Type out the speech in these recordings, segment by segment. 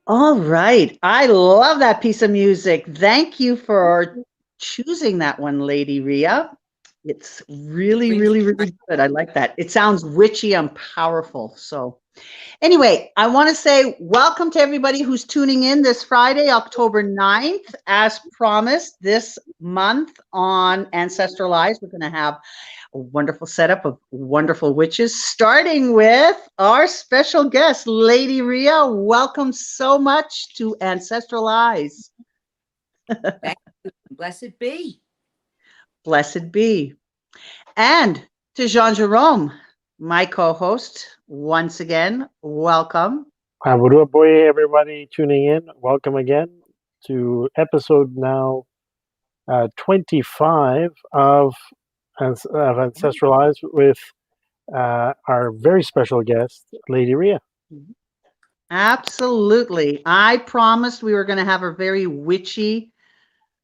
All right. I love that piece of music. Thank you for choosing that one, Lady Rhea. It's really, really, really good. I like that. It sounds witchy and powerful. So anyway, I want to say welcome to everybody who's tuning in this Friday, October 9th. As promised, this month on Ancestral Eyes, we're going to have a wonderful setup of wonderful witches, starting with our special guest, Lady Rhea. Welcome so much to Ancestral Eyes. Thank you. Blessed be. Blessed be. And to Jean-Jerome, my co-host, once again, welcome. Boy, everybody tuning in. Welcome again to episode now 25 of Ancestral Eyes with our very special guest, Lady Rhea. Absolutely. I promised we were going to have a very witchy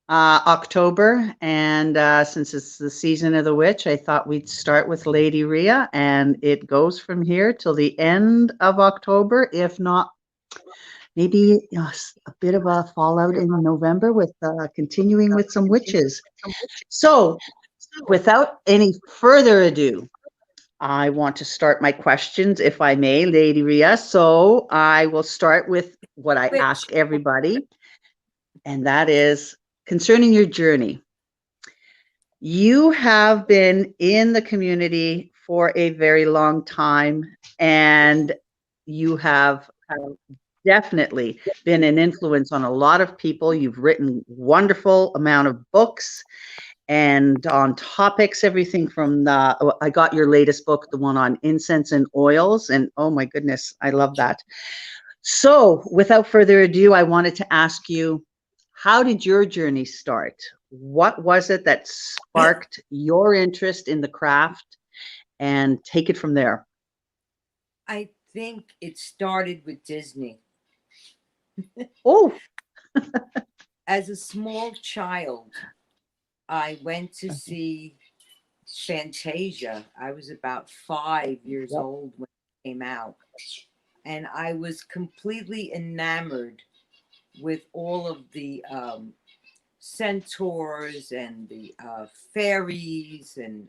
October, and since it's the season of the witch, I thought we'd start with Lady Rhea, and it goes from here till the end of October, if not maybe a bit of a fallout in November with continuing with some witches. So without any further ado, I want to start my questions, if I may, Lady Rhea. So I will start with what I ask everybody, and that is concerning your journey. You have been in the community for a very long time, and you have definitely been an influence on a lot of people. You've written wonderful amount of books and on topics, everything from I got your latest book, the one on incense and oils, and oh my goodness, I love that. So without further ado, I wanted to ask you, how did your journey start? What was it that sparked your interest in the craft? And take it from there. I think it started with Disney. Oh. As a small child, I went to see Fantasia. I was about 5 years old when it came out. And I was completely enamored with all of the centaurs and the fairies and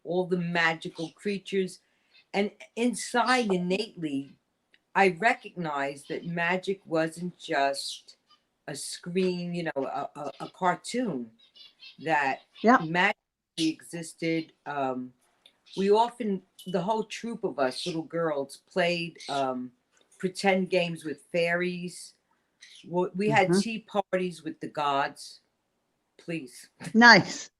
all the magical creatures. And inside, innately, I recognized that magic wasn't just a screen, you know, a cartoon, that magic existed. We often, the whole troop of us little girls, played pretend games with fairies. We had tea parties with the gods. Please. Nice.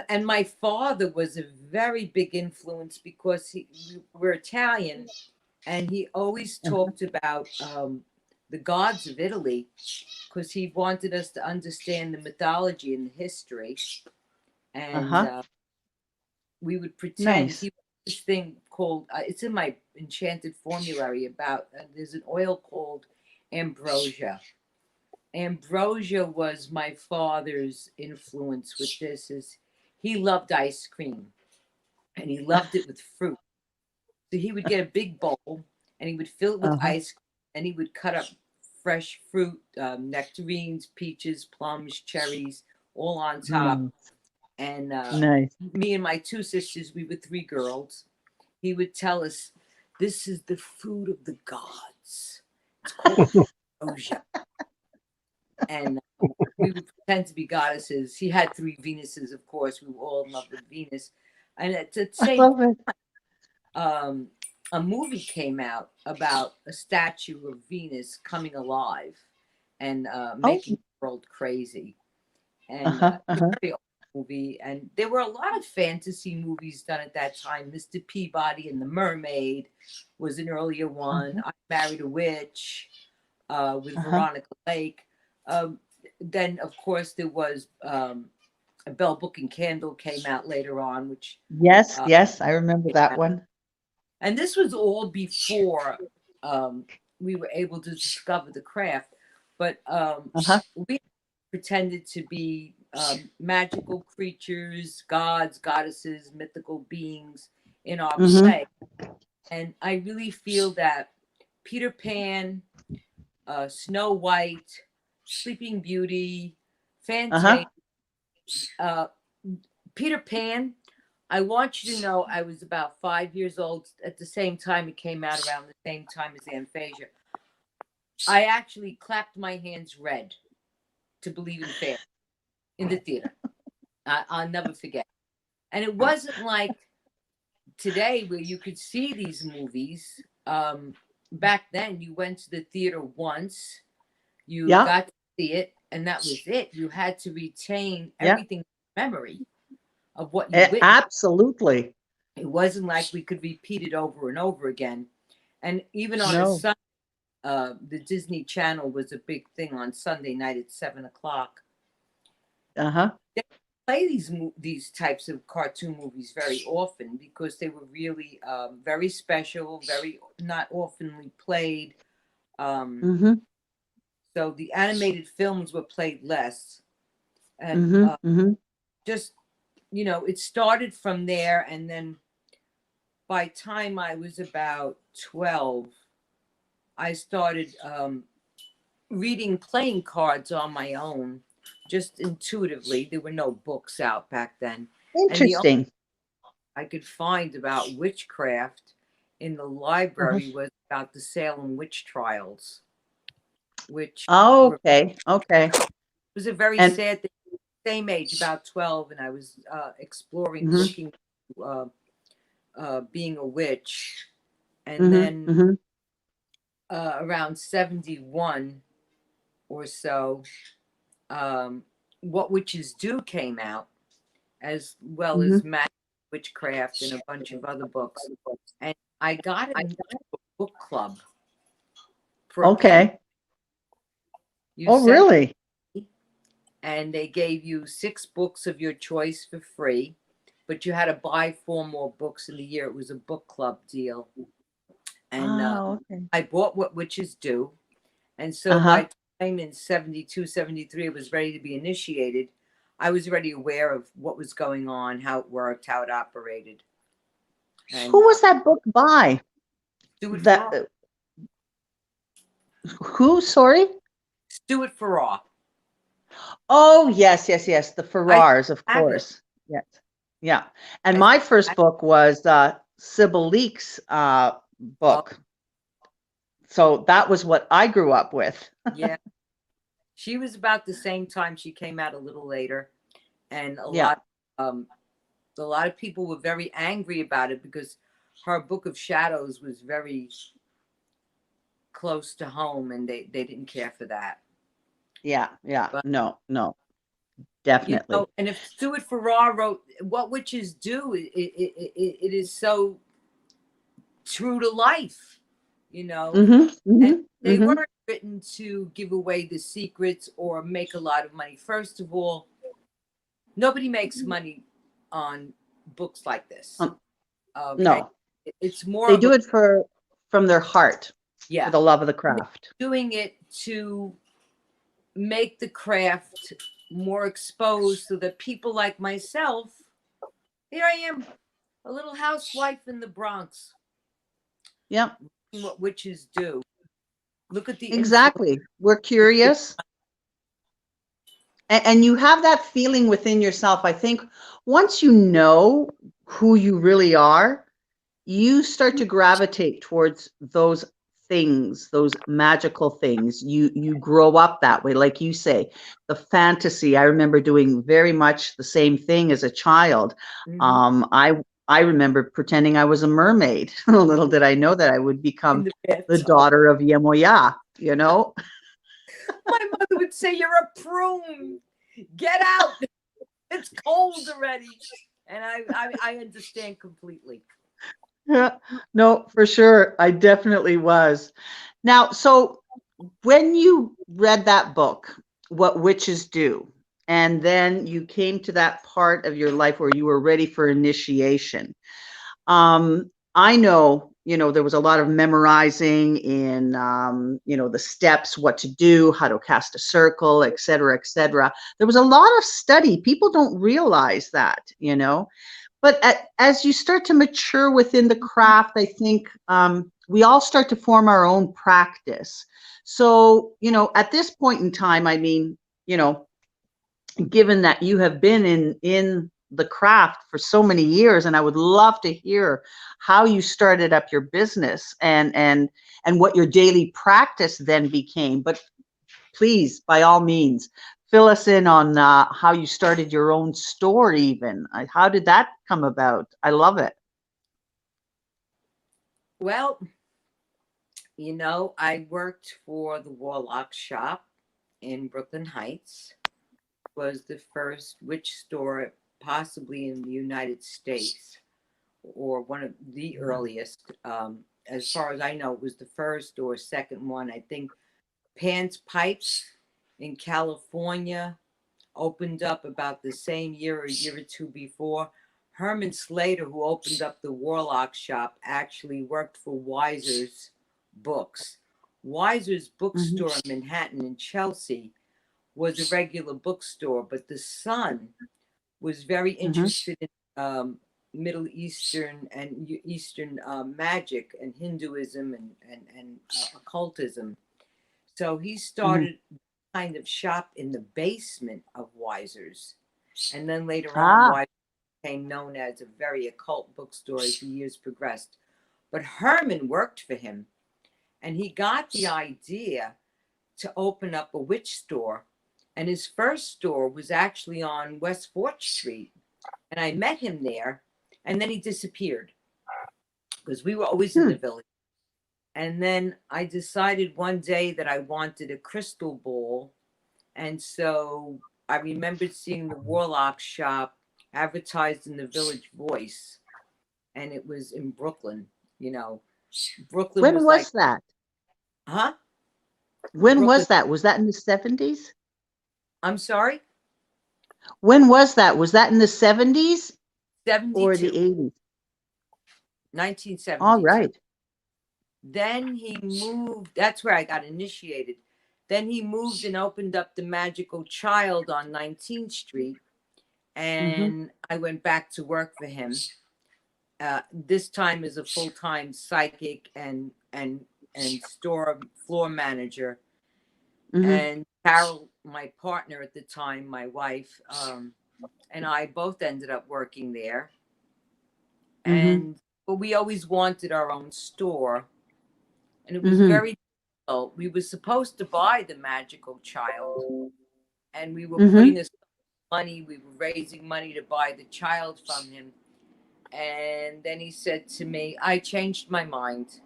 And my father was a very big influence because we're Italian, and he always talked about the gods of Italy, because he wanted us to understand the mythology and the history. And we would pretend. Nice. He this thing called it's in my enchanted formulary about there's an oil called ambrosia. Ambrosia was my father's influence with this. Is he loved ice cream, and he loved it with fruit. So he would get a big bowl and he would fill it with ice cream, and he would cut up fresh fruit, nectarines, peaches, plums, cherries, all on top. And nice. Me and my two sisters, we were 3 girls. He would tell us, "This is the food of the gods. It's called ambrosia." And we would pretend to be goddesses. He had 3 Venuses, of course. We were all in love with Venus. And at the I same love it. a movie came out about a statue of Venus coming alive and Oh, making the world crazy. And uh-huh, it's a uh-huh, very old movie. And there were a lot of fantasy movies done at that time. Mr. Peabody and the Mermaid was an earlier one. I Married a Witch with uh-huh. Veronica Lake. Then, of course, there was a Bell Book and Candle came out later on, which Yes, yes, I remember that one. and this was all before we were able to discover the craft. But Uh-huh. we pretended to be magical creatures, gods, goddesses, mythical beings in our Mm-hmm. play. And I really feel that Peter Pan, Snow White, Sleeping Beauty, Uh-huh. Fantasia, Peter Pan, I want you to know I was about 5 years old at the same time it came out, around the same time as Anastasia. I actually clapped my hands red to believe in fairies in the theater. I'll never forget. And it wasn't like today where you could see these movies. Back then, you went to the theater once, you Yeah, got to see it, and that was it. You had to retain yeah, everything in memory of what you witnessed. absolutely. It wasn't like we could repeat it over and over again. And even on a No. Sunday, the Disney Channel was a big thing on Sunday night at 7 o'clock. Uh-huh. They play these types of cartoon movies very often because they were really very special, very not oftenly played. Mm-hmm. So the animated films were played less, and Mm-hmm. Mm-hmm. just it started from there, and then by time I was about 12, I started reading playing cards on my own, just intuitively. There were no books out back then. And the only Interesting. I could find about witchcraft in the Uh-huh. library was about the Salem witch trials, which Oh, okay. Okay. was a very And sad thing. Same age, about 12, and I was exploring, mm-hmm. looking, being a witch. And Mm-hmm. then Mm-hmm. around 71 or so, What Witches Do came out, as well Mm-hmm. as Magic, Witchcraft, and a bunch of other books. And I got into a book club for a penny. Okay. You Oh, sent really? it, and they gave you 6 books of your choice for free, but you had to buy 4 more books in the year. It was a book club deal. And Oh, okay. I bought What Witches Do. And so Uh-huh. by time in 72, 73, I was ready to be initiated. I was already aware of what was going on, how it worked, how it operated. And Who was that book by? Stuart That Farrar. who? Sorry. Stuart Farrar. Oh, yes, yes, yes. The Farrars, of have it. course. Yes. Yeah. And I my first book was Sybil Leek's book. So that was what I grew up with. Yeah. She was about the same time. She came out a little later. And Yeah. a lot of people were very angry about it because her Book of Shadows was very close to home, and they didn't care for that. Yeah. Yeah. But, No, definitely. and if Stuart Farrar wrote What Witches Do, it is so true to life, Mm-hmm. Mm-hmm. and they Mm-hmm. weren't written to give away the secrets or make a lot of money. First of all, nobody makes money on books like this. Okay. No, It's more they of do it from their heart, yeah, for the love of the craft. doing it to make the craft more exposed so that people like myself, here I am, a little housewife in the Bronx, Yeah, what witches do. Look at the exactly. We're curious. And you have that feeling within yourself. I think once you know who you really are, you start to gravitate towards those things, those magical things. You grow up that way, like you say. The fantasy. I remember doing very much the same thing as a child. Mm-hmm. I remember pretending I was a mermaid. Little did I know that I would In become the the bathtub. daughter of Yemoya, you know? My mother would say, "You're a prune. Get out. It's cold already." And I understand completely. Yeah, no, for sure. I definitely was. Now, so when you read that book, What Witches Do, and then you came to that part of your life where you were ready for initiation. I know, there was a lot of memorizing in, the steps, what to do, how to cast a circle, et cetera, et cetera. There was a lot of study. People don't realize that. But as you start to mature within the craft, I think we all start to form our own practice. So, at this point in time, I mean, given that you have been in the craft for so many years, and I would love to hear how you started up your business and what your daily practice then became. But please, by all means, fill us in on how you started your own store even. How did that come about? I love it. Well, I worked for the Warlock Shop in Brooklyn Heights. Was the first witch store possibly in the United States, or one of the earliest. As far as I know, it was the first or second one. I think Pants Pipes in California opened up about the same year, a year or two before. Herman Slater, who opened up the Warlock Shop, actually worked for Weiser's Books. Weiser's bookstore in Manhattan and Chelsea was a regular bookstore, but the son was very interested in Middle Eastern and Eastern magic and Hinduism and occultism. So he started kind of shop in the basement of Weiser's. And then later on, Weiser became known as a very occult bookstore as the years progressed. But Herman worked for him, and he got the idea to open up a witch store. And his first store was actually on West 4th Street. And I met him there, and then he disappeared because we were always in the village. And then I decided one day that I wanted a crystal ball. And so I remembered seeing the Warlock Shop advertised in the Village Voice. And it was in Brooklyn, Brooklyn When was was like, that? huh? When Brooklyn, was that? Was that in the 70s? I'm sorry? When was that? Was that in the 70s 72. or the 80s? 1972. All right. Then he moved. That's where I got initiated. Then he moved and opened up the Magickal Childe on 19th Street. And I went back to work for him. This time as a full-time psychic and store floor manager. And Carol, my partner at the time, my wife, and I both ended up working there. But we always wanted our own store. And it was very difficult. We were supposed to buy the Magickal Childe. And we were putting aside money. We were raising money to buy the child from him. And then he said to me, I changed my mind.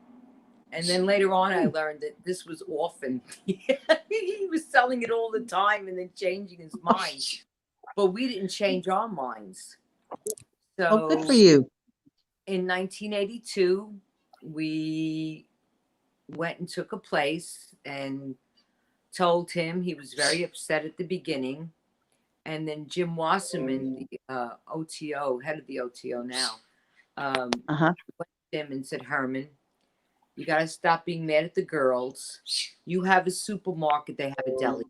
And then later on, I learned that this was orphan. He was selling it all the time and then changing his mind. But we didn't change our minds. So good for you. In 1982, we went and took a place and told him. He was very upset at the beginning. And then Jim Wasserman, the OTO, head of the OTO now, went to him and said, Herman, you got to stop being mad at the girls. You have a supermarket. They have a deli.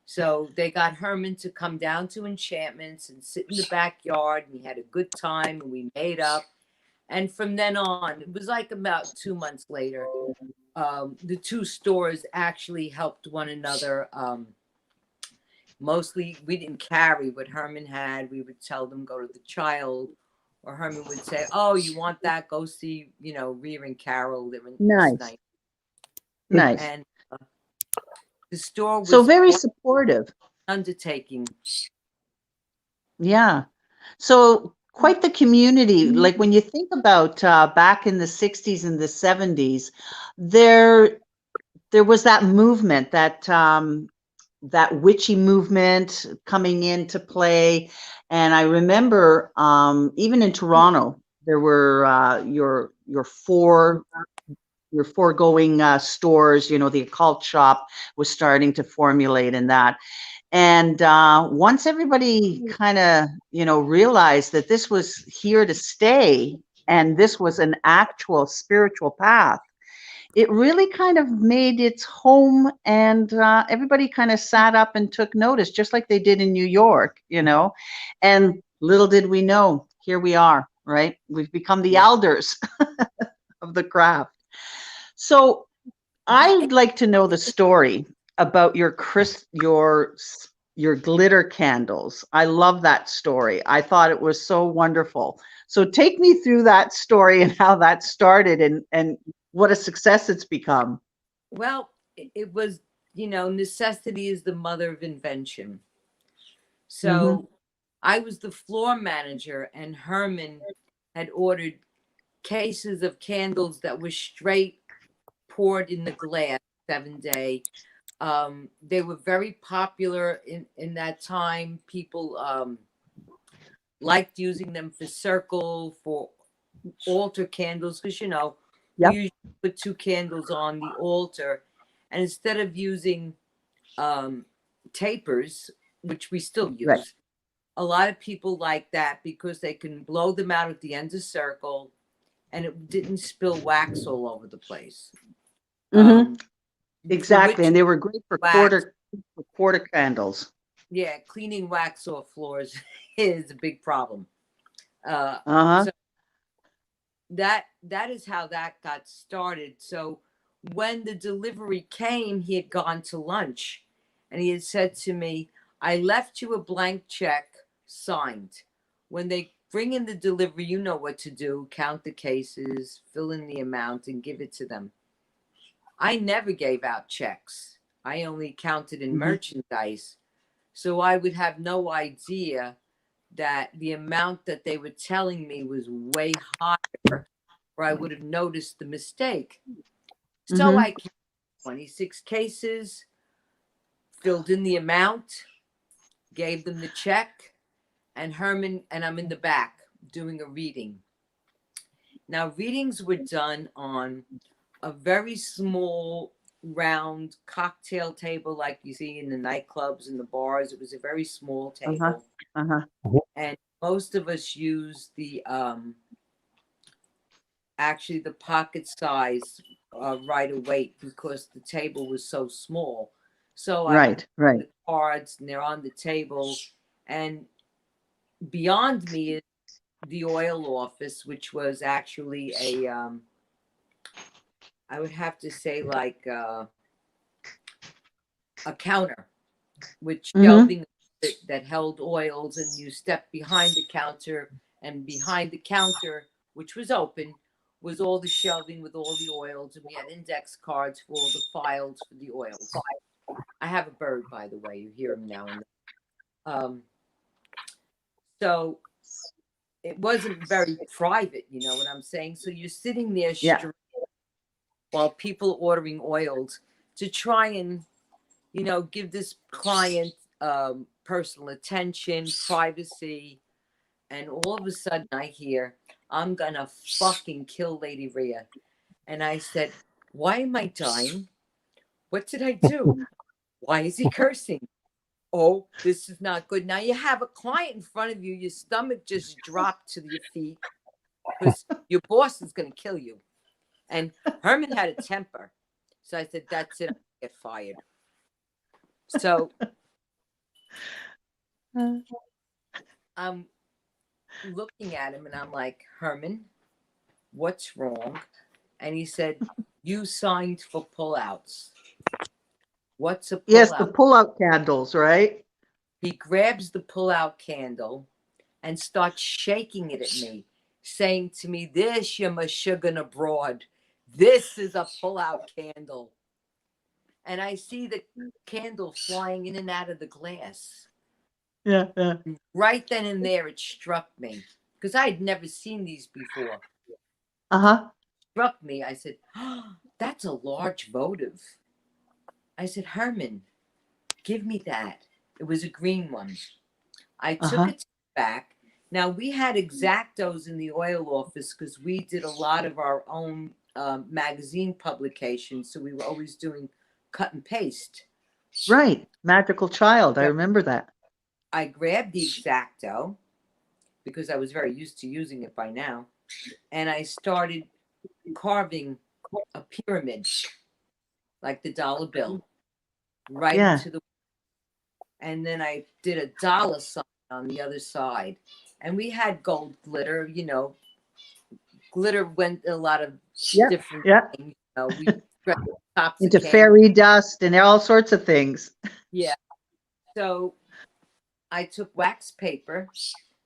So they got Herman to come down to Enchantments and sit in the backyard. And we had a good time and we made up. And from then on, it was like about 2 months later, the two stores actually helped one another. Mostly we didn't carry what Herman had. We would tell them, go to the child. Or Herman would say, oh, you want that? Go see, Rhea and Carol. They're in Nice. Nice. And the store was so very supportive. undertaking. Yeah. So quite the community. Like when you think about back in the 60s and the 70s, there was that movement, that witchy movement coming into play. And I remember even in Toronto, there were your foregoing stores, the occult shop was starting to formulate in that. And once everybody kind of, realized that this was here to stay and this was an actual spiritual path, it really kind of made its home, and everybody kind of sat up and took notice, just like they did in New York, and little did we know, here we are, right? We've become the elders of the craft. So I'd like to know the story about your glitter candles. I love that story. I thought it was so wonderful. So take me through that story and how that started, and what a success it's become. Well, it was, necessity is the mother of invention. So I was the floor manager, and Herman had ordered cases of candles that were straight poured in the glass 7-day. They were very popular in that time. People liked using them for circle, for altar candles, because we usually put 2 candles on the altar, and instead of using tapers, which we still use, a lot of people like that because they can blow them out at the end of circle and it didn't spill wax all over the place. Exactly, and they were great for quarter candles. Yeah, cleaning wax off floors is a big problem. So that is how that got started. So when the delivery came, he had gone to lunch, and he had said to me, "I left you a blank check signed. When they bring in the delivery, you know what to do: count the cases, fill in the amount, and give it to them." I never gave out checks. I only counted in merchandise. So I would have no idea that the amount that they were telling me was way higher, or I would have noticed the mistake. So I counted 26 cases, filled in the amount, gave them the check, and I'm in the back doing a reading. Now, readings were done on a very small round cocktail table like you see in the nightclubs and the bars. It was a very small table. And most of us used the actually the pocket size Rider Waite because the table was so small. So I put the cards and they're on the table, and beyond me is the oil office, which was actually a I would have to say like a counter with shelving that held oils, and you stepped behind the counter, and behind the counter, which was open, was all the shelving with all the oils, and we had index cards for all the files for the oils. I have a bird, by the way. You hear him now and then. So it wasn't very private, you know what I'm saying? So you're sitting there while people ordering oils to try and, give this client personal attention, privacy. And all of a sudden I hear, "I'm gonna fucking kill Lady Rhea." And I said, "Why am I dying? What did I do? Why is he cursing? Oh, this is not good." Now you have a client in front of you, your stomach just dropped to your feet because your boss is going to kill you. And Herman had a temper. So I said, "That's it, I get fired." So I'm looking at him and I'm like, "Herman, what's wrong?" And he said, "You signed for pullouts." What's a pullout? Yes, the pullout candles, right? He grabs the pullout candle and starts shaking it at me, saying to me, "This, you Meshuggah abroad. This is a pullout candle." And I see the candle flying in and out of the glass. Yeah. Right then and there, it struck me because I had never seen these before. Uh-huh. Struck me. I said, oh, that's a large votive. I said, Herman, give me that. It was a green one. I took it back. Now, we had X-Actos in the oil office because we did a lot of our own magazine publications. So we were always doing cut and paste. Right. Magickal Childe. I Yeah. remember that. I grabbed the X-Acto because I was very used to using it by now. And I started carving a pyramid, like the dollar bill, right into the. And then I did a dollar sign on the other side. And we had gold glitter, you know. Glitter went a lot of different things. You know, we tops into of fairy dust and all sorts of things. Yeah. So I took wax paper,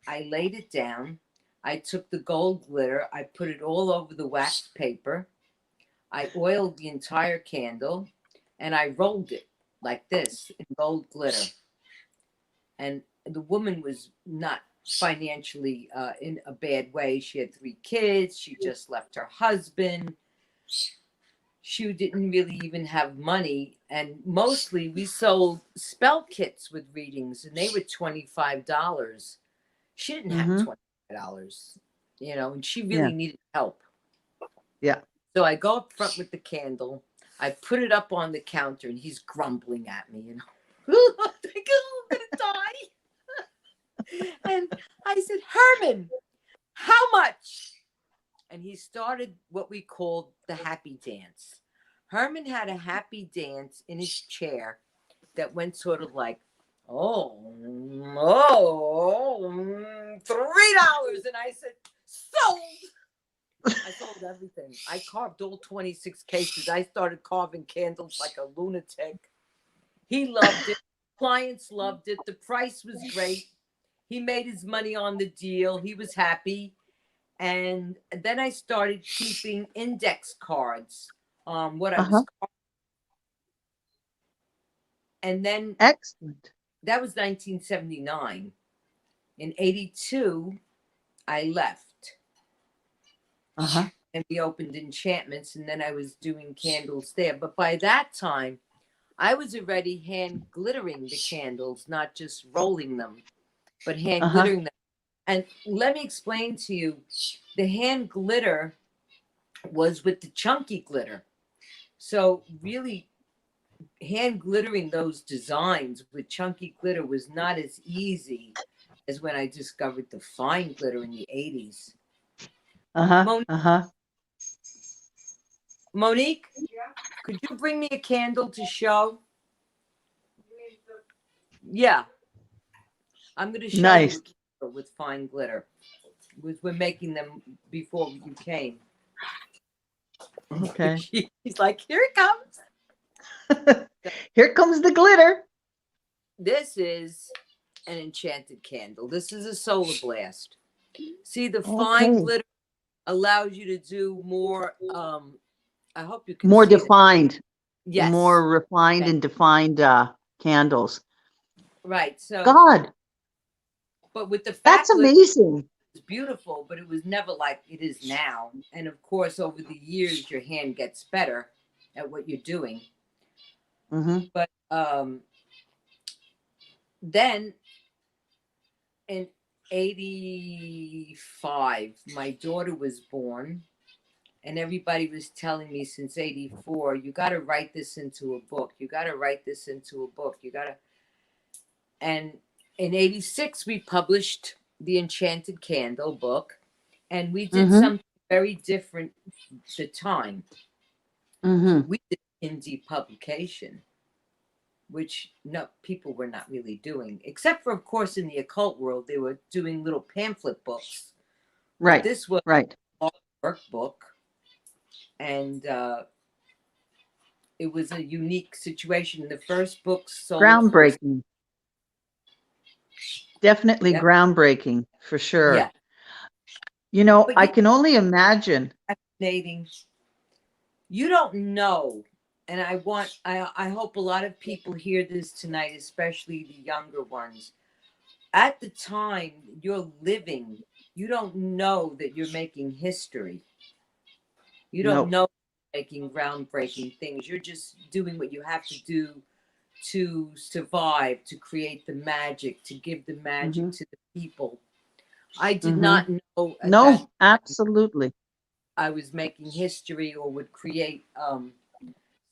I laid it down, I took the gold glitter, I put it all over the wax paper, I oiled the entire candle, and I rolled it like this in gold glitter. And the woman was not financially in a bad way. She had 3 kids. She just left her husband. She didn't really even have money. And mostly we sold spell kits with readings, and they were $25. She didn't have $25, you know, and she really needed help. Yeah. So I go up front with the candle. I put it up on the counter, and he's grumbling at me, you know. I'm going to die. And I said, Herman, how much? And he started what we called the happy dance. Herman had a happy dance in his chair that went sort of like, $3. And I said, sold. I sold everything. I carved all 26 cases. I started carving candles like a lunatic. He loved it. Clients loved it. The price was great. He made his money on the deal. He was happy. And then I started keeping index cards on what I was carving. And then excellent. That was 1979. In 82, I left. And we opened Enchantments, and then I was doing candles there. But by that time, I was already hand glittering the candles, not just rolling them, but hand glittering them. And let me explain to you, the hand glitter was with the chunky glitter. So really, hand glittering those designs with chunky glitter was not as easy as when I discovered the fine glitter in the 80s. Monique, could you bring me a candle to show? Yeah. I'm going to show you a candle with fine glitter. We're making them before you came. Okay. He's like, here it comes. Here comes the glitter. This is an enchanted candle. This is a solar blast. See, the fine glitter allows you to do more. I hope you can more see defined. It. Yes. More refined and defined candles. Right. So God. But with the that's amazing. It's beautiful, but it was never like it is now. And of course, over the years, your hand gets better at what you're doing. But then in 85, my daughter was born, and everybody was telling me since 84, you got to write this into a book. You got to write this into a book. You got to. And in 86, we published the Enchanted Candle book, and we did something very different at the time. We did indie publication, which people were not really doing, except for, of course, in the occult world, they were doing little pamphlet books. Right. But this was a workbook, and it was a unique situation. The first book sold groundbreaking. Definitely groundbreaking, for sure. Yeah. You know, I can only imagine. Fascinating. You don't know. And I hope a lot of people hear this tonight, especially the younger ones. At the time, you're living you don't know that you're making history. You don't Nope. know making groundbreaking things. You're just doing what you have to do to survive, to create the magic, to give the magic to the people. I did not know at that No, time absolutely. I was making history or would create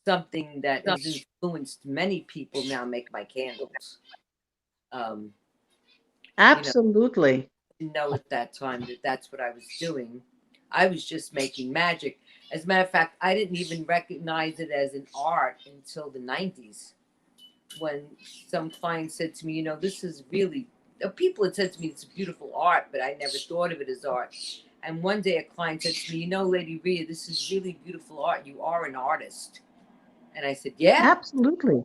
something that has influenced many people now make my candles. Absolutely. Didn't know at that time that that's what I was doing. I was just making magic. As a matter of fact, I didn't even recognize it as an art until the 90s when some client said to me, you know, this is really, people had said to me, it's a beautiful art, but I never thought of it as art. And one day a client said to me, you know, Lady Rhea, this is really beautiful art. You are an artist. And I said, yeah. Absolutely.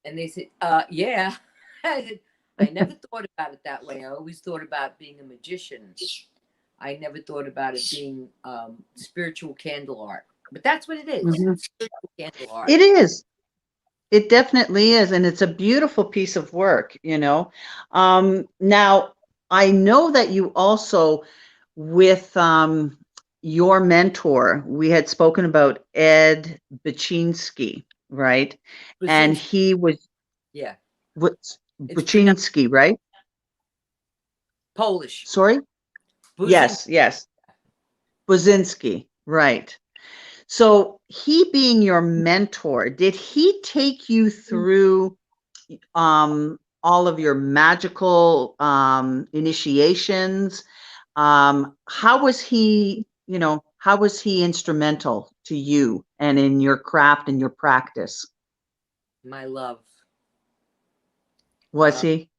And they said, yeah. I said, I never thought about it that way. I always thought about being a magician. I never thought about it being spiritual candle art. But that's what it is. It's spiritual candle art. It is. It definitely is. And it's a beautiful piece of work, you know. Now, I know that you also, with your mentor, we had spoken about Ed Buczynski, right? And he was, yeah, Buczynski, right? Polish. Sorry? Buczynski. Yes. Buczynski, right. So he being your mentor, did he take you through all of your magical initiations? How was he, you know, how was he instrumental to you and in your craft and your practice? My love. Was he?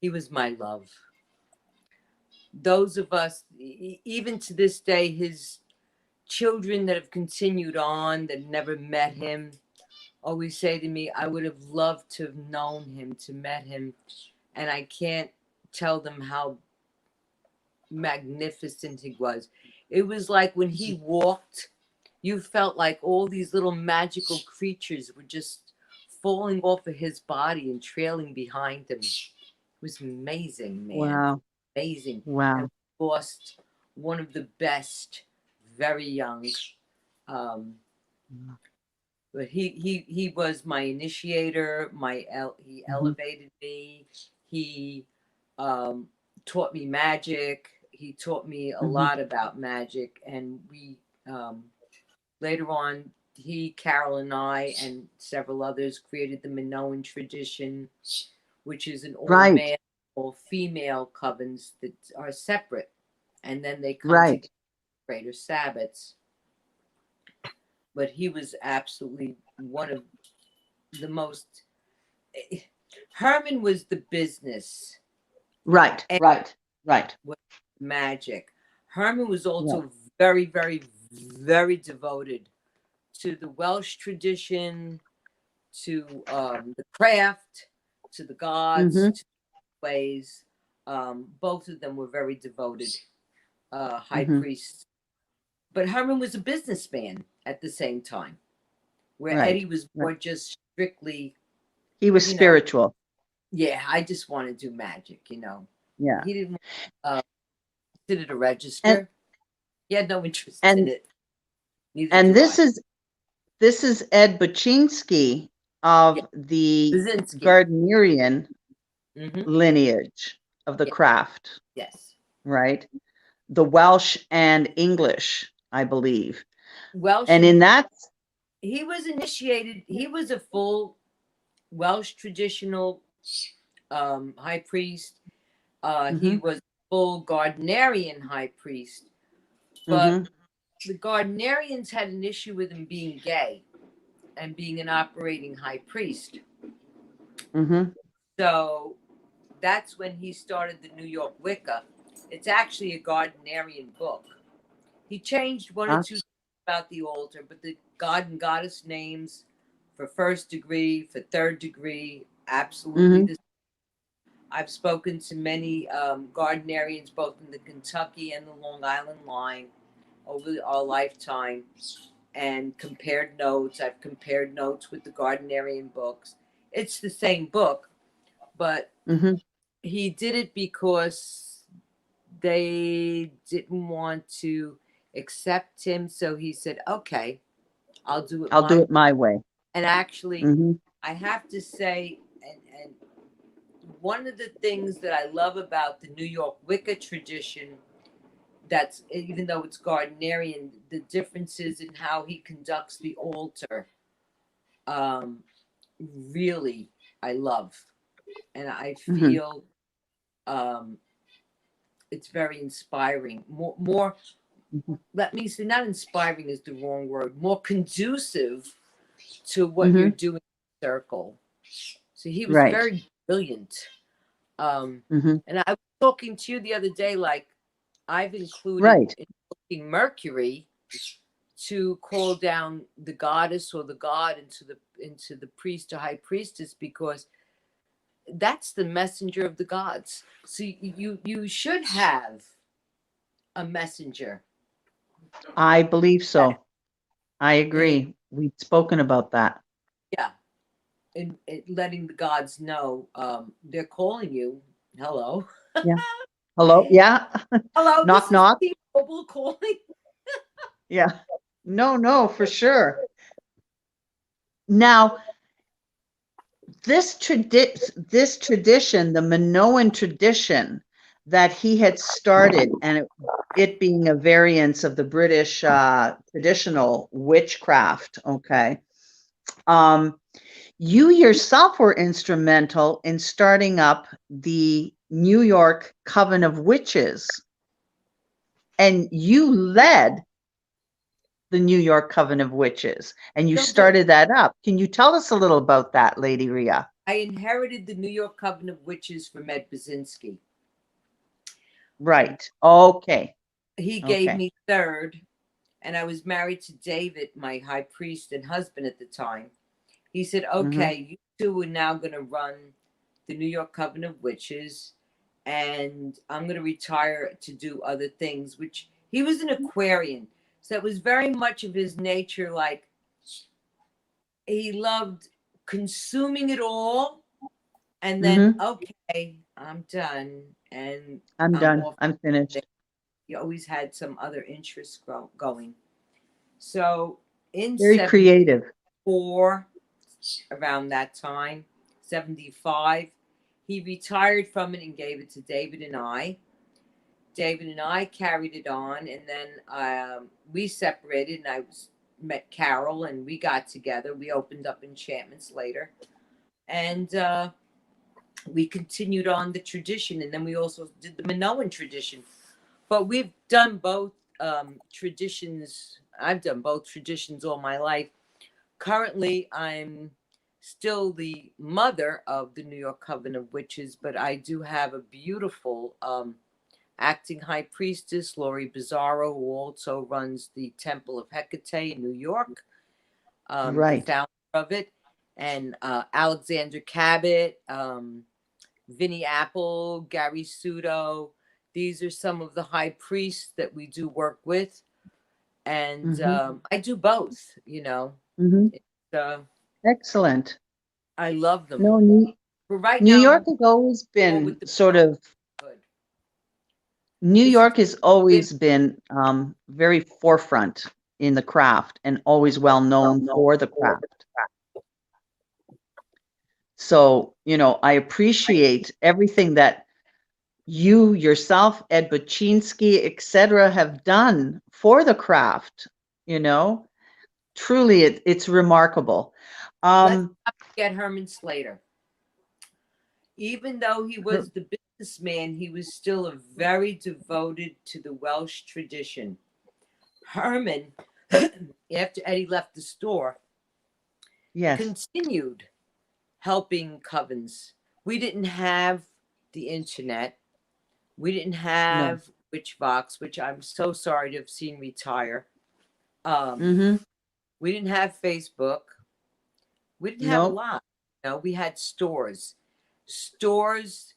He was my love. Those of us, even to this day, his children that have continued on, that never met him, always say to me, I would have loved to have known him, to met him. And I can't tell them how magnificent he was. It was like when he walked, you felt like all these little magical creatures were just falling off of his body and trailing behind him. It was amazing, man. Wow. Amazing. Wow. And we lost one of the best, very young. But he was my initiator. He elevated me. He taught me magic. He taught me a lot about magic, and we later on, Carol, and I, and several others created the Minoan Tradition, which is an all-male, all-female covens that are separate, and then they come together greater Sabbats. But he was absolutely one of the most. Herman was the business. Right. Magic. Herman was also very, very, very devoted to the Welsh tradition, to the craft, to the gods, to the ways. Both of them were very devoted high priests. But Herman was a businessman at the same time, where Eddie was more just strictly. He was spiritual. Yeah, I just want to do magic, you know. Yeah. He didn't sit at a register. He had no interest in it. And this is Ed Buczynski of the Buczynski. Gardnerian lineage of the craft. Yes. Right? The Welsh and English, I believe. Welsh. And in that, he was initiated. He was a full Welsh traditional high priest. He was full Gardnerian high priest. But the Gardnerians had an issue with him being gay and being an operating high priest. So that's when he started the New York Wicca. It's actually a Gardnerian book. He changed one or two things about the altar, but the god and goddess names for first degree, for third degree, absolutely the same. I've spoken to many Gardnerians, both in the Kentucky and the Long Island line, over our lifetime, and compared notes. I've compared notes with the Gardnerian books. It's the same book, but he did it because they didn't want to accept him, so he said, "Okay, I'll do it I'll do it my way. And actually, hmm I have to say, and one of the things that I love about the New York Wicca tradition, that's even though it's Gardnerian, the differences in how he conducts the altar, really I love, and I hmm feel it's very inspiring. More. Let me say, not inspiring is the wrong word. More conducive to what hmm you're doing in the circle. So he was Right. very brilliant. hmm And I was talking to you the other day, like I've included Right. in Mercury to call down the goddess or the god into the priest or high priestess, because that's the messenger of the gods. So you should have a messenger. I believe so. I agree. We've spoken about that. Yeah. And letting the gods know they're calling you. Hello. Yeah. Hello? Yeah. Hello, this Knock, is knock. T-Mobile calling. Yeah. No, for sure. Now, this tradition, the Minoan tradition that he had started, and it being a variance of the British traditional witchcraft, okay. You yourself were instrumental in starting up the New York Coven of Witches, and you led the New York Coven of Witches, and you Still do. started that up. Can you tell us a little about that, Lady Rhea? I inherited the New York Coven of Witches from Ed Buczynski. Right. Okay. He gave Okay. me third, and I was married to David, my high priest and husband at the time. He said, "Okay, you two are now going to run the New York Coven of Witches, and I'm going to retire to do other things," which he was an Aquarian. So it was very much of his nature, like he loved consuming it all, and then, okay, I'm done, and I'm I'm done. off. I'm finished. He always had some other interests going. So in Very creative. 74, around that time, 75, he retired from it and gave it to David and I. David and I carried it on, and then we separated, and I met Carol, and we got together. We opened up Enchantments later, and we continued on the tradition, and then we also did the Minoan tradition. But we've done both traditions. I've done both traditions all my life. Currently, I'm still the mother of the New York Coven of Witches, but I do have a beautiful acting high priestess, Lori Bizzarro, who also runs the Temple of Hecate in New York, the founder of it, and Alexander Cabot, Vinnie Apple, Gary Sudo. These are some of the high priests that we do work with. And I do both, you know. Excellent. I love them. No, But right New now, York has always been sort of, New York has always been very forefront in the craft and always well known for the craft. So, you know, I appreciate everything that you yourself, Ed Buczynski, etc., have done for the craft. You know, truly, it's remarkable. Let's not forget Herman Slater. Even though he was the businessman, he was still a very devoted to the Welsh tradition. Herman, after Eddie left the store, continued helping covens. We didn't have the internet. We didn't have Witchbox, which I'm so sorry to have seen retire. We didn't have Facebook. We didn't have a lot. You know, we had stores. Stores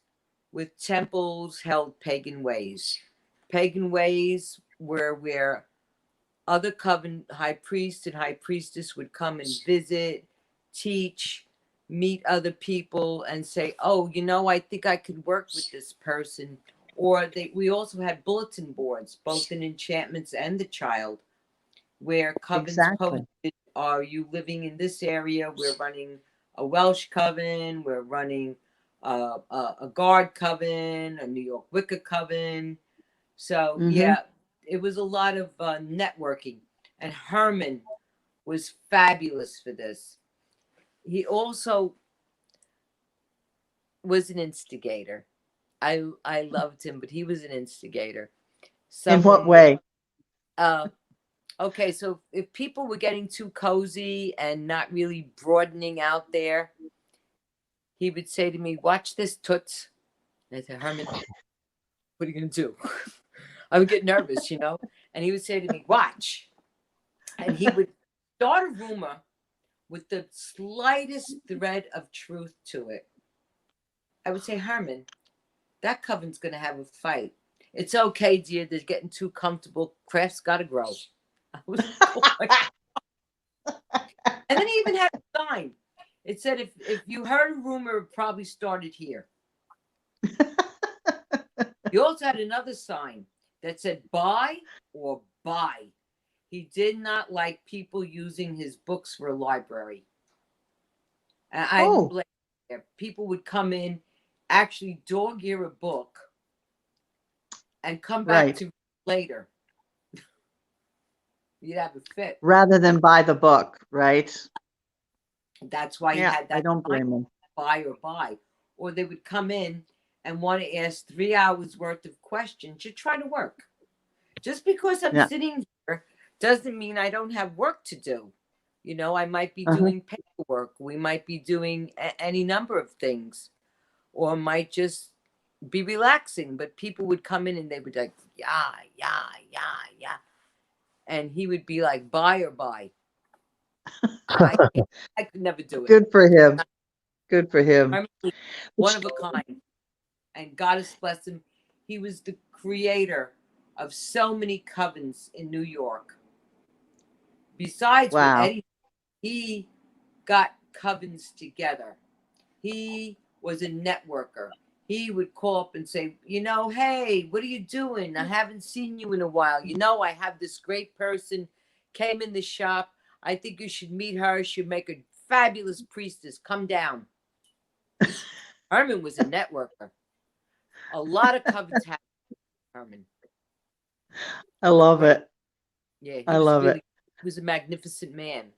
with temples held pagan ways. Pagan ways were where other coven high priests and high priestess would come and visit, teach, meet other people, and say, "Oh, you know, I think I could work with this person," Or we also had bulletin boards, both in Enchantments and the Child, where covens Exactly. posted, are you living in this area? We're running a Welsh coven. We're running a Guard coven, a New York Wicca coven. So, yeah, it was a lot of networking. And Herman was fabulous for this. He also was an instigator. I loved him, but he was an instigator. In what Someone, way? okay, so if people were getting too cozy and not really broadening out there, he would say to me, "Watch this, Toots." And I said, "Herman, what are you going to do?" I would get nervous, you know? And he would say to me, "Watch." And he would start a rumor with the slightest thread of truth to it. I would say, "Herman, that coven's going to have a fight. It's okay, dear. They're getting too comfortable. Craft's got to grow." I was like, and then he even had a sign. It said, if you heard a rumor, it probably started here. He also had another sign that said, "Buy or buy." He did not like people using his books for a library. And I didn't blame him. People would come in, actually dog ear a book, and come back to later. You'd have a fit. Rather than buy the book, right? That's why he had that. I don't blame him. Buy or buy. Or they would come in and want to ask 3 hours worth of questions to try to work. Just because I'm sitting here doesn't mean I don't have work to do. You know, I might be doing paperwork. We might be doing any number of things, or might just be relaxing. But people would come in and they would like, yeah. And he would be like, "Buy or buy." I could never do it. Good for him. Good for him. I mean, one of a kind. And goddess bless him, he was the creator of so many covens in New York. Besides what Eddie, he got covens together. He was a networker. He would call up and say, you know, "Hey, what are you doing? I haven't seen you in a while. You know, I have this great person came in the shop. I think you should meet her. She'll make a fabulous priestess. Come down." Herman was a networker. A lot of covens happened with Herman. I love it. Yeah, I love it. He was a magnificent man.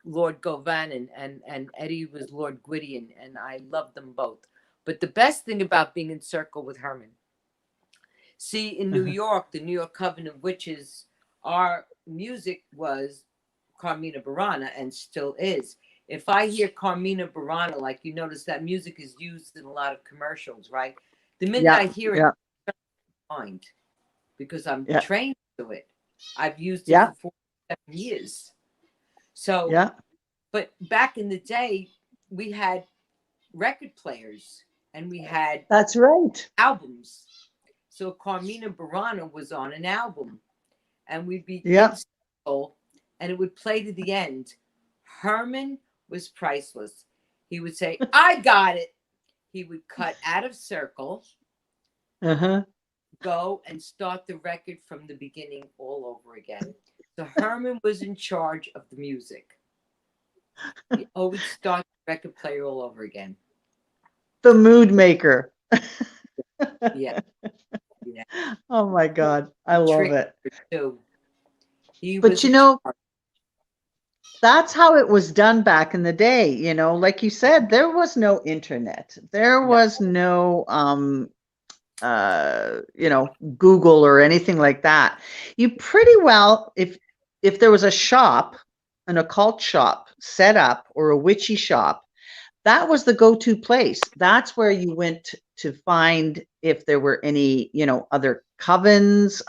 Lord Gwyddion and Eddie was Lord Gwyddion, and I loved them both. But the best thing about being in circle with Herman, see, in New York, the New York Coven of Witches, our music was Carmina Burana and still is. If I hear Carmina Burana, like you notice that music is used in a lot of commercials, right? The minute I hear it, it's in my mind because I'm trained to it. I've used it for 47 years. So, but back in the day, we had record players and we had albums. So Carmina Burana was on an album, and we'd be in circle, and it would play to the end. Herman was priceless. He would say, "I got it." He would cut out of circle, go and start the record from the beginning all over again. So Herman was in charge of the music. He always start the record player all over again. The mood maker. Yeah. Oh my God. I love it. But you know, that's how it was done back in the day. You know, like you said, there was no internet. There was no, you know, Google or anything like that. You pretty well, if there was a shop, an occult shop set up, or a witchy shop, that was the go-to place. That's where you went to find if there were any, you know, other covens,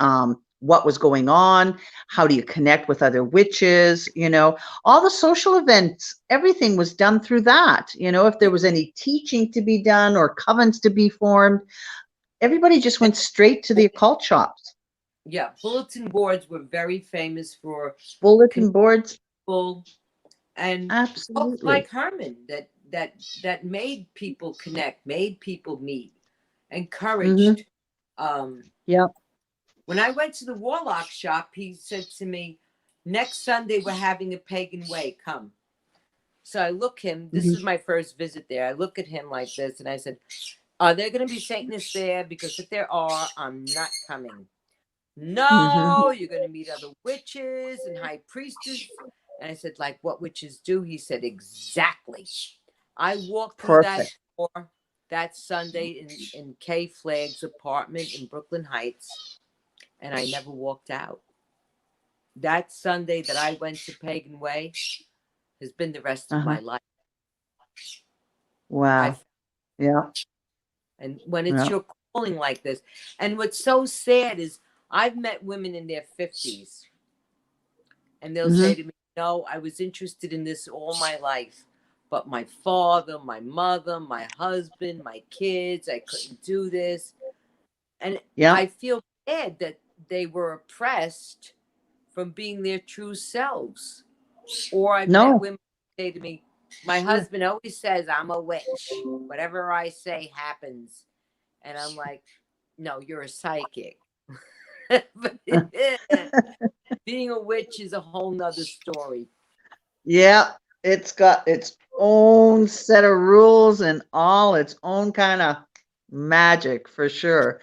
what was going on, how do you connect with other witches, you know, all the social events, everything was done through that. You know, if there was any teaching to be done or covens to be formed, everybody just went straight to the occult shops. Yeah, bulletin boards were very famous for bulletin boards, and absolutely like Herman that made people connect, made people meet, encouraged Yeah. When I went to the Warlock Shop, he said to me, next Sunday we're having a pagan way, come. So I look him, this is my first visit there. I look at him like this and I said, are there going to be Satanists there? Because if there are, I'm not coming. No, you're going to meet other witches and high priestess. And I said, like what witches do? He said, exactly. I walked through that door that Sunday in Kay Flagg's apartment in Brooklyn Heights, and I never walked out. That Sunday that I went to Pagan Way has been the rest of my life. Wow. Yeah. And when it's your calling like this, and what's so sad is I've met women in their 50s, and they'll say to me, no, I was interested in this all my life, but my father, my mother, my husband, my kids, I couldn't do this. And I feel bad that they were oppressed from being their true selves. Or I've met women who say to me, my husband always says I'm a witch. Whatever I say happens. And I'm like, no, you're a psychic. Being a witch is a whole nother story. Yeah, it's got its own set of rules and all its own kind of magic for sure.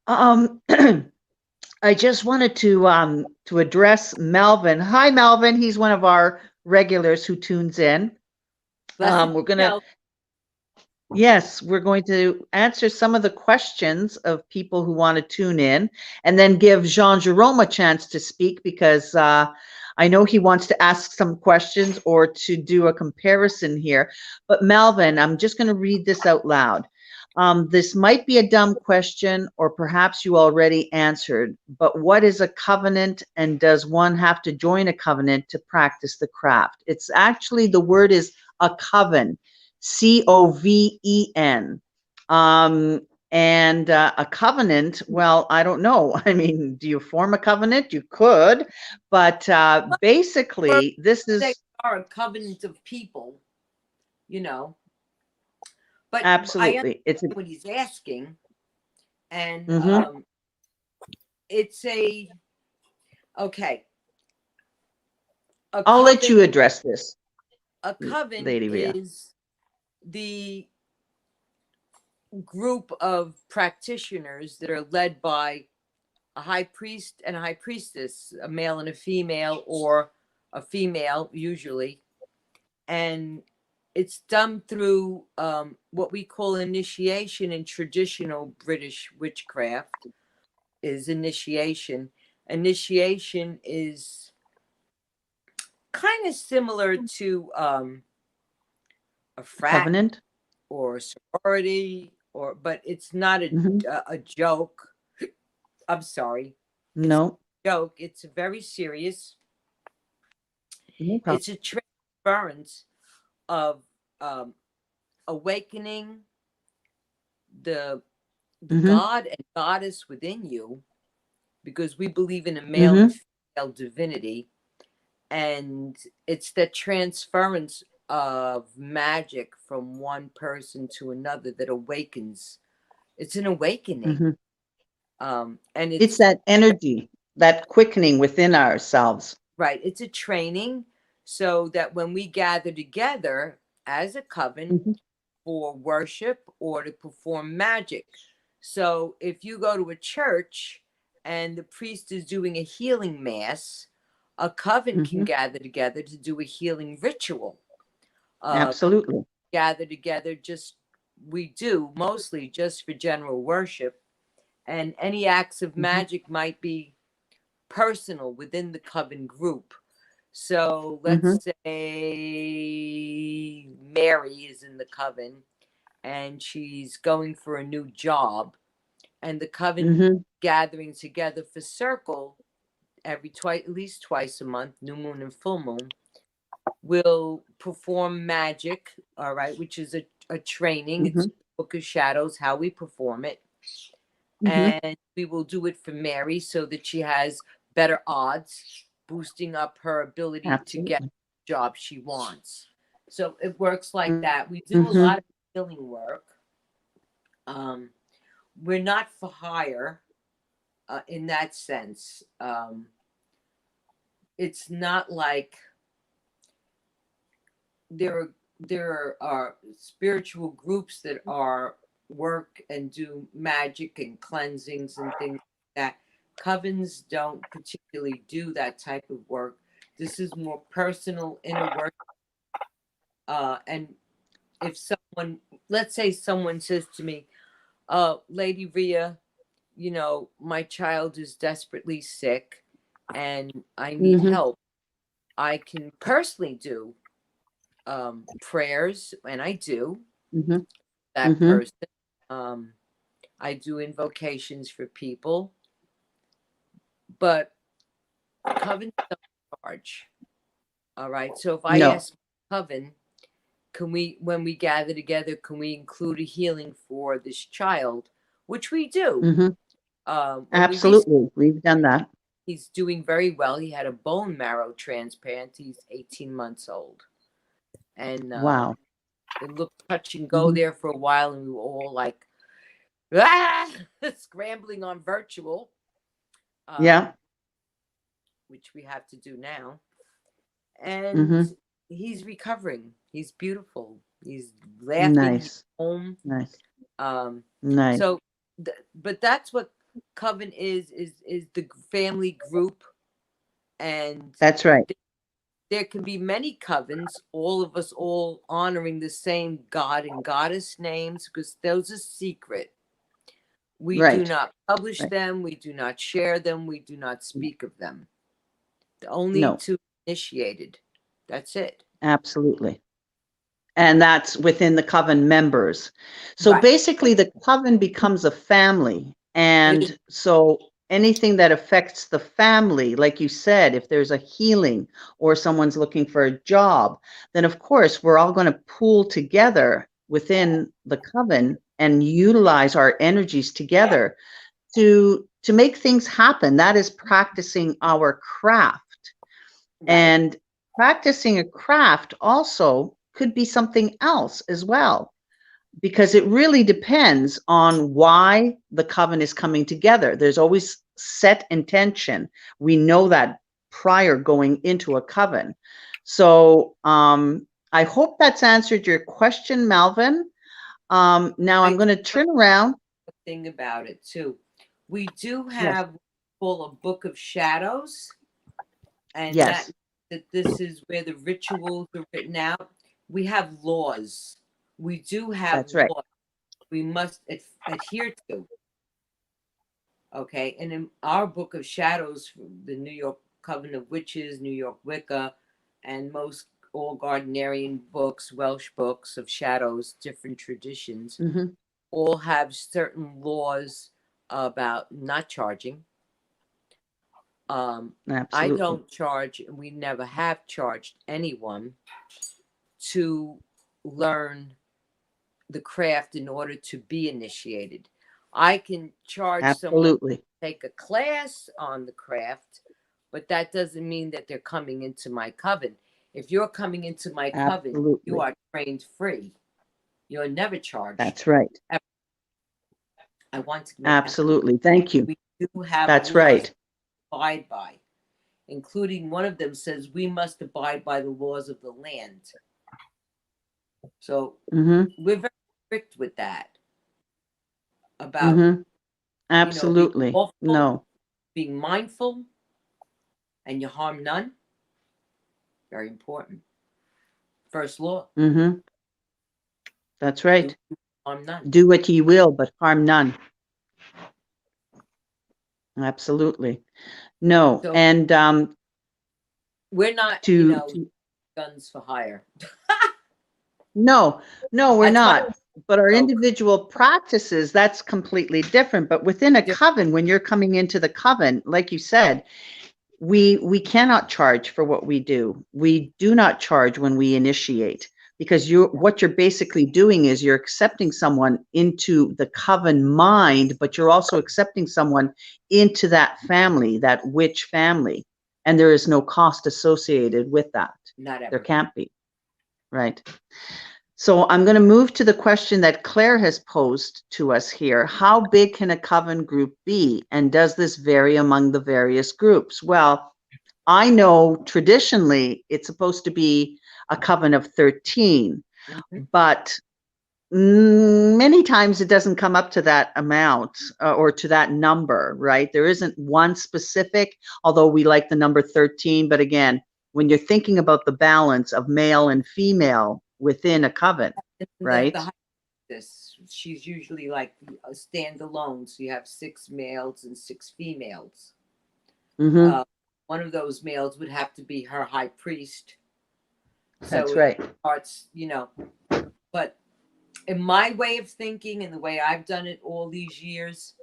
I just wanted to address Melvin. Hi, Melvin. He's one of our regulars who tunes in. We're gonna answer some of the questions of people who want to tune in, and then give Jean-Jerome a chance to speak because I know he wants to ask some questions or to do a comparison here. But Melvin, I'm just going to read this out loud. This might be a dumb question, or perhaps you already answered, but what is a covenant, and does one have to join a covenant to practice the craft? It's actually, the word is a coven, C-O-V-E-N. And a covenant, well, I don't know. I mean, do you form a covenant? You could, but basically, this is... They are a covenant of people, you know. But absolutely, I understand what he's asking, and it's okay. I'll let you address this. A coven Lady Rhea is the group of practitioners that are led by a high priest and a high priestess, a male and a female, or a female usually, and it's done through what we call initiation in traditional British witchcraft is initiation. Initiation is kind of similar to a frat covenant or a sorority, but it's not a joke. I'm sorry. No. It's a joke. It's very serious. It's a transference of awakening the God and goddess within you, because we believe in a male and female divinity, and it's the transference of magic from one person to another that awakens. It's an awakening. And it's that energy, that quickening within ourselves. Right. It's a training so that when we gather together as a coven for worship or to perform magic. So if you go to a church and the priest is doing a healing mass, a coven can gather together to do a healing ritual. Absolutely. Gather together, we do mostly just for general worship, and any acts of magic might be personal within the coven group. So let's say Mary is in the coven and she's going for a new job, and the coven gathering together for circle at least twice a month, new moon and full moon, will perform magic, all right, which is a training. It's Book of Shadows, how we perform it. And we will do it for Mary so that she has better odds, boosting up her ability to get the job she wants. So it works like that. We do a lot of healing work. we're not for hire in that sense. It's not like there are spiritual groups that are work and do magic and cleansings and things like that. Covens don't particularly do that type of work. This is more personal inner work. And if someone, let's say someone says to me, Lady Rhea, you know, my child is desperately sick and I need help. I can personally do prayers, and I do that person. I do invocations for people, but Coven don't charge. All right. So if I ask Coven, can we, when we gather together, can we include a healing for this child? Which we do. Absolutely. We've done that. He's doing very well. He had a bone marrow transplant. He's 18 months old. And wow. It looked touch and go there for a while, and we were all like, scrambling on virtual. Which we have to do now. And he's recovering. He's beautiful. He's laughing. Nice. He's home. Nice. Nice. So, but that's what Coven is the family group. And that's right. There can be many covens, all of us all honoring the same god and goddess names, because those are secret. We do not publish them. We do not share them. We do not speak of them. Only to initiated. That's it. Absolutely. And that's within the coven members. So basically the coven becomes a family. And so anything that affects the family, like you said, if there's a healing or someone's looking for a job, then of course we're all going to pool together within the coven and utilize our energies together to make things happen. That is practicing our craft. And practicing a craft also could be something else as well, because it really depends on why the coven is coming together. There's always set intention. We know that prior going into a coven. So I hope that's answered your question, Melvin. Now I'm going to turn around. Thing about it too. We do have full a book of shadows, and that this is where the rituals are written out. We have laws. We do have laws we must adhere to. Okay, and in our book of shadows, the New York Coven of Witches, New York Wicca, and most all Gardnerian books, Welsh books of shadows, different traditions, all have certain laws about not charging. I don't charge, and we never have charged anyone to learn the craft in order to be initiated. I can charge someone to take a class on the craft, but that doesn't mean that they're coming into my coven. If you're coming into my coven, you are trained free. You're never charged. That's right. I want to make Thank you. We do have that's right. To abide by, including one of them says we must abide by the laws of the land. So we're very strict with that. About absolutely, being awful, being mindful, and you harm none. Very important. First law. That's right. Harm none. Do what ye will, but harm none. Absolutely. No, so, and we're not guns for hire. No, we're not. But our individual practices, that's completely different. But within a coven, when you're coming into the coven, like you said, we cannot charge for what we do. We do not charge when we initiate, because what you're basically doing is you're accepting someone into the coven mind, but you're also accepting someone into that family, that witch family. And there is no cost associated with that. Not ever. There can't be. Right. So I'm going to move to the question that Claire has posed to us here. How big can a coven group be? And does this vary among the various groups? Well, I know traditionally it's supposed to be a coven of 13, but many times it doesn't come up to that amount or to that number, right? There isn't one specific, although we like the number 13. But again, when you're thinking about the balance of male and female within a coven, right? The High Priestess, she's usually like a standalone. So you have 6 males and 6 females. Mm-hmm. One of those males would have to be her high priest. That's so right. It starts, but in my way of thinking and the way I've done it all these years,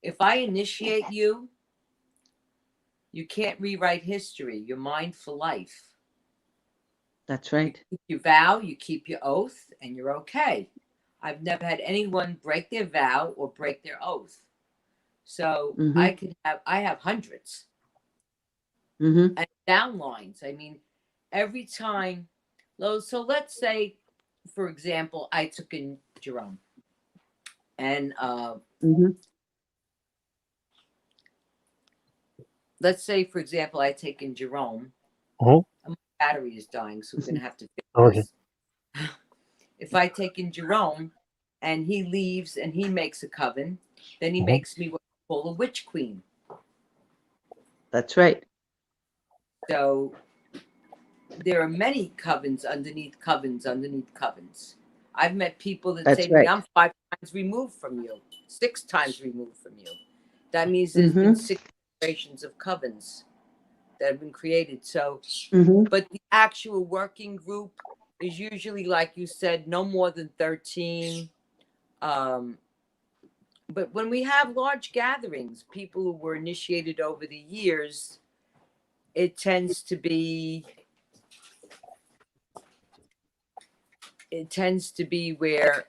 if I initiate you, you can't rewrite history. You're mine for life. That's right. You keep your vow, you keep your oath, and you're okay. I've never had anyone break their vow or break their oath. So I have hundreds and downlines. I mean, every time. So let's say, for example, I took in Jerome, and let's say, for example, I take in Jerome. My battery is dying, so we're gonna have to fix this. If I take in Jerome and he leaves and he makes a coven, then he makes me what we call a witch queen. That's right. So there are many covens underneath covens underneath covens. I've met people that say to me, I'm 5 times removed from you, 6 times removed from you. That means there's been 6 generations of covens that have been created. So, but the actual working group is usually, like you said, no more than 13. But when we have large gatherings, people who were initiated over the years, it tends to be where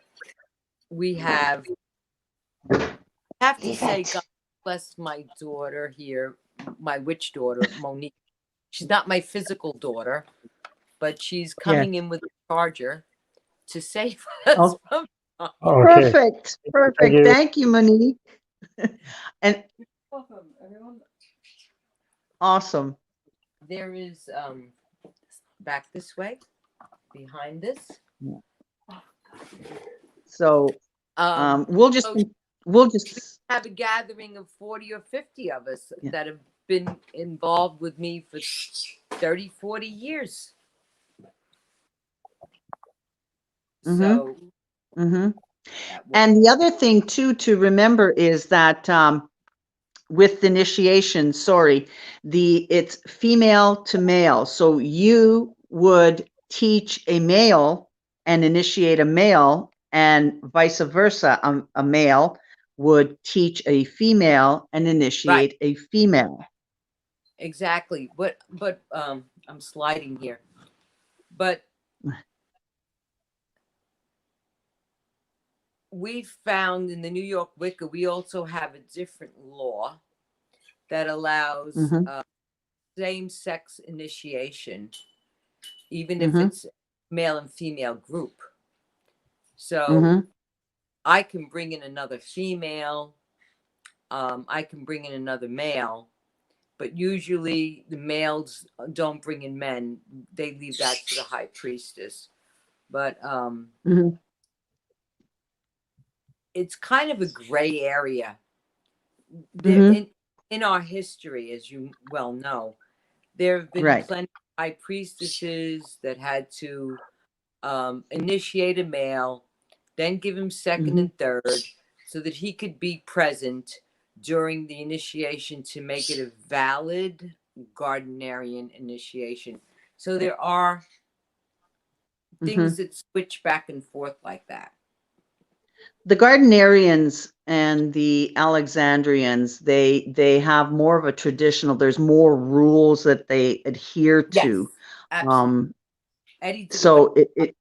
we have to say, God bless my daughter here, my witch daughter, Monique. She's not my physical daughter, but she's coming in with a charger to save us from. Perfect. Thank you, Monique. And welcome, everyone. Awesome. There is back this way, behind this. So we'll just have a gathering of 40 or 50 of us that have been involved with me for 30, 40 years. So and the other thing too to remember is that with initiation, it's female to male. So you would teach a male and initiate a male, and vice versa. A male would teach a female and initiate a female. Exactly. But I'm sliding here. But we found in the New York Wicca, we also have a different law that allows same-sex initiation, even if it's male and female group. So I can bring in another female, I can bring in another male, but usually the males don't bring in men. They leave that to the High Priestess. But it's kind of a gray area. In our history, as you well know, there have been plenty of High Priestesses that had to initiate a male, then give him second and third so that he could be present during the initiation to make it a valid Gardnerian initiation. So there are things that switch back and forth like that. The Gardnerians and the Alexandrians, they have more of a traditional, there's more rules that they adhere to. So it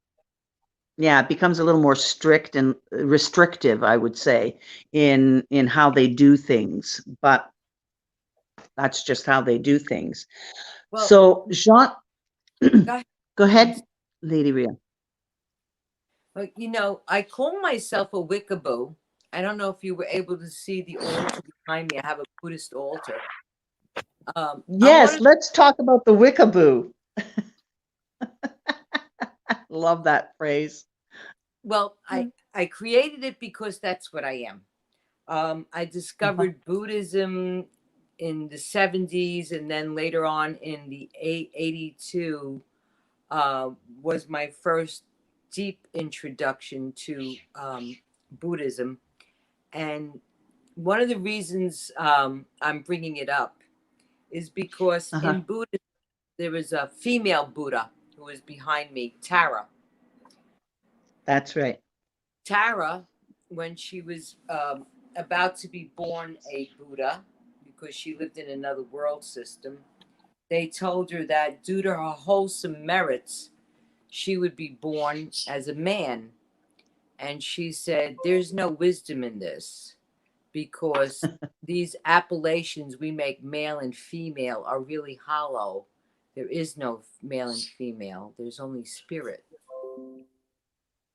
becomes a little more strict and restrictive, I would say, in how they do things. But that's just how they do things. Well, so Jean, go ahead, Lady Rhea. Well, you know, I call myself a Wickaboo. I don't know if you were able to see the altar behind me. I have a Buddhist altar. I'm one Yes, of, let's talk about the Wickaboo. Love that phrase. well, I created it because that's what I am. I discovered Buddhism in the 70s, and then later on in the 82 was my first deep introduction to Buddhism. And one of the reasons I'm bringing it up is because Uh-huh. in Buddhism, there is a female Buddha who is behind me, Tara. That's right. Tara, when she was about to be born a Buddha, because she lived in another world system, they told her that due to her wholesome merits, she would be born as a man. And she said, there's no wisdom in this because these appellations we make male and female are really hollow. There is no male and female, there's only spirit.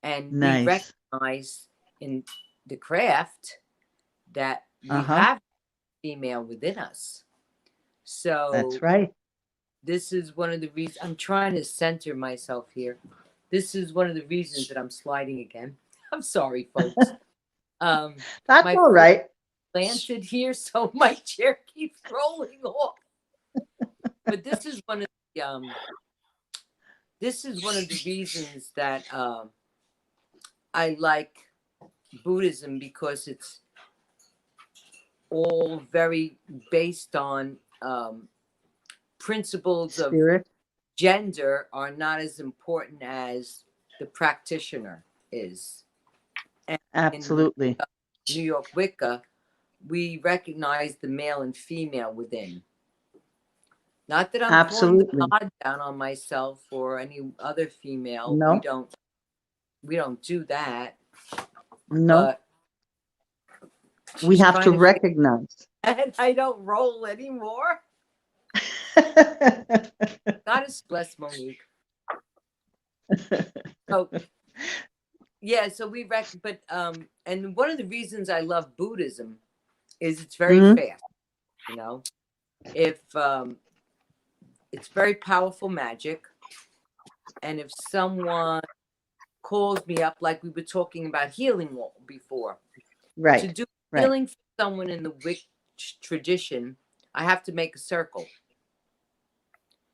And we Nice. recognize in the craft that we Uh-huh. have female within us. So That's right. this is one of the reasons I'm trying to center myself here. This is one of the reasons that I'm sliding again. I'm sorry, folks. That's My all foot right. planted here, so my chair keeps rolling off. But this is one of the reasons that I like Buddhism, because it's all very based on principles of Spirit. gender are not as important as the practitioner is. And Absolutely. in New York Wicca, we recognize the male and female within. Not that I'm pulling the Absolutely. God down on myself or any other female. No. We don't do that. No. But We she's have to trying to figure recognize. and I don't roll anymore. Goddess bless Monique. So yeah, so we but and one of the reasons I love Buddhism is it's very fast. You know, if it's very powerful magic, and if someone calls me up, like we were talking about healing before, Right. to do Right. healing for someone in the witch tradition, I have to make a circle.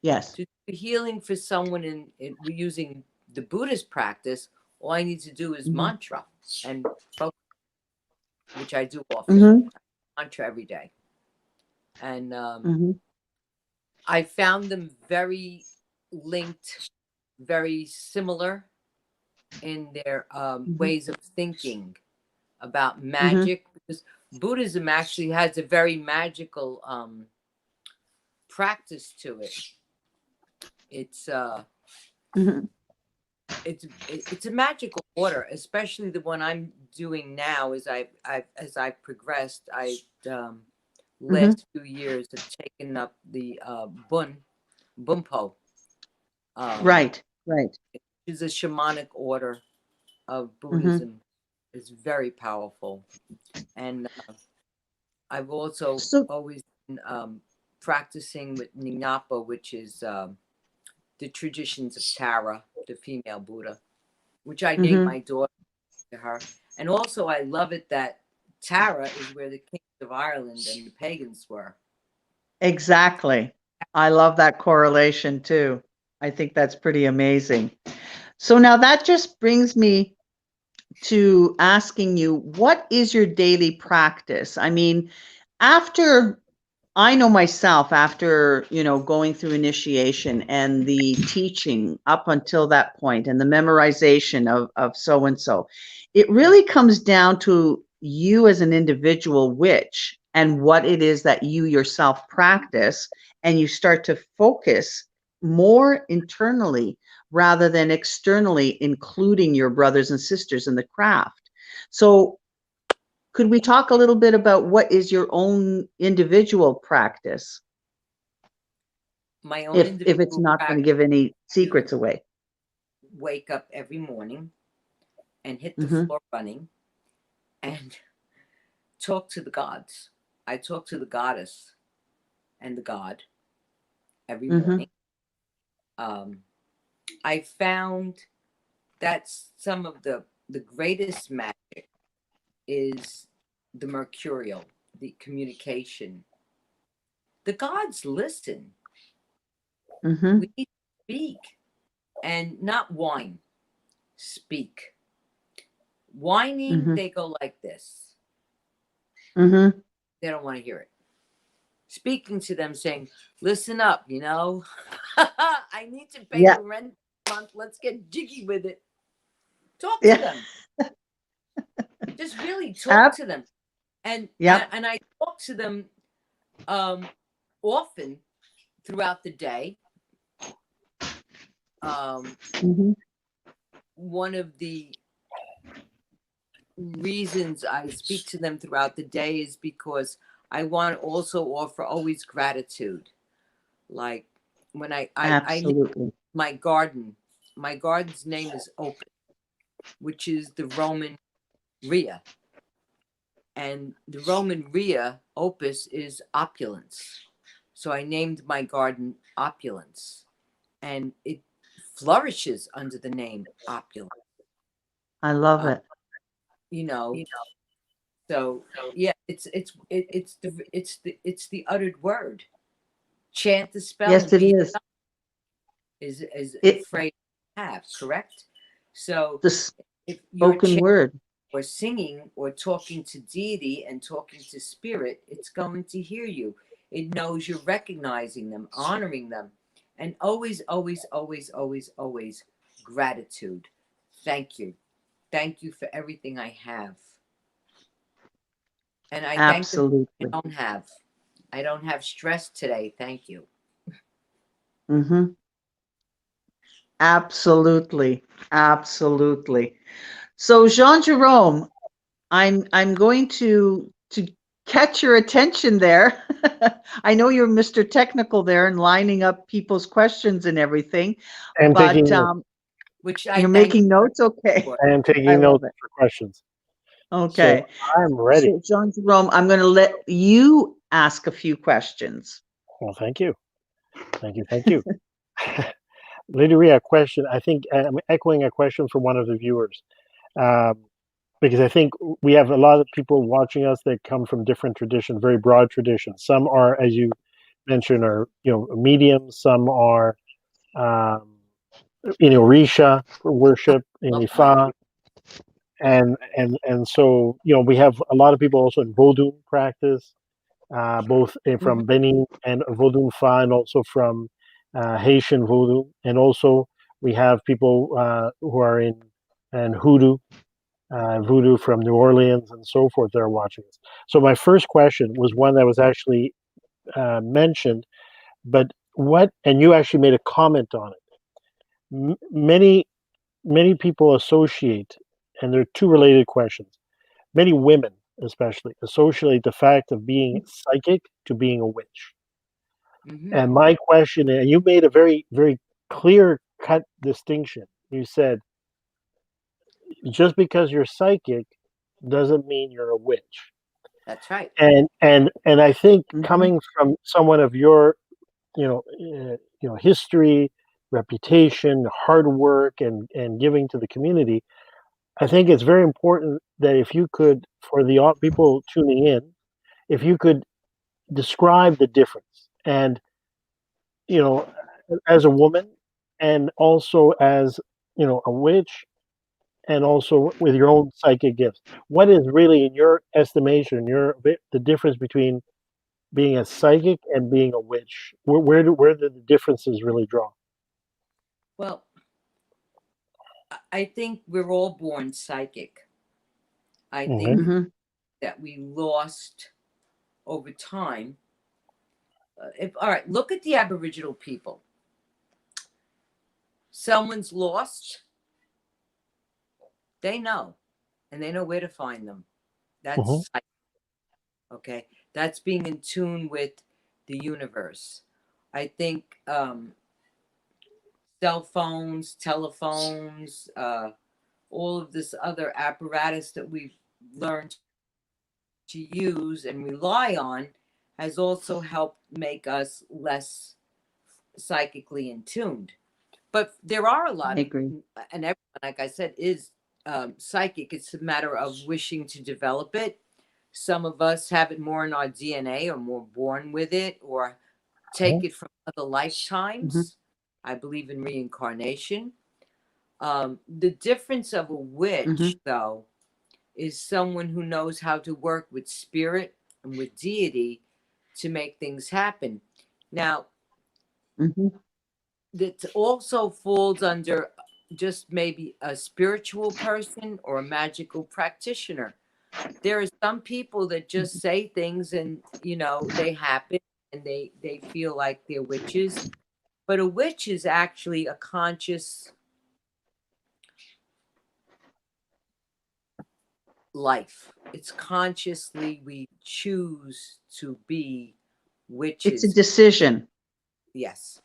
Yes. To do healing for someone in using the Buddhist practice, all I need to do is mantra and focus, which I do often. Mantra every day. And I found them very linked, very similar in their ways of thinking about magic, because Buddhism actually has a very magical practice to it. It's it's a magical order, especially the one I'm doing now. As I've progressed, last few years have taken up the Bumpo. Right. Right. Which is a shamanic order of Buddhism. It's very powerful, and I've also always been practicing with Ninapa, which is the traditions of Tara, the female Buddha, which I named my daughter to her. And also, I love it that Tara is where the kings of Ireland and the pagans were. Exactly. I love that correlation too. I think that's pretty amazing. So now that just brings me to asking you, what is your daily practice? I mean, I know myself, after, going through initiation and the teaching up until that point and the memorization of so-and-so, it really comes down to you as an individual witch and what it is that you yourself practice, and you start to focus more internally rather than externally, including your brothers and sisters in the craft. So could we talk a little bit about what is your own individual practice? My own if individual it's not going to practice, give any secrets away. wake up every morning and hit the Mhm. floor running and talk to the gods. I talk to the goddess and the god every Mhm. morning. I found that some of the greatest magic is the mercurial, the communication. The gods listen. Mhm. We need to speak and not whine. Speak. Whining, Mhm. they go like this. Mhm. They don't want to hear it. Speaking to them, saying, "Listen up, you know. I need to pay Yeah. the rent month. Let's get jiggy with it." Talk to Yeah. them. Just really talk Ab- to them. And yep. I talk to them often throughout the day. Mhm. One of the reasons I speak to them throughout the day is because I want to also offer always gratitude. Like when I name Absolutely. my garden, my garden's name is Opus, which is the Roman Rhea. And the Roman Rhea, Opus, is opulence. So I named my garden Opulence. And it flourishes under the name Opulence. I love Uh, it. you know, so yeah, it's the uttered word. Chant the spell Yes, and it be is. is a It phrase to have, correct? So the if you're spoken chanting word. or singing or talking to deity and talking to spirit, it's going to hear you. It knows you're recognizing them, honoring them, and always, always, always, always, always gratitude. Thank you. Thank you for everything I have. And I thank them I Absolutely. don't have. I don't have stress today. Thank you. Mhm. Absolutely. Absolutely. So Jean-Jerome, I'm going to catch your attention there. I know you're Mr. Technical there and lining up people's questions and everything, I am but taking notes. Which I you're thank making you notes. Okay, for. I am I taking love notes it. for questions. So Okay, I'm ready. so Jean-Jerome, I'm going to let you ask a few questions. Well, thank you. Thank you. Thank you. Lady Rhea, a question. I think I'm echoing a question from one of the viewers. Um, because I think we have a lot of people watching us that come from different traditions, very broad traditions. Some are, as you mentioned, are mediums. Some are, Risha for worship in Love mine. Ifa, and so we have a lot of people also in Vodun practice, both from Benin and Vodun Fa, and also from Haitian Vodou, and also we have people who are in and Voodoo from New Orleans and so forth that are watching us. So my first question was one that was actually mentioned, but and you actually made a comment on it. Many people associate, and there are two related questions. Many women, especially, associate the fact of being psychic to being a witch. Mm-hmm. And my question, and you made a very, very clear cut distinction. You said, just because you're psychic doesn't mean you're a witch. That's right. And I think Mhm. coming from someone of your history, reputation, hard work, and giving to the community, I think it's very important that if you could, for the people tuning in, if you could describe the difference, and you know, as a woman, and also as a witch, and also with your own psychic gifts. What is really, in your estimation, the difference between being a psychic and being a witch? Where do the differences really draw? Well, I think we're all born psychic. I Hmm. think Mhm. that we lost over time. All right, look at the Aboriginal people. Someone's lost, they know, and they know where to find them. Hmm. That's psychic, okay. That's being in tune with the universe. I think cell phones, telephones, all of this other apparatus that we've learned to use and rely on has also helped make us less psychically in tuned. But there are a lot I of, agree. and everyone, like I said, is psychic. It's a matter of wishing to develop it. Some of us have it more in our DNA, or more born with it, or take it from other lifetimes. I believe in reincarnation. The difference of a witch, though, is someone who knows how to work with spirit and with deity to make things happen. Now, that also falls under just maybe a spiritual person or a magical practitioner. There are some people that just say things and, you know, they happen and they feel like they're witches. But a witch is actually a conscious life. It's consciously we choose to be witches. It's a decision. Yes.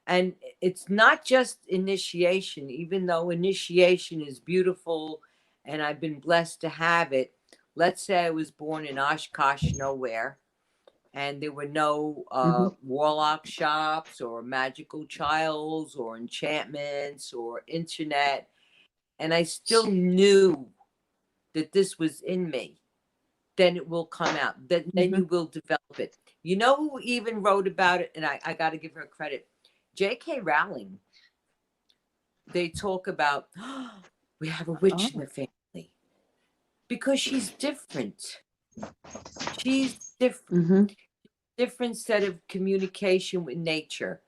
And it's not just initiation, even though initiation is beautiful and I've been blessed to have it. Let's say I was born in Oshkosh, nowhere, and there were no Warlock shops or Magickal Childes or enchantments or internet. And I still knew that this was in me. Then it will come out. Then you will develop it. You know who even wrote about it? And I got to give her credit. J.K. Rowling. They talk about, oh, we have a witch in the family. Because she's different. She's different. Different set of communication with nature.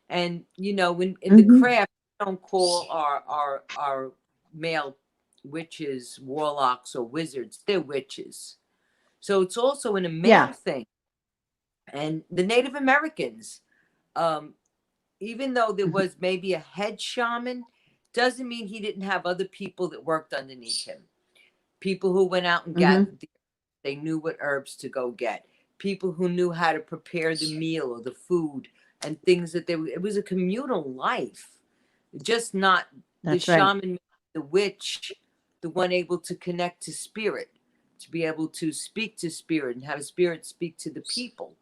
And, you know, in the craft, we don't call our male witches, warlocks, or wizards. They're witches. So it's also in a male thing. And the Native Americans, even though there was maybe a head shaman, doesn't mean he didn't have other people that worked underneath him. People who went out and gathered the herbs. They knew what herbs to go get. People who knew how to prepare the meal or the food and things that it was a communal life. Just not the shaman, the witch, the one able to connect to spirit, to be able to speak to spirit and have spirit speak to the people.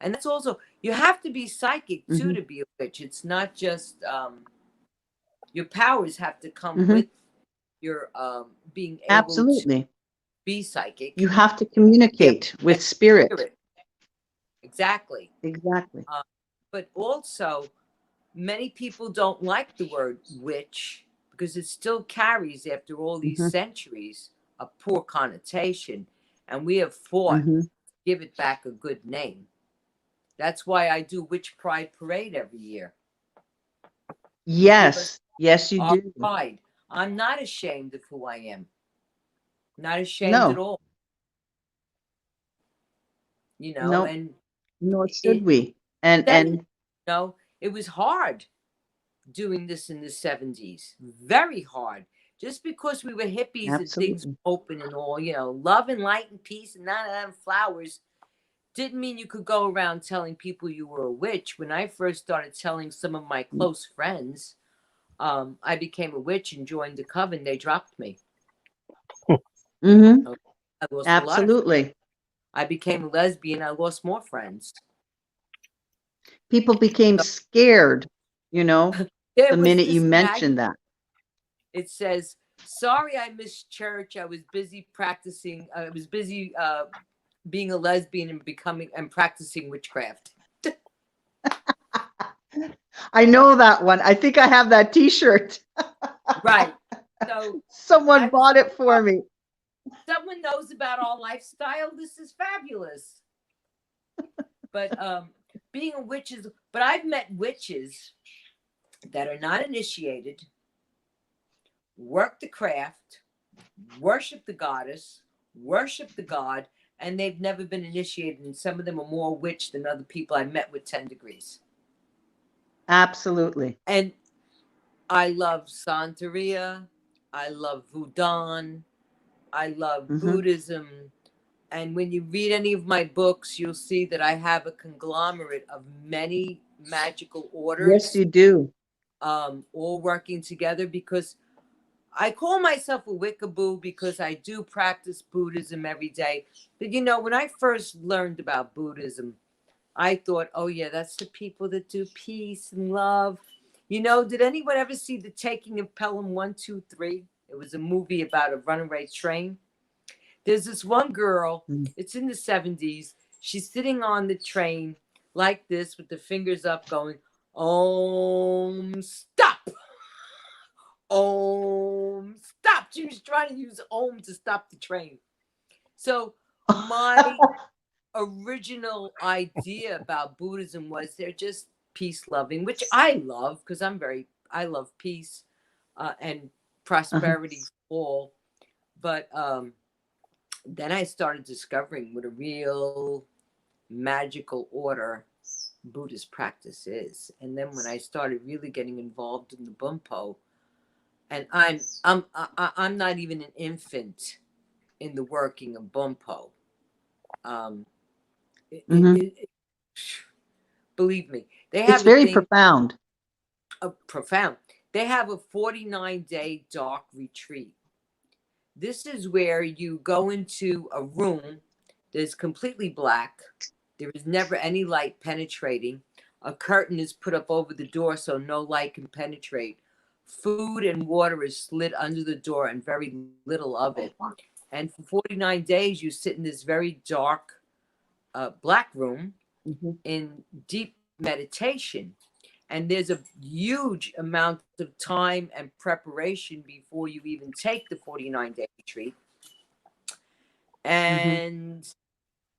And that's also, you have to be psychic too to be a witch. It's not just your powers have to come with your being able to be psychic. You have to communicate with spirit. Exactly. Exactly. But also, many people don't like the word witch because it still carries, after all these centuries, a poor connotation. And we have fought to give it back a good name. That's why I do Witch Pride Parade every year. Yes. Yes, you do. Pride. I'm not ashamed of who I am. Not ashamed at all. You know, and nor should we. And you know, it was hard doing this in the 70s. Very hard. Just because we were hippies and things were open and all, you know, love and light and peace and not flowers didn't mean you could go around telling people you were a witch. When I first started telling some of my close friends I became a witch and joined the coven, they dropped me. I lost Absolutely. A lot of I became a lesbian. I lost more friends. People became scared, you know, the minute you mentioned that. It says, sorry, I missed church. I was busy practicing. I was busy being a lesbian and practicing witchcraft. I know that one. I think I have that T-shirt. Right. So someone bought it for me. Someone knows about our lifestyle. This is fabulous. But being a witch is. But I've met witches that are not initiated, work the craft, worship the goddess, worship the god, and they've never been initiated. And some of them are more witch than other people I met with 10 degrees. Absolutely. And I love Santeria. I love Voodoo. I love Buddhism. And when you read any of my books, you'll see that I have a conglomerate of many magical orders. Yes, you do. All working together because I call myself a Wickaboo because I do practice Buddhism every day. But you know, when I first learned about Buddhism, I thought, oh yeah, that's the people that do peace and love. You know, did anyone ever see The Taking of Pelham 123? It was a movie about a runaway train. There's this one girl, it's in the 70s. She's sitting on the train like this with the fingers up going, Om, stop. Om, stop. She was trying to use Om to stop the train. So my original idea about Buddhism was they're just peace loving, which I love because I love peace and prosperity for all. But then I started discovering what a real magical order Buddhist practice is. And then when I started really getting involved in the Bumpo, and I'm not even an infant in the working of Bumpo. Believe me, they have It's very profound. Profound. They have a 49-day dark retreat. This is where you go into a room that is completely black. There is never any light penetrating. A curtain is put up over the door so no light can penetrate. Food and water is slid under the door and very little of it. And for 49 days, you sit in this very dark black room in deep meditation. And there's a huge amount of time and preparation before you even take the 49-day retreat. And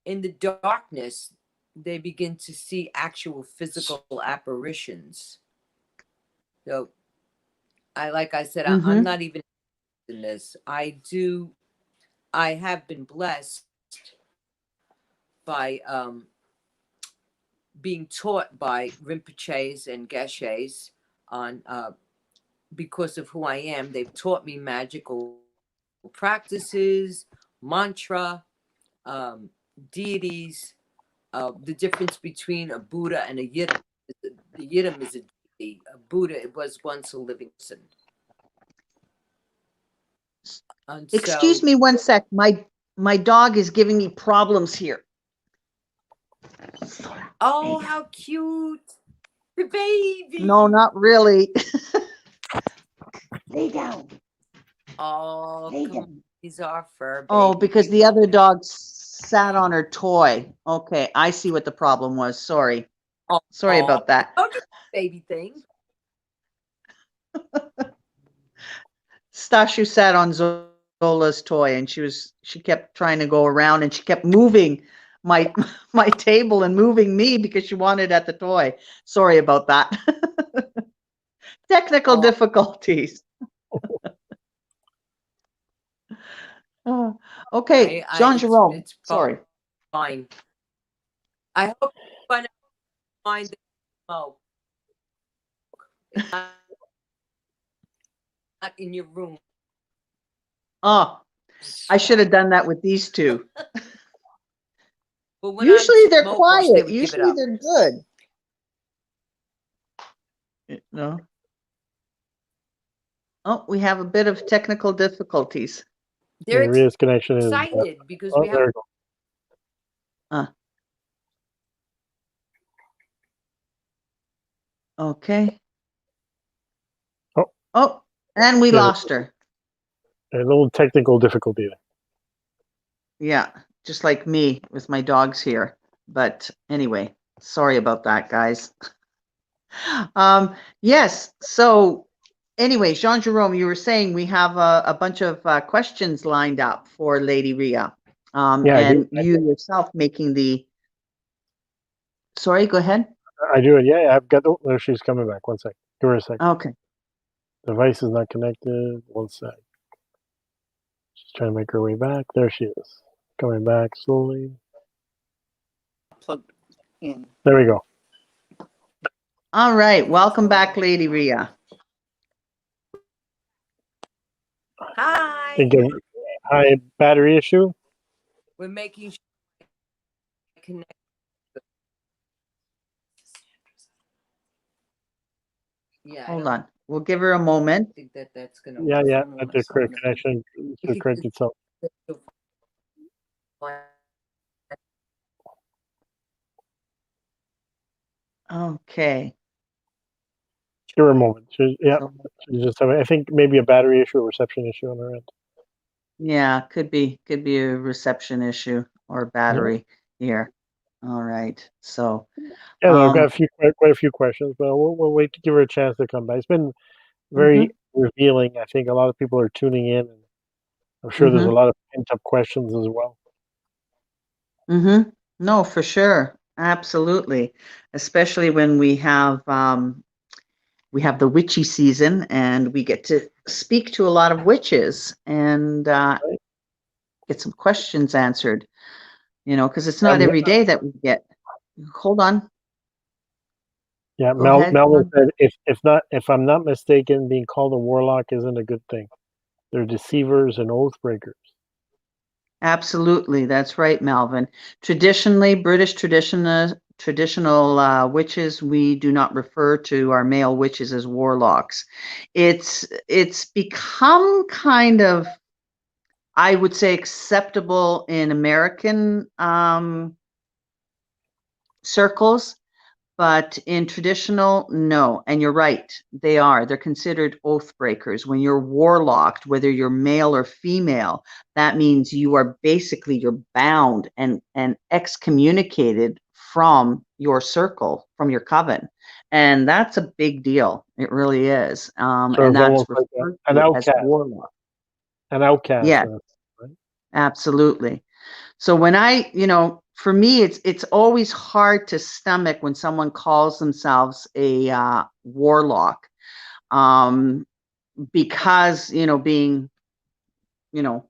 in the darkness, they begin to see actual physical apparitions. So, like I said, I'm not even in this. I have been blessed by being taught by Rinpoches and Geshes on because of who I am. They've taught me magical practices, mantra, deities, the difference between a Buddha and a Yidam. The Yidam is a deity. A Buddha, it was once a living person. And excuse me one sec. My dog is giving me problems here. Oh, how cute. The baby. No, not really. Lay down. Oh, Lay come on. He's our fur baby. Oh, because the other dog sat on her toy. Okay, I see what the problem was. Sorry. Sorry about that. Oh, baby thing. Stashu sat on Zola's toy and she kept trying to go around and she kept moving my table and moving me because she wanted at the toy. Sorry about that. Technical difficulties. Okay, Jean-Jerome. Sorry. Fine. I hope you find the smoke. It's not in your room. Oh, I should have done that with these two. But usually they're quiet. Usually they're good. No. Oh, we have a bit of technical difficulties. They're Rhea's connection is excited because we have. Okay. Oh, and we lost her. A little technical difficulty there. Yeah, just like me with my dogs here. But anyway, sorry about that, guys. Yes. So anyway, Jean-Jerome, you were saying we have a bunch of questions lined up for Lady Rhea. And you yourself making the. Sorry, go ahead. I do it. Yeah, I've got. Oh, there she's coming back. One sec. Give her a sec. Okay. Device is not connected. One sec. She's trying to make her way back. There she is. Coming back slowly. Plugged in. There we go. All right. Welcome back, Lady Rhea. Hi. Hi, battery issue. We're making sure I connect. Yeah. Hold on. we'll give her a moment. I think that that's going to Yeah, work. yeah, Hold on that's a the correct second. connection If should you correct could- itself. Okay. Give her a moment. Yeah, So, she's just having, I think maybe a battery issue or reception issue on her end. yeah, could be a reception issue or battery here. All right. So, Yeah, no, I've got um, a few, quite a few questions, but we'll wait to give her a chance to come back. It's been very mhm, revealing. I think a lot of people are tuning in, and I'm sure there's a mhm, lot of pent up questions as well. mhm. No, for sure. Absolutely. Especially when we have the witchy season and we get to speak to a lot of witches and Right? get some questions answered, because it's not Um, every day that we get. Hold on. yeah, Go ahead. Melvin said, if I'm not mistaken, being called a warlock isn't a good thing. They're deceivers and oath breakers. Absolutely. That's right, Melvin. Traditionally, British traditional witches, we do not refer to our male witches as warlocks. It's become kind of, I would say, acceptable in American circles, but in traditional, no. And you're right, they are. They're considered oath breakers. When you're warlocked, whether you're male or female, that means you're bound and excommunicated from your circle, from your coven. And that's a big deal. It really is. So And it's that's almost like referred an to as outcast, warlock. an outcast. Yes, Right? absolutely. So when for me, it's always hard to stomach when someone calls themselves a warlock, um, because being you know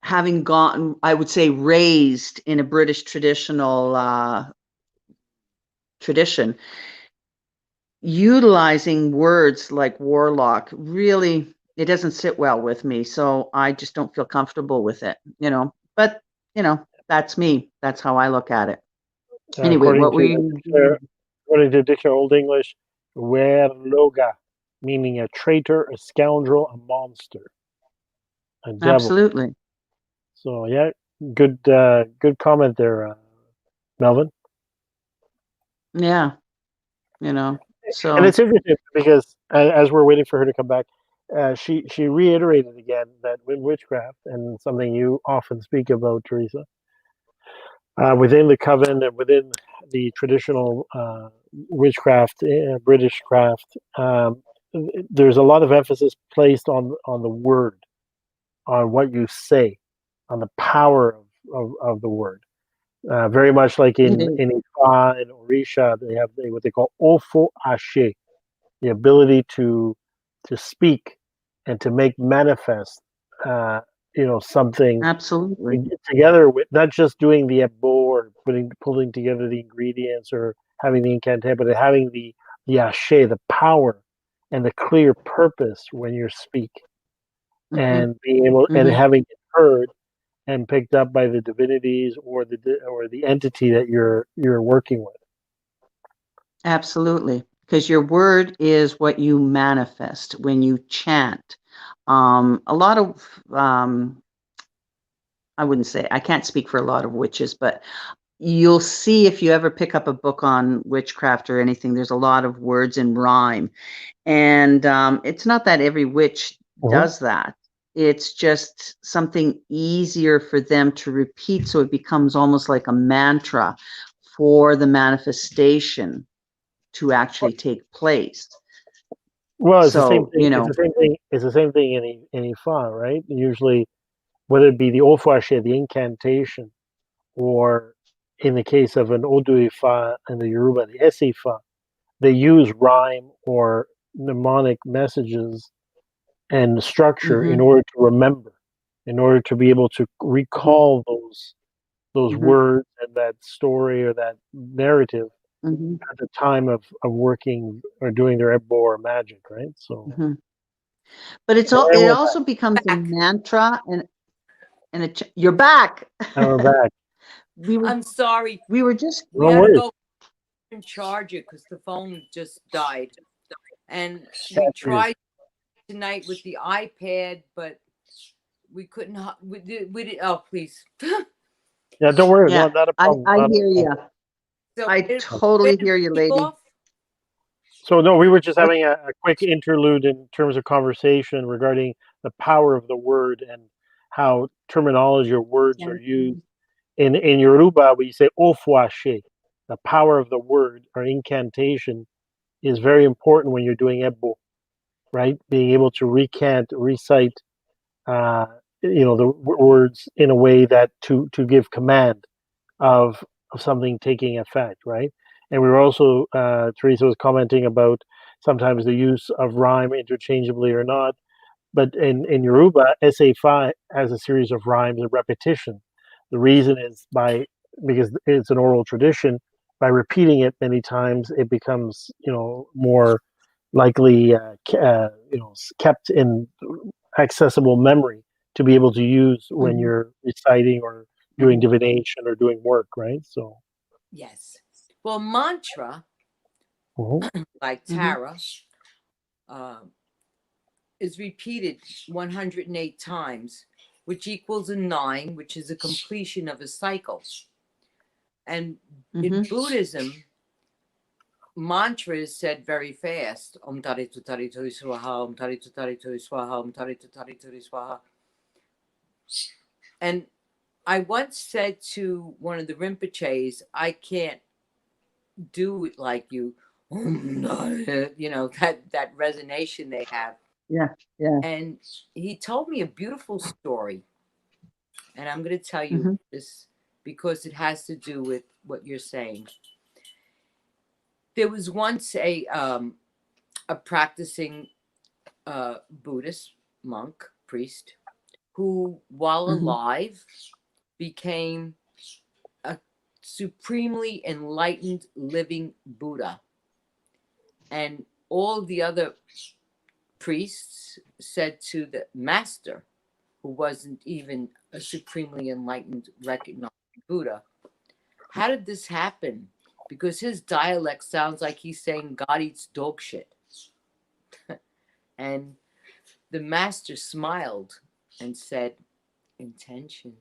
having gotten, I would say, raised in a British traditional tradition, utilizing words like warlock really, it doesn't sit well with me. So I just don't feel comfortable with it. But that's me. That's how I look at it. Anyway, According what were to you? according to Dictionary Old English, werloga, meaning a traitor, a scoundrel, a monster, a devil. Absolutely. So yeah, good comment there, Melvin. Yeah. And So, it's interesting because as we're waiting for her to come back, she reiterated again that in witchcraft, and something you often speak about, Teresa, within the coven and within the traditional witchcraft, British craft, there's a lot of emphasis placed on the word, on what you say, on the power of the word. Very much like it in is. Ifa and Orisha, they have what they call ofo ashe, the ability to speak and to make manifest, something Absolutely. together with not just doing the ebo or pulling together the ingredients or having the incantation, but having the ashe, the power and the clear purpose when you speak, Hmm. and being able and Hmm. having it heard and picked up by the divinities or the entity that you're working with. Absolutely. Because your word is what you manifest when you chant. A lot of, I wouldn't say, I can't speak for a lot of witches, but you'll see if you ever pick up a book on witchcraft or anything, there's a lot of words in rhyme. And it's not that every witch Mhm. does that. It's just something easier for them to repeat. So it becomes almost like a mantra for the manifestation to actually take place. Well, it's the same So, thing. It's the same thing. It's the same thing in Ifa, right? Usually, whether it be the Ofashe, the incantation, or in the case of an Odu Ifa and the Yoruba, the Esifa, they use rhyme or mnemonic messages and structure in mhm, order to remember, in order to be able to mhm, recall those mhm, words and that story or that narrative mhm, at the time of working or doing their ebo or magic, right? So, mhm. But and it we're also becomes a Back. mantra and you're back. and we're back. we were I'm sorry. we were just We No had to worries. go and charge it because the phone just died. And Yeah, we it is. tried tonight with the iPad, but we couldn't. We did. Oh, please. Yeah, don't worry. Yeah, No, not a I problem. not a hear you. problem. So I it- totally hear you, it lady. off. So no, we were just I- having a quick interlude in terms of conversation regarding the power of the word and how terminology or words are used. In Yoruba, we say ofuashe. The power of the word or incantation is very important when you're doing ebo, right? Being able to recite, uh, the words in a way that to give command of something taking effect, right? And we were also Teresa was commenting about sometimes the use of rhyme interchangeably or not. But in Yoruba, SA5 has a series of rhymes and repetition. The reason is because it's an oral tradition. By repeating it many times, it becomes more likely kept in accessible memory to be able to use when Mhm. you're reciting or doing divination or doing work, right? So, Yes. Well, mantra like Mhm. Tara is repeated 108 times, which equals a 9, which is a completion of a cycle. And in Mhm. Buddhism, mantra is said very fast. Om tari tu tari tu swaha, om tari tu tari tu swaha, om tari tu tari tu swaha. And I once said to one of the Rinpoches, I can't do it like you. That resonation they have. Yeah, yeah. And he told me a beautiful story. And I'm going to tell you Mhm. this because it has to do with what you're saying. There was once a practicing Buddhist monk, priest, who, while Mhm. alive, became a supremely enlightened living Buddha. And all the other priests said to the master, who wasn't even a supremely enlightened, recognized Buddha, how did this happen? Because his dialect sounds like he's saying God eats dog shit. And the master smiled and said, intention.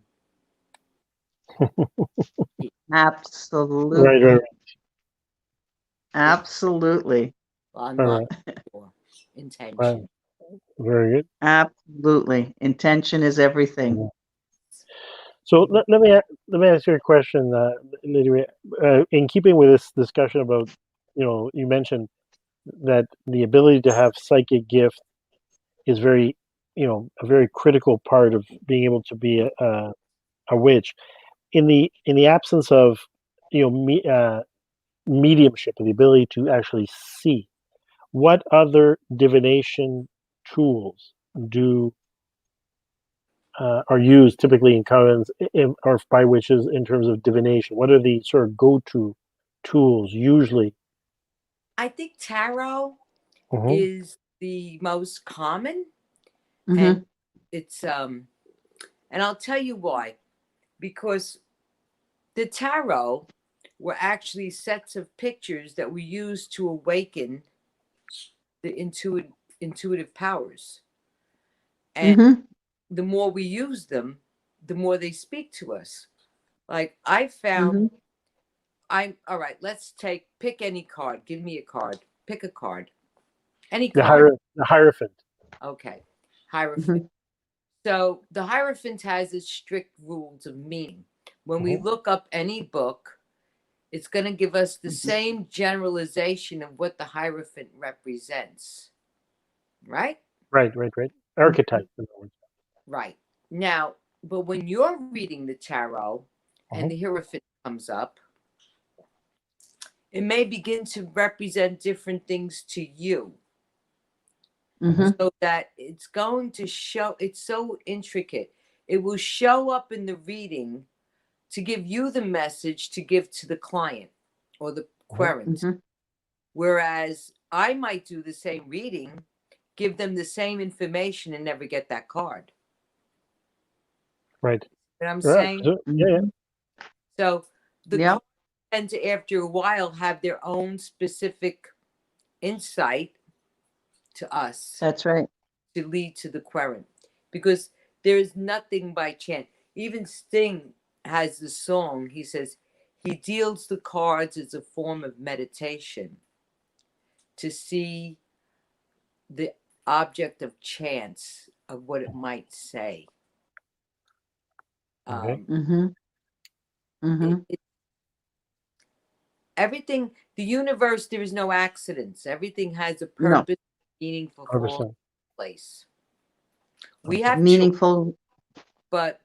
Absolutely. right, right, Absolutely. I'm right, not right, sure. right. Intention. Very good. Absolutely. Intention is everything. Mhm. So let me ask you a question, Lady Rhea. In keeping with this discussion about, you mentioned that the ability to have psychic gift is a very critical part of being able to be a witch. In the absence of, mediumship, the ability to actually see, what other divination tools do are used typically in covens or by witches in terms of divination? What are the sort of go-to tools usually? I think tarot Hmm. is the most common, and Mhm. it's and I'll tell you why. Because the tarot were actually sets of pictures that were used to awaken the intuitive powers. And Mhm. the more we use them, the more they speak to us. Like I found, Mhm. I'm all right. Pick any card. Give me a card. Pick a card. Any The, card. the Hierophant. Okay. Hierophant. Mhm. So the Hierophant has its strict rules of meaning. When we Mhm. look up any book, it's going to give us the same generalization of what the Hierophant represents. Right? Right, right, right. Archetype. In other words. Right. Now, but when you're reading the tarot and Mhm. the Hierophant comes up, it may begin to represent different things to you. Mhm. Mhm. So that it's going to show, it's so intricate. It will show up in the reading to give you the message to give to the client or the Mhm. querent. Mhm. Whereas I might do the same reading, give them the same information and never get that card. Right. You know what I'm Right. saying? Yeah, yeah. Mhm. So the Yep. cards tend to, after a while, have their own specific insight to us That's right. to lead to the querent, because there is nothing by chance. Even Sting has the song. He says he deals the cards as a form of meditation to see the object of chance of what it might say. Okay. Everything, the universe, there is no accidents. Everything has a No. purpose, meaningful for all 100%. place. We have choice, Meaningful but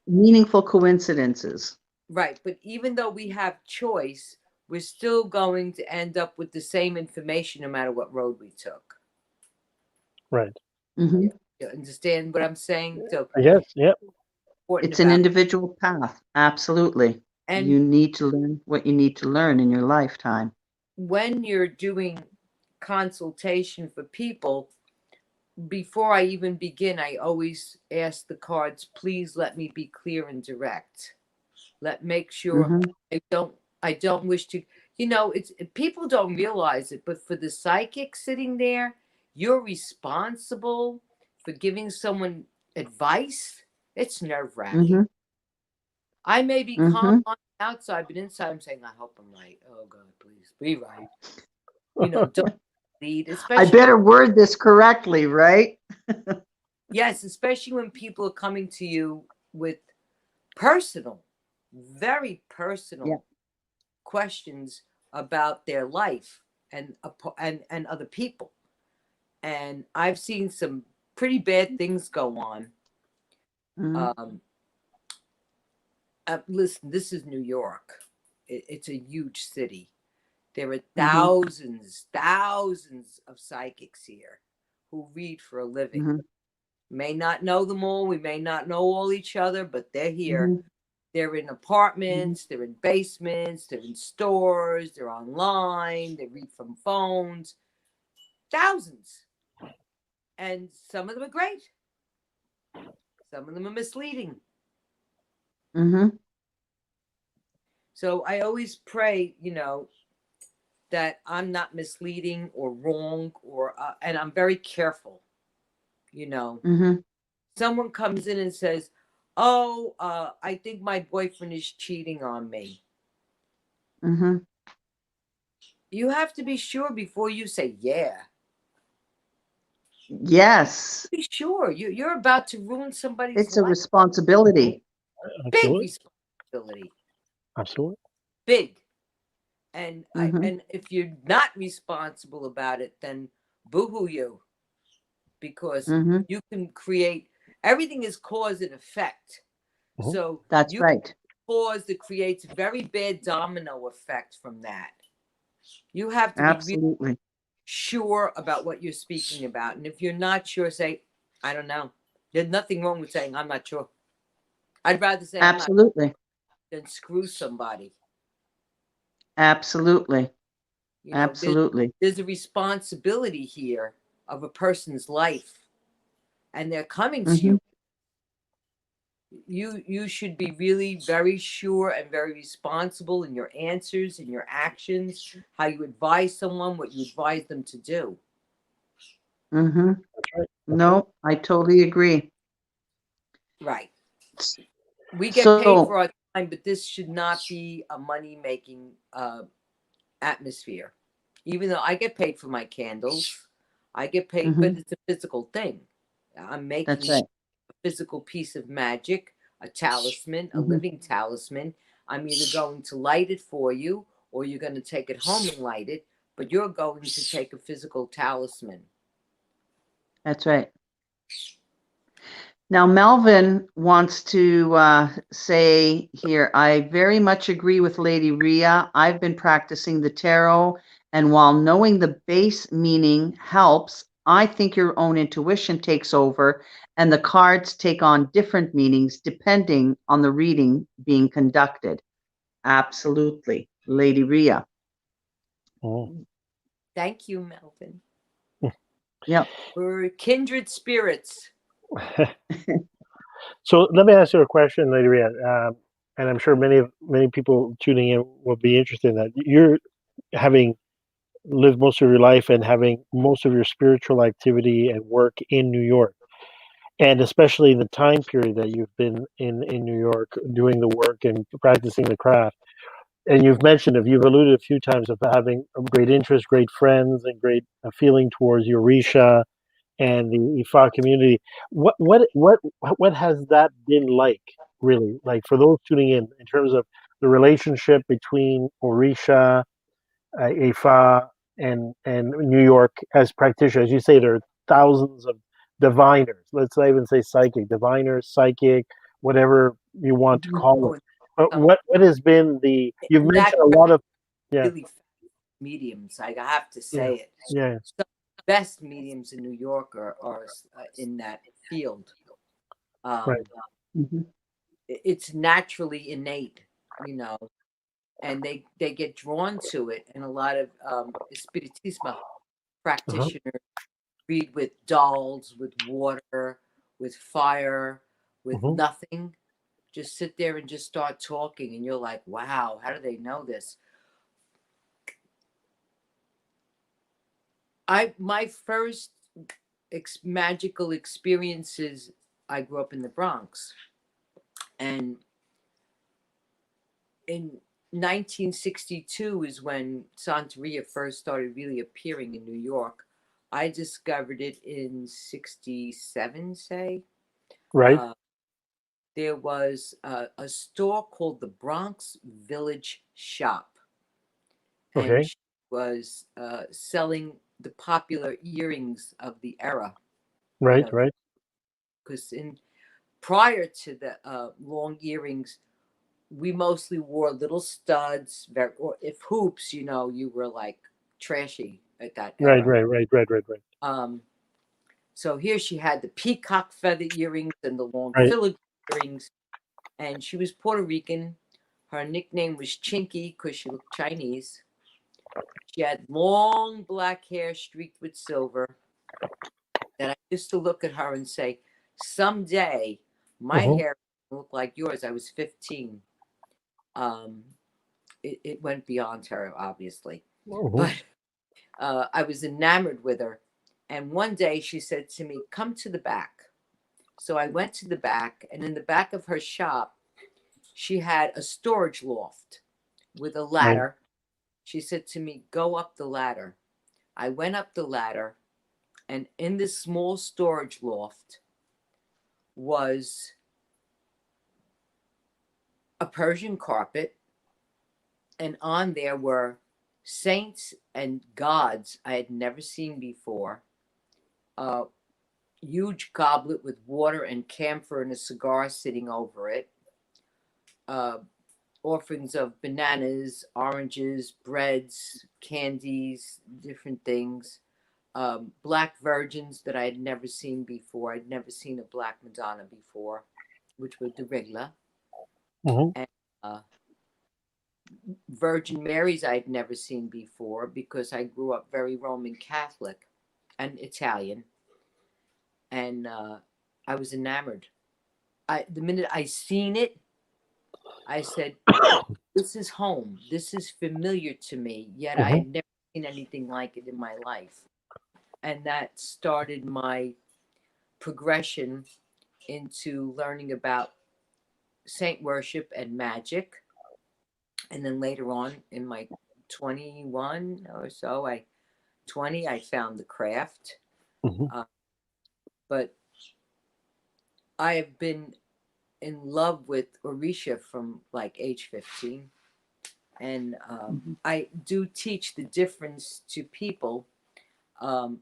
coincidences. right. But even though we have choice, we're still going to end up with the same information no matter what road we took. Right. Mhm. You understand what I'm saying? So Yes. Yep. important It's an about, individual path. Absolutely. and You need to learn what you need to learn in your lifetime. when you're doing consultation for people, before I even begin, I always ask the cards, please let me be clear and direct. Make sure Mhm. I don't wish to, it's people don't realize it, but for the psychic sitting there, you're responsible for giving someone advice. It's nerve-wracking. Mhm. I may be calm on the outside, but inside I'm saying, I hope I'm right. Oh God, please be right. Don't lead, I especially better word this correctly, right? yes, especially when people are coming to you with personal, very personal questions about their life and other people. And I've seen some pretty bad things go on. Mhm. Listen, this is New York. It's a huge city. There are Mhm. thousands of psychics here who read for a living. Mhm. May not know them all. We may not know all each other, but they're here. Mhm. They're in apartments, they're in basements, they're in stores, they're online, they read from phones. Thousands. And some of them are great. Some of them are misleading. Mhm. So I always pray, that I'm not misleading or wrong, and I'm very careful. Mhm. Someone comes in and says, "Oh, I think my boyfriend is cheating on me." Mhm. You have to be sure before you say, "Yeah." Yes. Be sure you're about to ruin somebody's It's a life. responsibility. Big Absolutely. responsibility. Absolutely. Big. And Mhm. if you're not responsible about it, then boo-hoo you. Because Mhm. you can create, everything is cause and effect. Mhm. So That's you right. cause that creates a very bad domino effect from that. You have to be really Absolutely. sure about what you're speaking about. And if you're not sure, say, I don't know. There's nothing wrong with saying, I'm not sure. I'd rather say I'm not Absolutely. than screw somebody. Absolutely. There's Absolutely. a responsibility here of a person's life, and they're coming to you. Mhm. You should be really very sure and very responsible in your answers and your actions, how you advise someone, what you advise them to do. Mhm. That's right. No, I totally agree. Right. We get paid for So, our time, but this should not be a money-making atmosphere. Even though I get paid for my candles, I get paid, but mhm, it's a physical thing. I'm that's making right. a physical piece of magic, a talisman, a Mhm, living talisman. I'm either going to light it for you or you're going to take it home and light it, but you're going to take a physical talisman. that's right. Now, Melvin wants to say here, I very much agree with Lady Rhea. I've been practicing the tarot, and while knowing the base meaning helps, I think your own intuition takes over, and the cards take on different meanings depending on the reading being conducted. Absolutely, Lady Rhea. Mhm. Thank you, Melvin. Yep. We're kindred spirits. So let me ask you a question, Lady Rhea, and I'm sure many people tuning in will be interested in that. You're having lived most of your life and having most of your spiritual activity and work in New York, and especially the time period that you've been in New York doing the work and practicing the craft. And you've alluded a few times of having a great interest, great friends, and great feeling towards Orisha and the Ifa community. What has that been like, really? Like for those tuning in terms of the relationship between Orisha, Ifa, and New York as practitioners. As you say, there are thousands of diviners. Let's not even say psychic, diviners, psychic, whatever you want to Mhm. call Oh, it. But um, what has been the? You've and that mentioned a lot of, yeah, really mediums. I have to yeah, say it. yeah, Some of the best mediums in New York are in that field. right, Um, Mhm. it's naturally innate, you know, and they get drawn to it. And a lot of spiritismo uh-huh, practitioners read with dolls, with water, with fire, with uh-huh, nothing. Just sit there and just start talking, and you're like, wow, how do they know this? My first magical experiences. I grew up in the Bronx, and in 1962 is when Santeria first started really appearing in New York. I discovered it in 67, say. right, Uh, there was a store called the Bronx Village Shop, and okay, she was selling the popular earrings of the era, you right, know, right, because in prior to the long earrings, we mostly wore little studs, or if hoops, you know, you were like trashy at that right, era. right, right, right, right, right, Um, so here she had the peacock feather earrings and the long right, filigree earrings, and she was Puerto Rican. Her nickname was Chinky because she looked Chinese. She had long black hair streaked with silver. That I used to look at her and say, someday my uh-huh, hair will look like yours. I was 15. Um, it went beyond her, obviously. uh-huh, But I was enamored with her. And one day she said to me, come to the back. So I went to the back, and in the back of her shop, she had a storage loft with a right, ladder. She said to me, go up the ladder. I went up the ladder, and in this small storage loft was a Persian carpet, and on there were saints and gods I had never seen before. A huge goblet with water and camphor and a cigar sitting over it. Uh, Offerings of bananas, oranges, breads, candies, different things. Black virgins that I had never seen before. I'd never seen a black Madonna before, which were the regla. uh-huh, And Virgin Marys I'd never seen before because I grew up very Roman Catholic and Italian, and I was enamored. The minute I seen it, I said, "This is home. This is familiar to me." Yet I uh-huh, had never seen anything like it in my life, and that started my progression into learning about saint worship and magic. And then later on, in my 21 or so, I found the craft. uh-huh, Uh, but I have been in love with Orisha from like age 15. And Mhm. I do teach the difference to people um,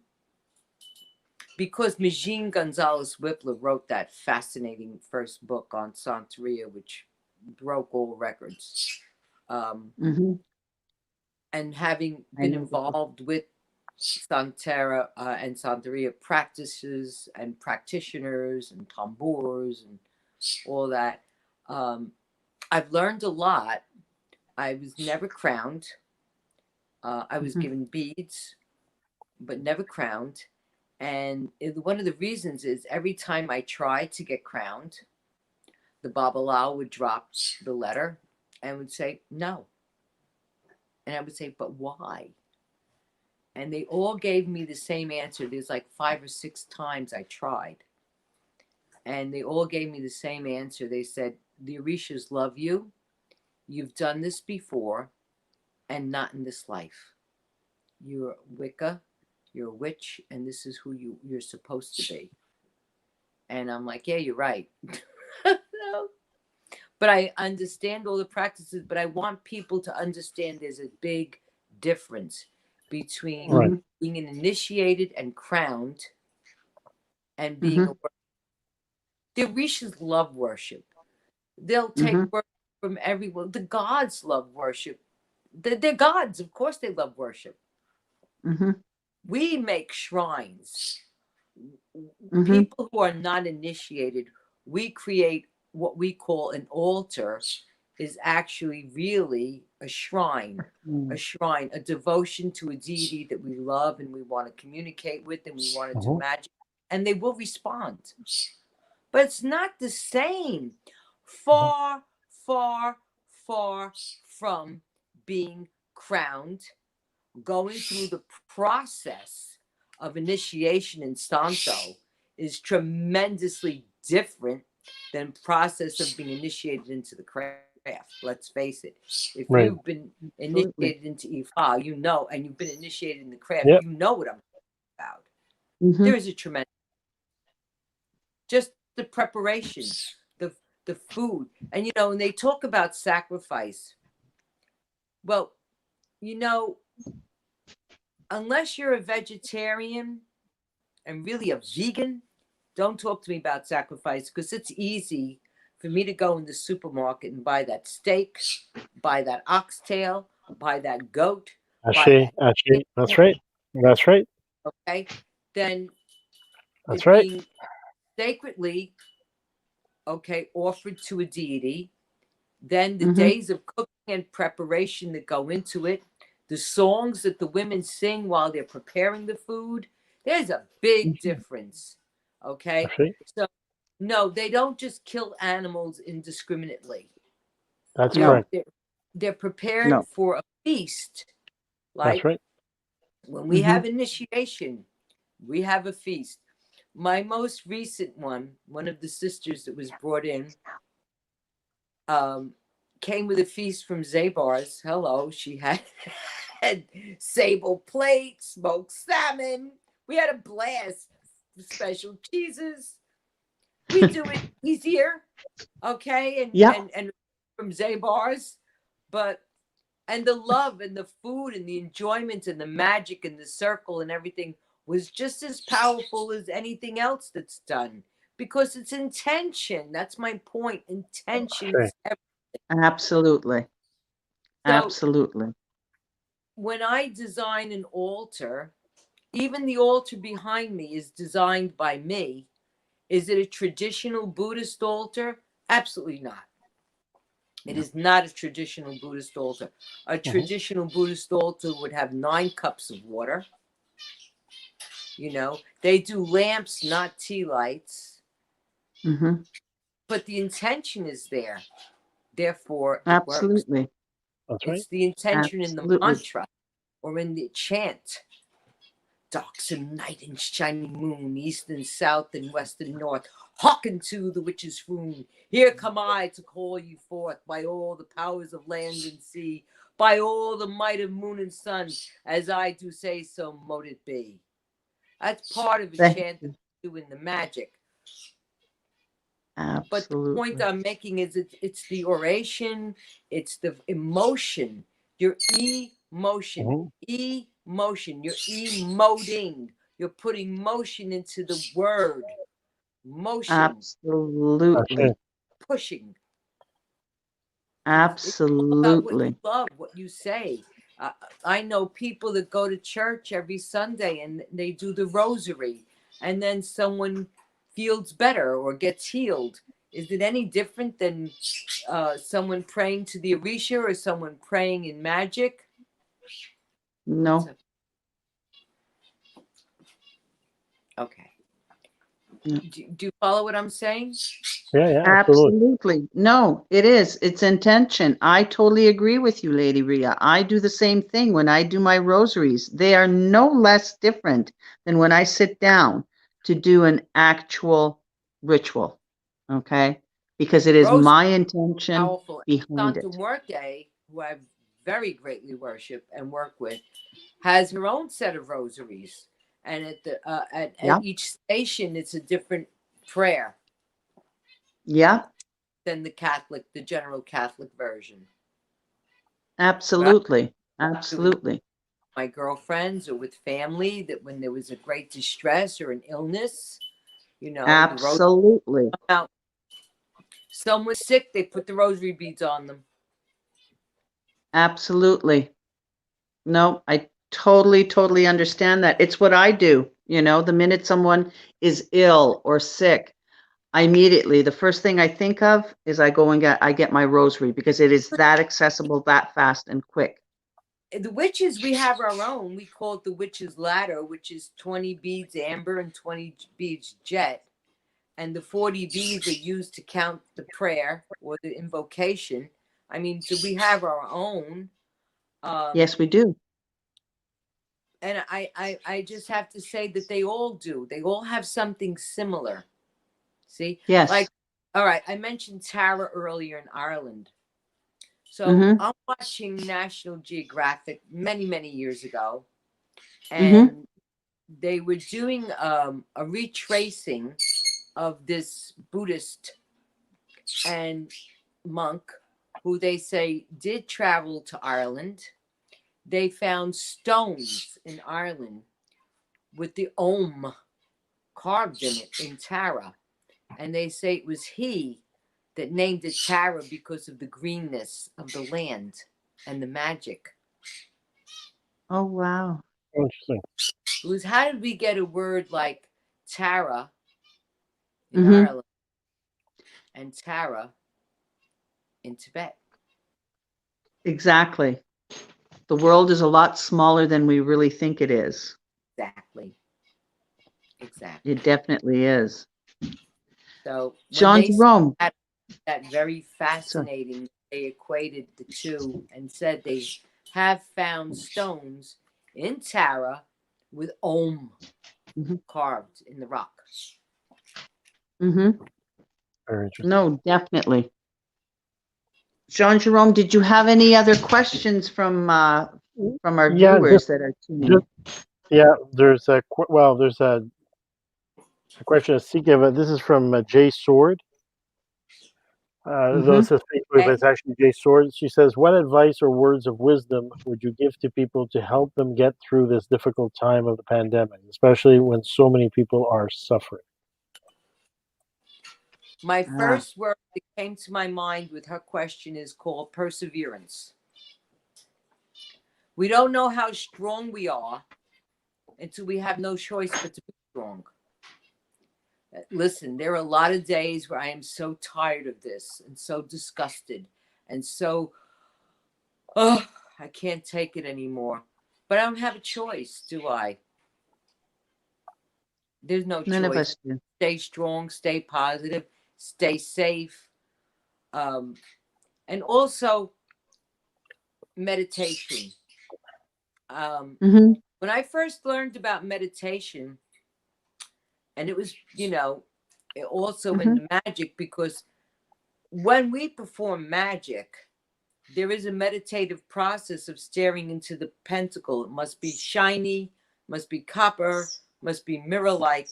because Mijin Gonzalez Whipler wrote that fascinating first book on Santeria, which broke all records. Um, Mhm. and having I been know the book. involved with Santeria and Santeria practices and practitioners and tambours and all that, um, I've learned a lot. I was never crowned. I was Mhm. given beads, but never crowned. And one of the reasons is every time I tried to get crowned, the Babalao would drop the letter and would say no. And I would say, but why? And they all gave me the same answer. There's like 5 or 6 times I tried. And they all gave me the same answer. They said, the Orishas love you. You've done this before, and not in this life. You're Wicca, you're a witch, and this is who you're supposed to be. And I'm like, yeah, you're right. No. But I understand all the practices, but I want people to understand there's a big difference between Right. being an initiated and crowned and being a the Orishas love worship. They'll take worship from everyone. The gods love worship. They're gods. Of course they love worship. We make shrines. People who are not initiated, we create what we call an altar, is actually really a shrine, a devotion to a deity that we love and we want to communicate with and we want to do magic, and they will respond. But it's not the same. Far, far, far from being crowned, going through the process of initiation in Santo is tremendously different than process of being initiated into the craft. Let's face it. If you've been initiated into Ifa, you know, and you've been initiated in the craft, you know what I'm talking about. There is a tremendous, just the preparation, the food. And, you know, when they talk about sacrifice, well, you know, unless you're a vegetarian and really a vegan, don't talk to me about sacrifice, because it's easy for me to go in the supermarket and buy that steak, buy that oxtail, buy that goat. Actually, that's right. That's right. Okay, then that's right. Being sacredly, okay, offered to a deity. Then the days of cooking and preparation that go into it, the songs that the women sing while they're preparing the food, there's a big difference. Okay, so no, they don't just kill animals indiscriminately. That's correct. They're prepared for a feast. Like that's right. When we have initiation, we have a feast. My most recent one of the sisters that was brought in, came with a feast from Zabar's. Hello, she had sable plate, smoked salmon. We had a blast. Special cheeses. We do it easier, okay? And from Zabar's, and the love and the food and the enjoyment and the magic and the circle and everything was just as powerful as anything else that's done, because it's intention. That's my point. Intention is everything. Absolutely. So absolutely. When I design an altar, even the altar behind me is designed by me. Is it a traditional Buddhist altar? Absolutely not. It is not a traditional Buddhist altar. A traditional Buddhist altar would have 9 cups of water. You know, they do lamps, not tea lights. But the intention is there. Therefore, it absolutely works. That's It's the intention in the mantra or in the chant. Darksome night and shining moon, east and south and west and north, hearken to the witch's swoon. Here come I to call you forth by all the powers of land and sea, by all the might of moon and sun, as I do say, so mote it be. That's part of a chant that we do in the magic. Absolutely. But the point I'm making is it's the oration, it's the emotion, your emotion, emotion, you're emoting, you're putting motion into the word, motion, absolutely, pushing, absolutely. It's all about what you love, what you say. I know people that go to church every Sunday and they do the rosary, and then someone feels better or gets healed. Is it any different than someone praying to the Orisha or someone praying in magic? No. Okay. Do you follow what I'm saying? Yeah, absolutely. Absolutely. No, it is. It's intention. I totally agree with you, Lady Rhea. I do the same thing when I do my rosaries. They are no less different than when I sit down to do an actual ritual. Okay? Because it is Rose my intention powerful. behind Santa it. Muerte, who I very greatly worship and work with, has her own set of rosaries, and at the Yeah. at each station, it's a different prayer Yeah. than the general Catholic version. But Absolutely. I do it Absolutely. with my girlfriends or with family, that when there was a great distress or an illness, the rosary Absolutely. out. Someone's sick, they put the rosary beads on them. Absolutely. No, I totally, totally understand that. It's what I do. The minute someone is ill or sick, I immediately, the first thing I think of is I get my rosary because it is that accessible, that fast and quick. The witches, we have our own. We call it the witch's ladder, which is 20 beads amber and 20 beads jet. And the 40 beads are used to count the prayer or the invocation. I mean, so we have our own. Yes, we do. And I just have to say that they all do. They all have something similar. See? Yes. Like, all right, I mentioned Tara earlier in Ireland. So Mm-hmm. I'm watching National Geographic many, many years ago. Mm-hmm. And they were doing a retracing of this Buddhist and monk who they say did travel to Ireland. They found stones in Ireland with the Om carved in it in Tara. And they say it was he that named it Tara because of the greenness of the land and the magic. Oh, wow. Interesting. It was, how did we get a word like Tara in Mm-hmm. Ireland and Tara in Tibet? Exactly. The world is a lot smaller than we really think it is. Exactly. It definitely is. So when they Jean-Jerome. said that very So, fascinating, they equated the two and said they have found stones in Tara with Om mm-hmm. carved in the rock. Mm-hmm. Very interesting. No, definitely. Jean-Jerome, did you have any other questions from our Yeah, viewers that are tuning in? yeah. There's a question of Sika. This is from Jay Sword. Though it Mm-hmm. says Facebook, but it's actually Jay Sword. She says, "What advice or words of wisdom would you give to people to help them get through this difficult time of the pandemic, especially when so many people are suffering?" My first word that came to my mind with her question is called perseverance. We don't know how strong we are until we have no choice but to be strong. Listen, there are a lot of days where I am so tired of this and so disgusted and so, oh, I can't take it anymore. But I don't have a choice, do I? There's no None of choice. us do. Stay strong, stay positive, stay safe. And also meditation. Mm-hmm. When I first learned about meditation, and it was, also in Mm-hmm. the magic, because when we perform magic, there is a meditative process of staring into the pentacle. It must be shiny, must be copper, must be mirror-like,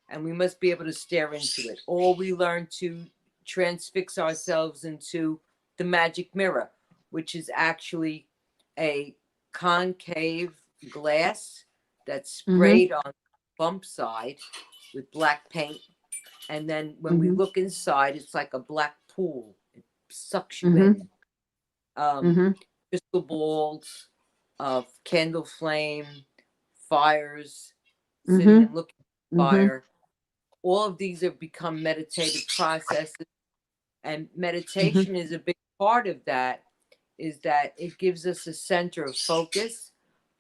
and we must be able to stare into it. Or we learn to transfix ourselves into the magic mirror, which is actually a concave glass that's Mm-hmm. sprayed on the bump side with black paint. And then when we Mm-hmm. look inside, it's like a black pool. It sucks you Mm-hmm. in. Mm-hmm. Crystal balls of candle flame, fires, sitting Mm-hmm. and looking at Mm-hmm. fire. All of these have become meditative processes. And meditation is a big part of that, is that it gives us a center of focus.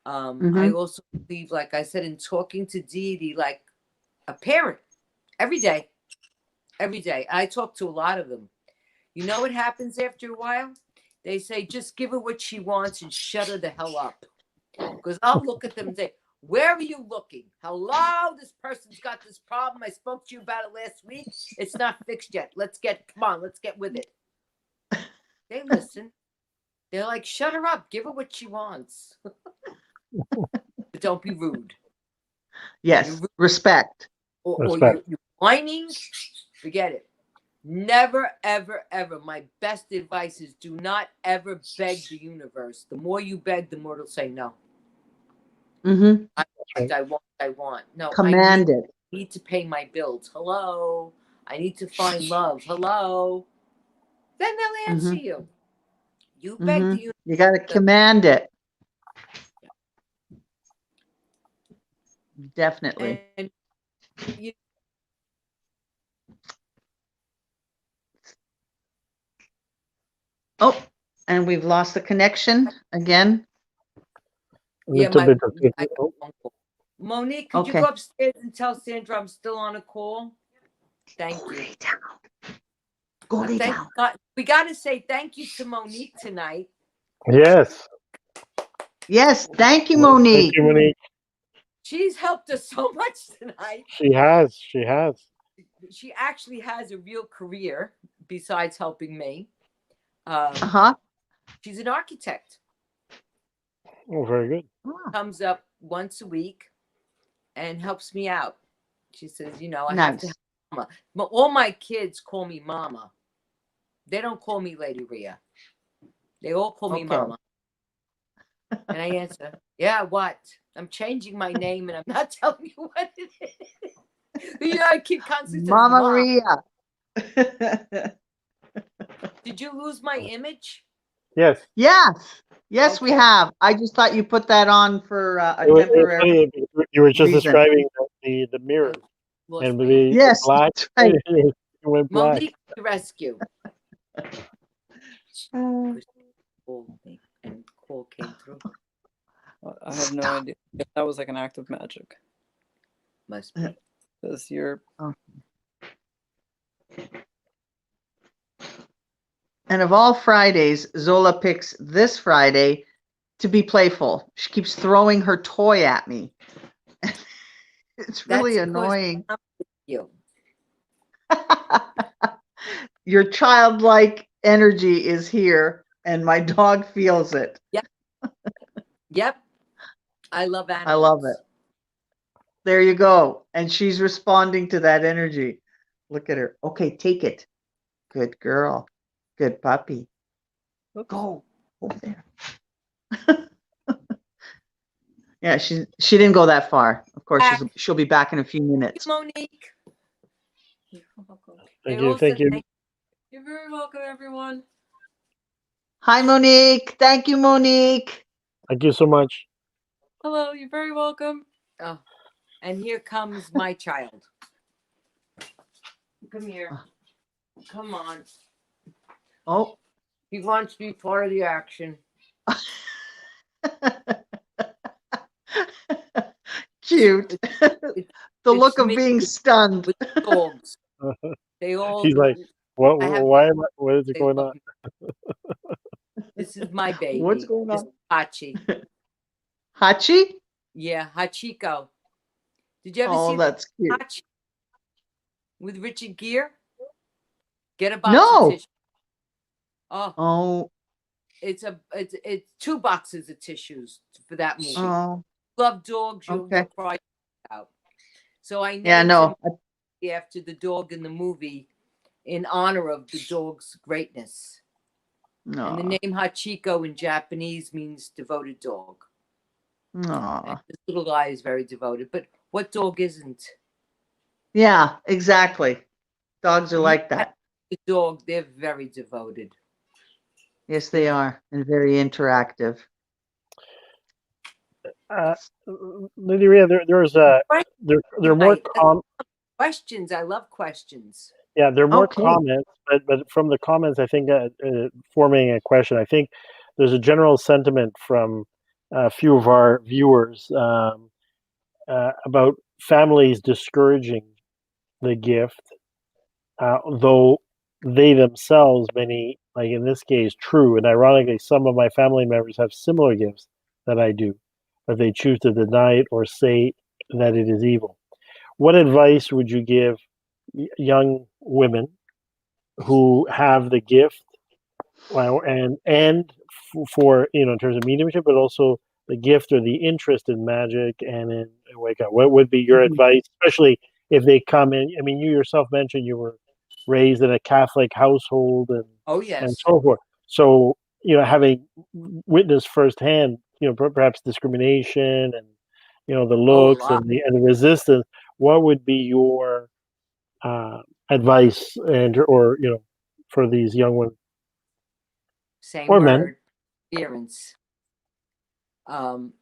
I Mm-hmm. also believe, like I said, in talking to deity like a parent every day. every day. I talk to a lot of them. You know what happens after a while? They say, just give her what she wants and shut her the hell up. Because I'll look at them and say, where are you looking? Hello, this person's got this problem. I spoke to you about it last week. It's not fixed yet. Come on, let's get with it. They listen. They're like, shut her up. Give her what she wants. But don't be rude. Yes, respect. Or Respect. you're whining. Forget it. Never, ever, ever. My best advice is do not ever beg the universe. The more you beg, the more it'll say no. Mm-hmm. I want. No, Command it. I need to pay my bills. Hello. I need to find love. Hello. Then they'll answer you. You beg the universe. You got to command it. Definitely. And you, Oh, and we've lost the connection again. yeah, Little bit of- Monique, could you Okay. go upstairs and tell Sandra I'm still on a call? Thank Go you. lay down. Go lay Thank down. God. We got to say thank you to Monique tonight. Yes. Yes, thank you, Thank Monique. you, Monique. She's helped us so much tonight. She has. She has. She actually has a real career besides helping me. Uh-huh. She's an architect. Oh, very good. Comes up once a week and helps me out. She says, I have to help Mama. But all my kids call me Mama. They don't call me Lady Rhea. They all call me Mama. And I answer, yeah, what? I'm changing my name and I'm not telling you what it is. I keep constantly saying, Mama Mom, Rhea. did you lose my image? Yes. Yes, we Okay. have. I just thought you put that on for a It was temporary. funny, you were just reason. describing the mirror. Lost And my the Yes, black. that's right. It went black. Monique to the rescue. And call came through. I have no idea if that was like an act of magic. Must be. Because you're And of all Fridays, Zola picks this Friday to be playful. She keeps throwing her toy at me. It's really That's because annoying. I'm with you. Your childlike energy is here, and my dog feels it. Yep. I love animals. I love it. There you go. And she's responding to that energy. Look at her. Okay, take it. Good girl. Good puppy. Oops. Go over there. Yeah, she didn't go that far. Of course, she'll be back in a few minutes. Monique. You're welcome. Thank They you. all Thank said you. You're very welcome, everyone. Hi, Monique. Thank you, Monique. Thank you so much. Hello, you're very welcome. Oh, and here comes my child. Come here. Come on. Oh. He wants to be part of the action. Cute. The look of being stunned. With dogs. They all. He's like, what? What is it going on? This is my baby. What's going on? This is Hachi. Hachi? Yeah, Hachiko. Did you ever see? Oh, that's cute. Hachi with Richard Gere? Get a box of tissue. Oh, it's 2 boxes of tissues for that movie. Oh, Love dogs, you'll okay. cry out. So I named him after the dog in the movie in honor of the dog's greatness. No. And the name Hachiko in Japanese means devoted dog. No. This little guy is very devoted, but what dog isn't? Yeah, exactly. Dogs are like that. The dog, they're very devoted. Yes, they are, and very interactive. Lady Rhea, there are more questions. I love questions. Yeah, there are more comments, but from the comments, I think forming a question, I think there's a general sentiment from a few of our viewers about families discouraging the gift though they themselves, many, like in this case, true, and ironically, some of my family members have similar gifts that I do, but they choose to deny it or say that it is evil. What advice would you give young women who have the gift, well, for in terms of mediumship, but also the gift or the interest in magic and in Wicca? What would be your Mhm. advice, especially if they come in? I mean, you yourself mentioned you were raised in a Catholic household Oh, and yes. so forth. So having witnessed firsthand, perhaps discrimination and the Oh, a looks lot. and the resistance. What would be your uh, advice or for these young women Same or men? word, appearance. Um,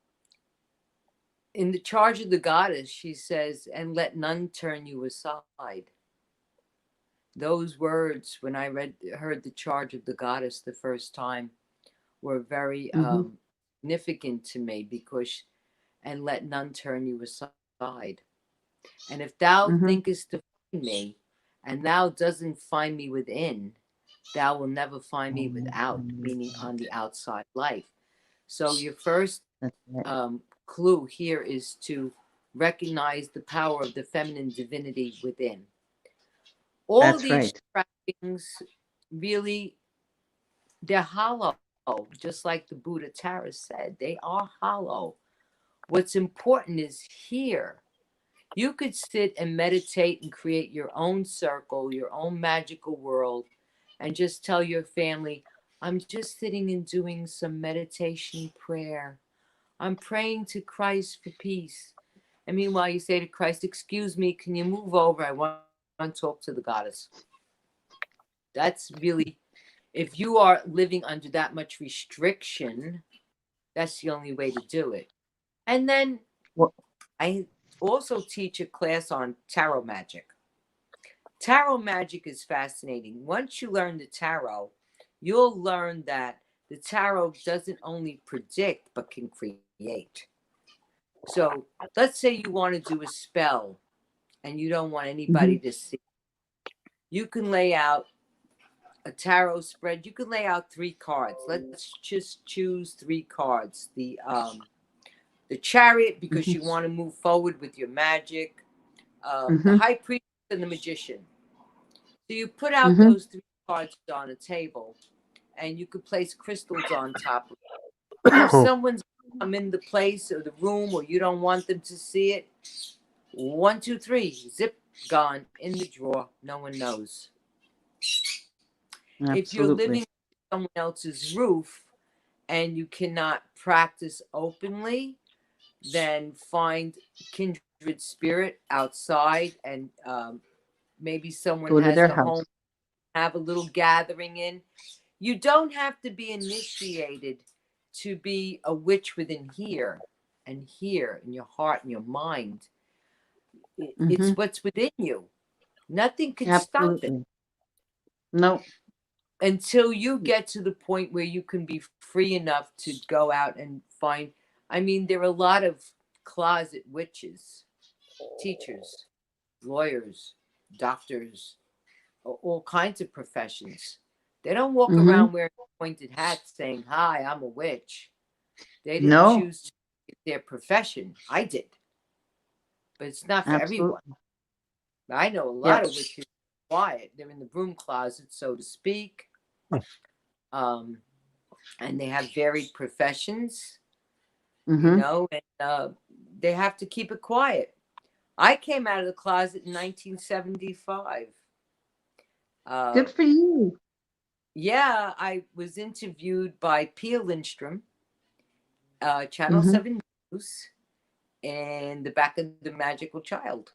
in the charge of the goddess, she says, and let none turn you aside. Those words, when I heard the charge of the goddess the first time, were very Mhm. significant to me, because, and let none turn you aside. And if thou Mhm. thinkest to find me, and thou doesn't find me within, thou will never find me without, meaning on the outside life. So your first That's right. clue here is to recognize the power of the feminine divinity within. All of That's the right. extractions, really, they're hollow, just like the Buddha Tara said. They are hollow. What's important is here. You could sit and meditate and create your own circle, your own magical world, and just tell your family, I'm just sitting and doing some meditation prayer. I'm praying to Christ for peace. And meanwhile, you say to Christ, excuse me, can you move over? I want to talk to the goddess. That's really, if you are living under that much restriction, that's the only way to do it. And then Well, I also teach a class on tarot magic. Tarot magic is fascinating. Once you learn the tarot, you'll learn that the tarot doesn't only predict, but can create. So let's say you want to do a spell and you don't want anybody mhm. to see. You can lay out a tarot spread. You can lay out 3 cards. Let's just choose 3 cards. The Chariot, because Mhm. you want to move forward with your magic. The Mhm. High Priestess and the Magician. So you put out Mhm. those 3 cards on a table, and you could place crystals on top. And if someone's come in the place or the room, or you don't want them to see it, 1, 2, 3, zip, gone in the drawer. No one knows. If you're living Absolutely. on someone else's roof and you cannot practice openly, then find kindred spirit outside, and maybe someone Go to has their a home, house. have a little gathering in. You don't have to be initiated to be a witch within here and here in your heart and your mind. It's Mhm. what's within you. Nothing could stop it Absolutely. No. until you get to the point where you can be free enough to go out and find. I mean, there are a lot of closet witches, teachers, lawyers, doctors, all kinds of professions. They don't walk Mhm. around wearing pointed hats saying, hi, I'm a witch. They didn't No. choose to make it their profession. I did, but it's not for everyone. Absolutely. I know a lot Yep. of witches are quiet. They're in the broom closet, so to speak. Um, and they have varied professions, Mhm. and they have to keep it quiet. I came out of the closet in 1975. Uh, Good for you. yeah, I was interviewed by Pia Lindstrom, Channel Mhm. 7 News, in the back of the Magickal Childe.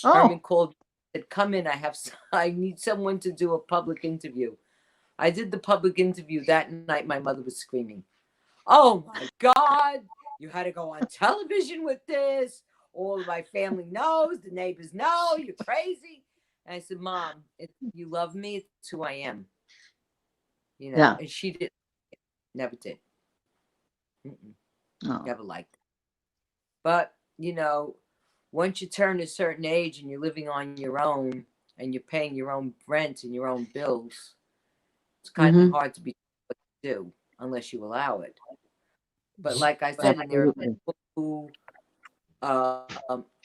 Herman Oh, called, said, come in, I need someone to do a public interview. I did the public interview that night. My mother was screaming, oh my God, you had to go on television with this. All of my family knows, the neighbors know, you're crazy. And I said, Mom, if you love me, it's who I am. yeah. And she did, never did. Oh. Never liked it. But, once you turn a certain age and you're living on your own, and you're paying your own rent and your own bills, it's kind of hard to be what to do unless you allow it. But like I said, and there are people who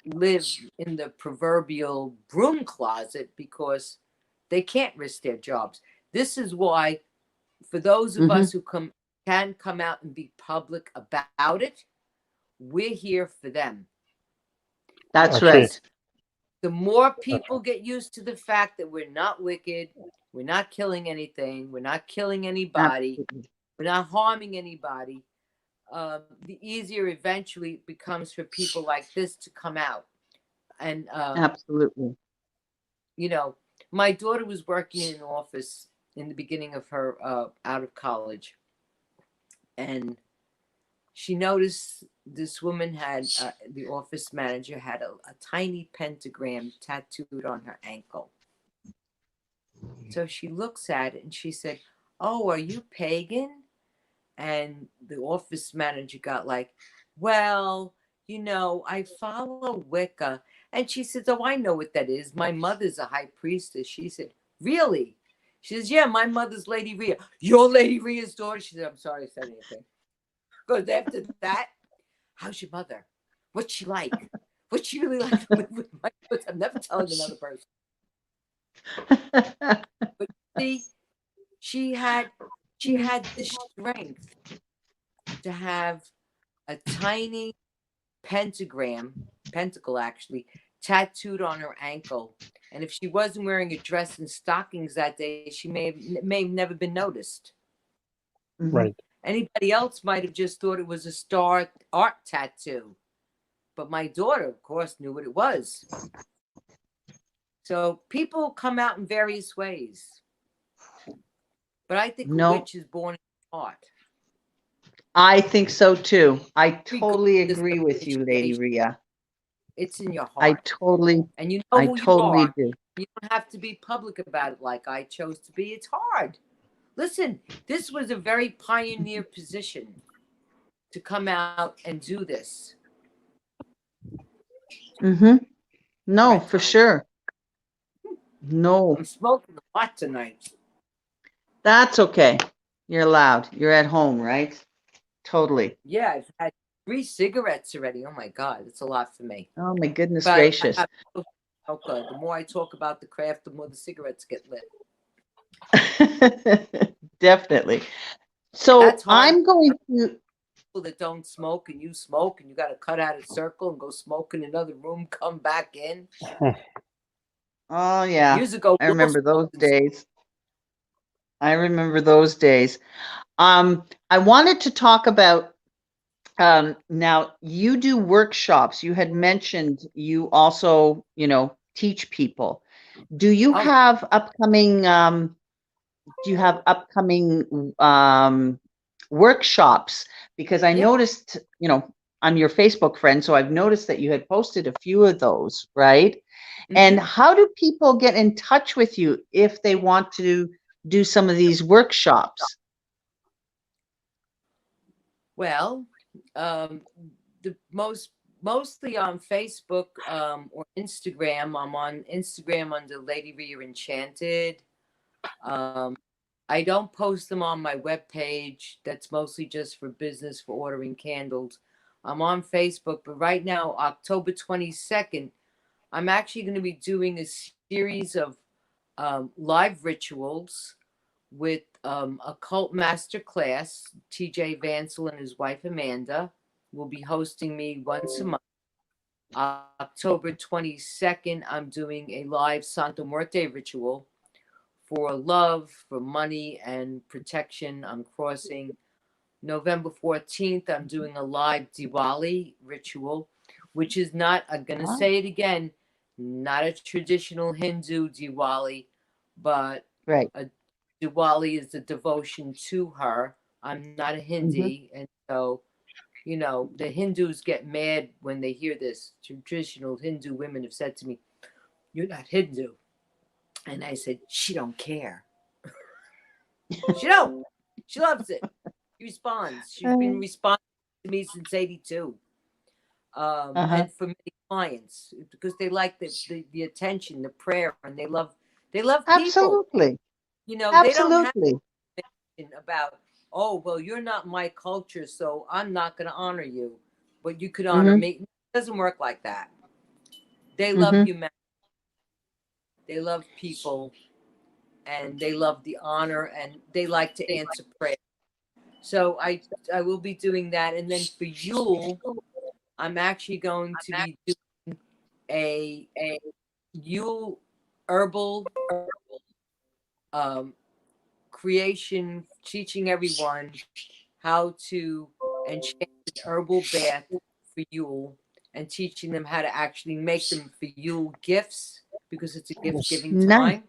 live in the proverbial broom closet because they can't risk their jobs. This is why, for those of us who can come out and be public about it, we're here for them. That's right. The more people get used to the fact that we're not wicked, we're not killing anything, we're not killing anybody, Absolutely. we're not harming anybody, the easier eventually it becomes for people like this to come out. And Absolutely. you know, my daughter was working in an office in the beginning of her out of college, and she noticed this woman had the office manager had a tiny pentagram tattooed on her ankle. So she looks at it and she said, "Oh, are you pagan?" And the office manager got like, "Well, you know, I follow Wicca." And she says, "Oh, I know what that is. My mother's a high priestess." She said, "Really?" She says, "Yeah, my mother's Lady Rhea." "You're Lady Rhea's daughter?" She said, "I'm sorry I said anything." Because after that, "How's your mother? What's she like? What's she really like to live with?" I'm never telling another person. But see, she had the strength to have a tiny pentacle actually, tattooed on her ankle. And if she wasn't wearing a dress and stockings that day, she may have never been noticed. Right. Anybody else might have just thought it was a star art tattoo. But my daughter, of course, knew what it was. So people come out in various ways. But I think a witch is born in the heart. I think so too. I totally agree with you, Lady Rhea. It's in your heart. I totally, and you know who you are. do. You don't have to be public about it like I chose to be. It's hard. Listen, this was a very pioneer position to come out and do this. No, for sure. No. I'm smoking a lot tonight. That's okay. You're allowed. You're at home, right? Totally. Yeah, I've had 3 cigarettes already. Oh my God, it's a lot for me. Oh my goodness But gracious. okay, the more I talk about the craft, the more the cigarettes get lit. Definitely. So I'm going to. People that don't smoke and you smoke and you got to cut out a circle and go smoke in another room, come back in. Oh yeah. Years ago, I remember those days. I wanted to talk about now you do workshops. You had mentioned you also, teach people. Do you have upcoming workshops? Because I noticed, I'm your Facebook friend, so I've noticed that you had posted a few of those, right? And how do people get in touch with you if they want to do some of these workshops? Well, the mostly on Facebook or Instagram. I'm on Instagram under Lady Rhea Enchanted. I don't post them on my webpage. That's mostly just for business, for ordering candles. I'm on Facebook, but right now, October 22nd, I'm actually going to be doing a series of live rituals with occult master class. TJ Vansel and his wife Amanda will be hosting me once a month. October 22nd, I'm doing a live Santa Muerte ritual for love, for money, and protection. I'm crossing. November 14th, I'm doing a live Diwali ritual, which is not, I'm going to say it again, not a traditional Hindu Diwali, but a Diwali is a devotion to her. I'm not a Hindi, and so, the Hindus get mad when they hear this. Traditional Hindu women have said to me, "You're not Hindu." And I said, "She don't care." She don't. She loves it. She responds. She's been responding to me since 82. And for many clients because they like the attention, the prayer, and they love people. Absolutely. You know, they don't have Absolutely. about, oh, well, you're not my culture, so I'm not going to honor you, but you could honor Mm-hmm. me. It doesn't work like that. They love Mm-hmm. humanity. They love people, and they love the honor, and they like to answer prayer. So I will be doing that, and then for Yule, I'm actually going to be doing a Yule herbal um, creation, teaching everyone how to enchant an herbal bath for Yule, and teaching them how to actually make them for Yule gifts because it's a gift giving Nice. time.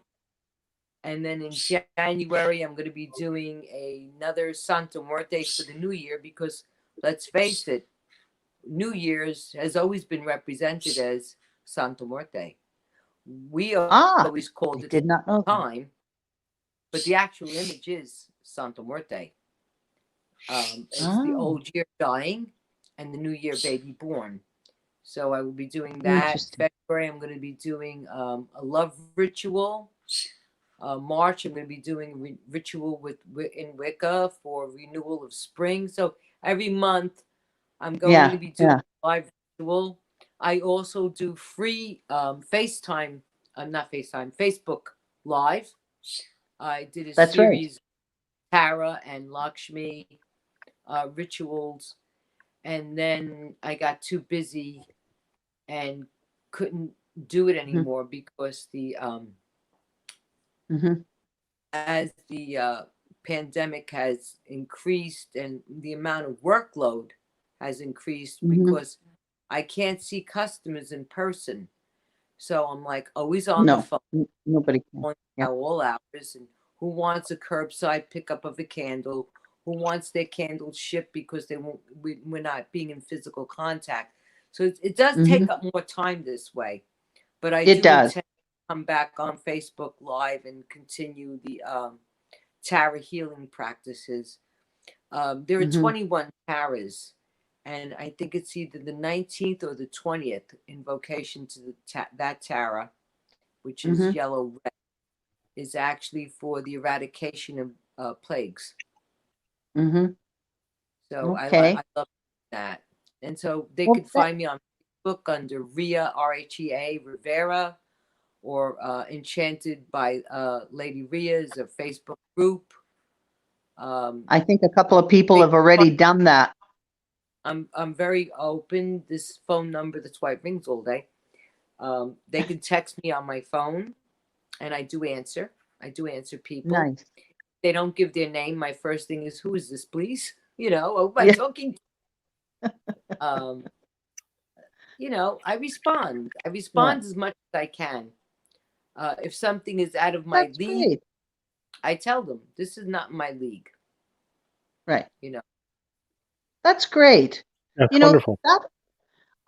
And then in January, I'm going to be doing another Santa Muerte for the New Year because let's face it, New Year's has always been represented as Santa Muerte. We always I called it did not know that. time, but the actual image is Santa Muerte. It's the old year dying and the new year baby born. So I will be doing that. Interesting. February, I'm going to be doing a love ritual. March, I'm going to be doing ritual in Wicca for renewal of spring. So every month, I'm going to be doing live ritual. I also do free FaceTime, not FaceTime, Facebook Live. I did a That's right. series, Tara and Lakshmi rituals, and then I got too busy and couldn't do it anymore because Mm-hmm. as the pandemic has increased and the amount of workload has increased Mm-hmm. because I can't see customers in person. So I'm like always on the No, phone, nobody can. Yeah. all hours, and who wants a curbside pickup of a candle, who wants their candles shipped because we're not being in physical contact. So it does take up more time this way, but I It do does. intend to come back on Facebook Live and continue the Tara healing practices. There are 21 Taras, and I think it's either the 19th or the 20th invocation to that Tara, which is yellow red, is actually for the eradication of plagues. Mm-hmm. So Okay. I love that. And so they Well, could find me on Facebook under Rhea, Rhea Rivera, or Enchanted by Lady Rhea is a Facebook group. I think a couple of people have already done that. I'm very open. This phone number, that's why it rings all day. They can text me on my phone, and I do answer. I do answer people. Nice. They don't give their name. My first thing is, who is this, please? You know, who am I talking to? You know, I respond. I respond as much as I can. If something is out of my league, great. I tell them, this is not my league. Right. You know. That's great. That's wonderful.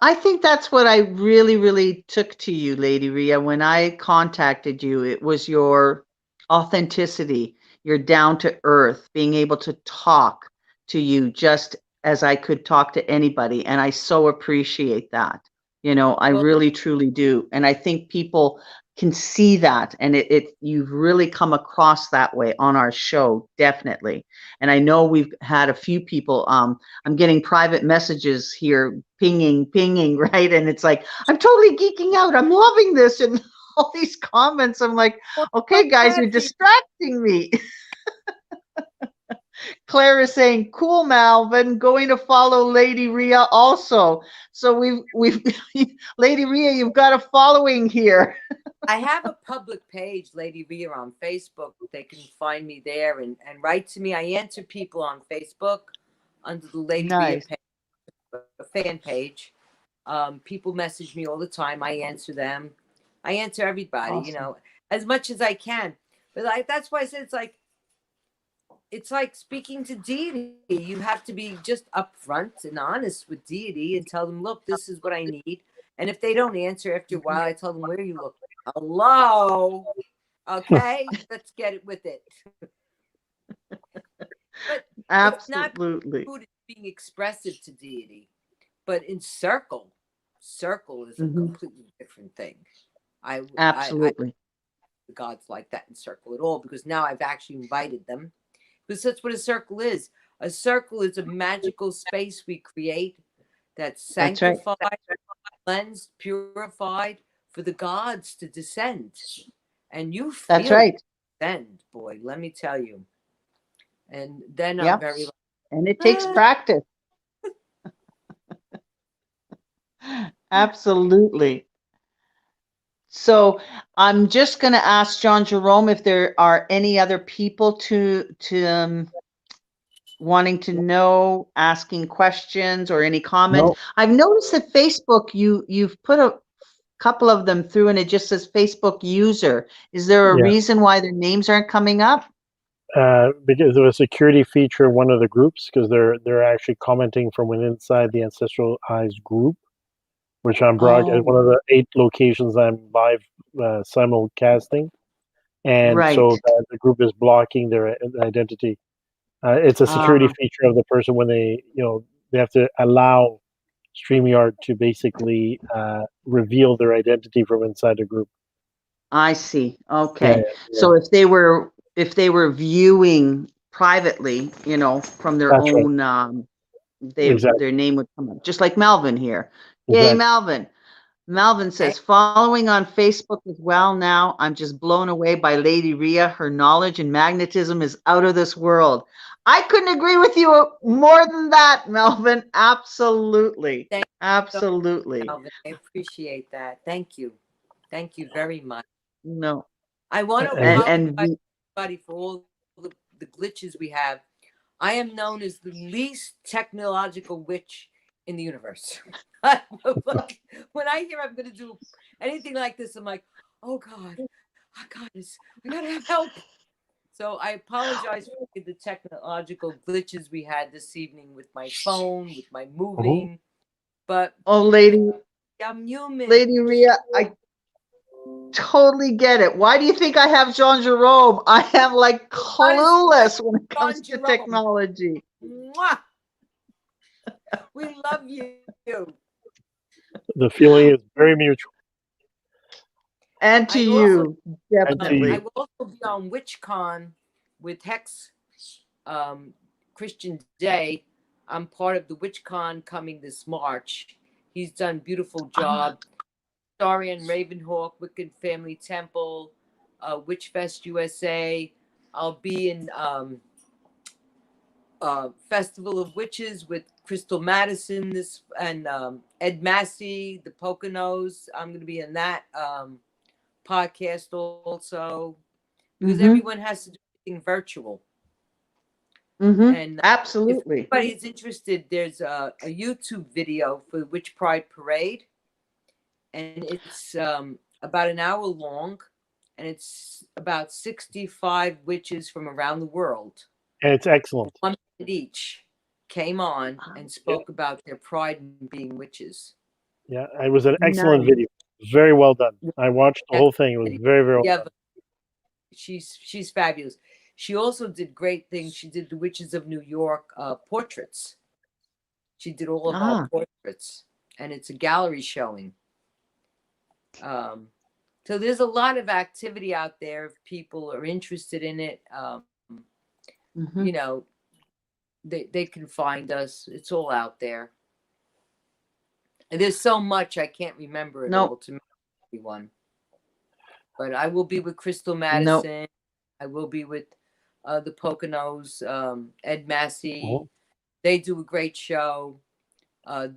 I think that's what I really, really took to you, Lady Rhea. When I contacted you, it was your authenticity, your down to earth, being able to talk to you just as I could talk to anybody. And I so appreciate that. You know, I really, truly do. And I think people can see that. And you've really come across that way on our show, definitely. And I know we've had a few people, I'm getting private messages here, pinging, right? And it's like, I'm totally geeking out. I'm loving this. And all these comments, I'm like, okay, guys, you're distracting me. Claire is saying, cool, Malvin, going to follow Lady Rhea also. So we've Lady Rhea, you've got a following here. I have a public page, Lady Rhea, on Facebook. They can find me there and write to me. I answer people on Facebook under the Lady Rhea page, a fan page. People message me all the time. I answer them. I answer everybody, you know, as much as I can. But that's why I said it's like speaking to deity. You have to be just upfront and honest with deity and tell them, look, this is what I need. And if they don't answer after a while, I tell them, where you look. Hello. Okay, let's get it with it. But absolutely, it's not being expressive to deity, but in circle. Circle is a Mhm. completely different thing. I Absolutely. the gods like that in Circle at all, because now I've actually invited them, because that's what a circle is. A circle is a magical space we create that's That's right. sanctified, cleansed, purified for the gods to descend. And you That's feel right. descend, boy, let me tell you. And then I'm Yep. very And it takes practice. Absolutely. So I'm just going to ask Jean-Jerome if there are any other people to wanting to know, asking questions or any comments. No. I've noticed that Facebook, you've put a couple of them through and it just says Facebook user. Is there a Yeah. reason why their names aren't coming up? Because of a security feature in one of the groups, because they're actually commenting from inside the Ancestral Eyes group, which I'm at one Oh, of the 8 locations I'm live simulcasting, and right. so the group is blocking their identity. It's a security Uh, feature of the person when they have to allow StreamYard to basically reveal their identity from inside the group. I see. Yeah, Okay. yeah. So if they were viewing privately, from their That's right. own, Exactly. their name would come up, just like Melvin here. Yay, Exactly. Melvin. Melvin says, following on Facebook as well now, I'm just blown away by Lady Rhea. Her knowledge and magnetism is out of this world. I couldn't agree with you more than that, Melvin. Absolutely. Thank you so Absolutely. much, Alvin. I appreciate that. Thank you. Thank you very much. No. I want to And And apologize to everybody for all the glitches we have. I am known as the least technological witch in the universe. When I hear I'm going to do anything like this, I'm like, oh God, I gotta have help. So I apologize for the technological glitches we had this evening with my phone, with my moving, but oh, Lady I'm human. Rhea, I totally get it. Why do you think I have Jean-Jerome? I am like clueless when it comes to Jean-Jerome. technology. Mwah! We love you. the feeling is very mutual. And to I you, And to definitely. I will also be on WitchCon with Hex Christian Day. I'm part of the WitchCon coming this March. He's done beautiful job. Dorian Ravenhawk, Wicked Family Temple, Witchfest USA. I'll be in Festival of Witches with Crystal Madison and Ed Massey, the Poconos. I'm going to be in that podcast also, because everyone has to do everything virtual. And Absolutely. if anybody's interested, there's a YouTube video for the Witch Pride Parade, and it's about an hour long, and it's about 65 witches from around the world. And it's excellent. One minute each came on and spoke about their pride in being witches. Yeah, it was an excellent Nice. video. Very well done. I watched the whole thing. It was very, very well done. She's fabulous. She also did great things. She did the Witches of New York portraits. She did all of our portraits, and it's a gallery showing. So there's a lot of activity out there if people are interested in it. You know, they can find us. It's all out there. And there's so much I can't remember it all to everyone. But I will be with Crystal Madison. I will be with the Poconos, Ed Massey. They do a great show.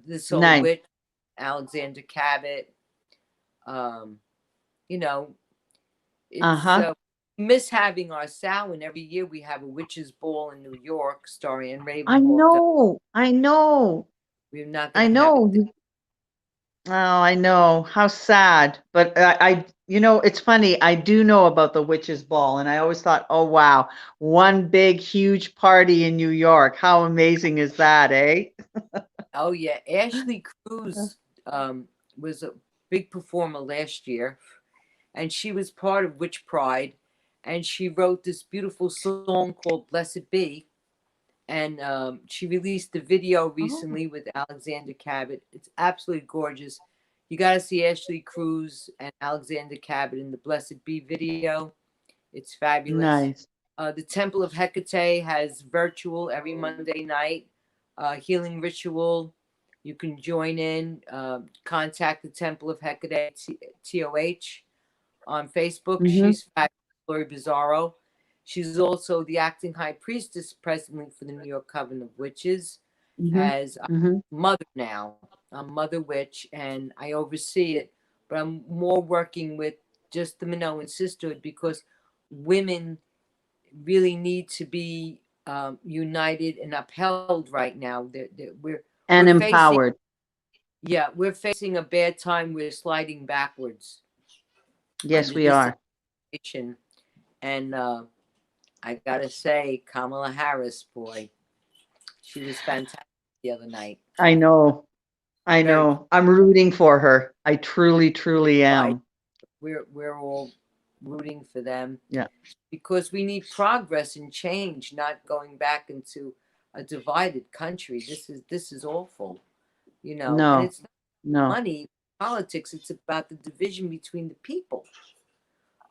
This Old Witch, Alexander Cabot. You know, it's miss having our Samhain. Every year we have a witches' ball in New York, starring in Ravenhawk. I know. We're not. I know. Oh, I know. How sad. But it's funny. I do know about the Witches' Ball, and I always thought, oh, wow, one big, huge party in New York. How amazing is that, eh? Oh, yeah. Ashley Cruz was a big performer last year, and she was part of Witch Pride, and she wrote this beautiful song called Blessed Be, and she released the video recently with Alexander Cabot. It's absolutely gorgeous. You got to see Ashley Cruz and Alexander Cabot in the Blessed Be video. It's fabulous. Nice. The Temple of Hecate has virtual every Monday night healing ritual. You can join in. Contact the Temple of Hecate, TOH, on Facebook. Mhm. She's fabulous, Lori Bizarro. She's also the acting High Priestess presently for the New York Coven of Witches. Mhm. As Mhm. mother now. I'm Mother Witch, and I oversee it. But I'm more working with just the Minoan Sisterhood because women really need to be united and upheld right now. We're empowered. we're facing a bad time. We're sliding backwards. Yes, we are. Situation. And I gotta say, Kamala Harris, boy, she was fantastic the other night. I know. I know. I'm rooting for her. I truly, truly am. We're all rooting for them. Yeah. Because we need progress and change, not going back into a divided country. This is awful, you know. No. And it's No. money, politics. It's about the division between the people.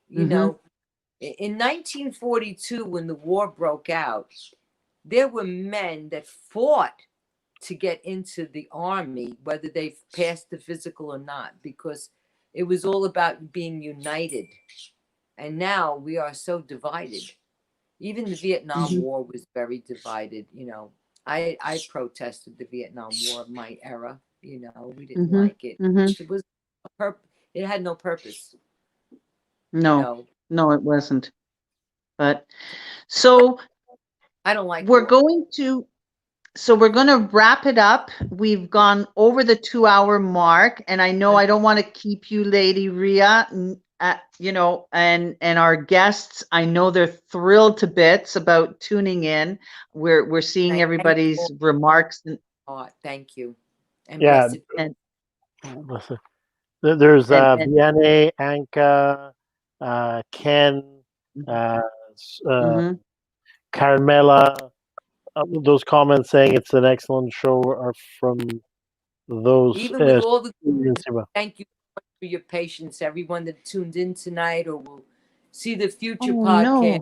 You Mhm. know, in 1942, when the war broke out, there were men that fought to get into the army, whether they passed the physical or not, because it was all about being united. And now we are so divided. Even the Vietnam Mhm. War was very divided. You know, I protested the Vietnam War of my era. You know, we didn't Mhm. like it. Mhm. It was it had no purpose. No. You know, No, it wasn't. But so I don't like we're war. going to wrap it up. We've gone over the 2-hour mark, and I know I don't want to keep you, Lady Rhea, you know, and our guests. I know they're thrilled to bits about tuning in. We're seeing Thank everybody's you. remarks. Thank you. And Yeah. blessed. And Listen, there's and Vianney, Anka, Ken, mhm. Carmela. Those comments saying it's an excellent show are from those. Even with all the Well, thank you so much for your patience, everyone that tuned in tonight or will see the future Oh, podcast. no.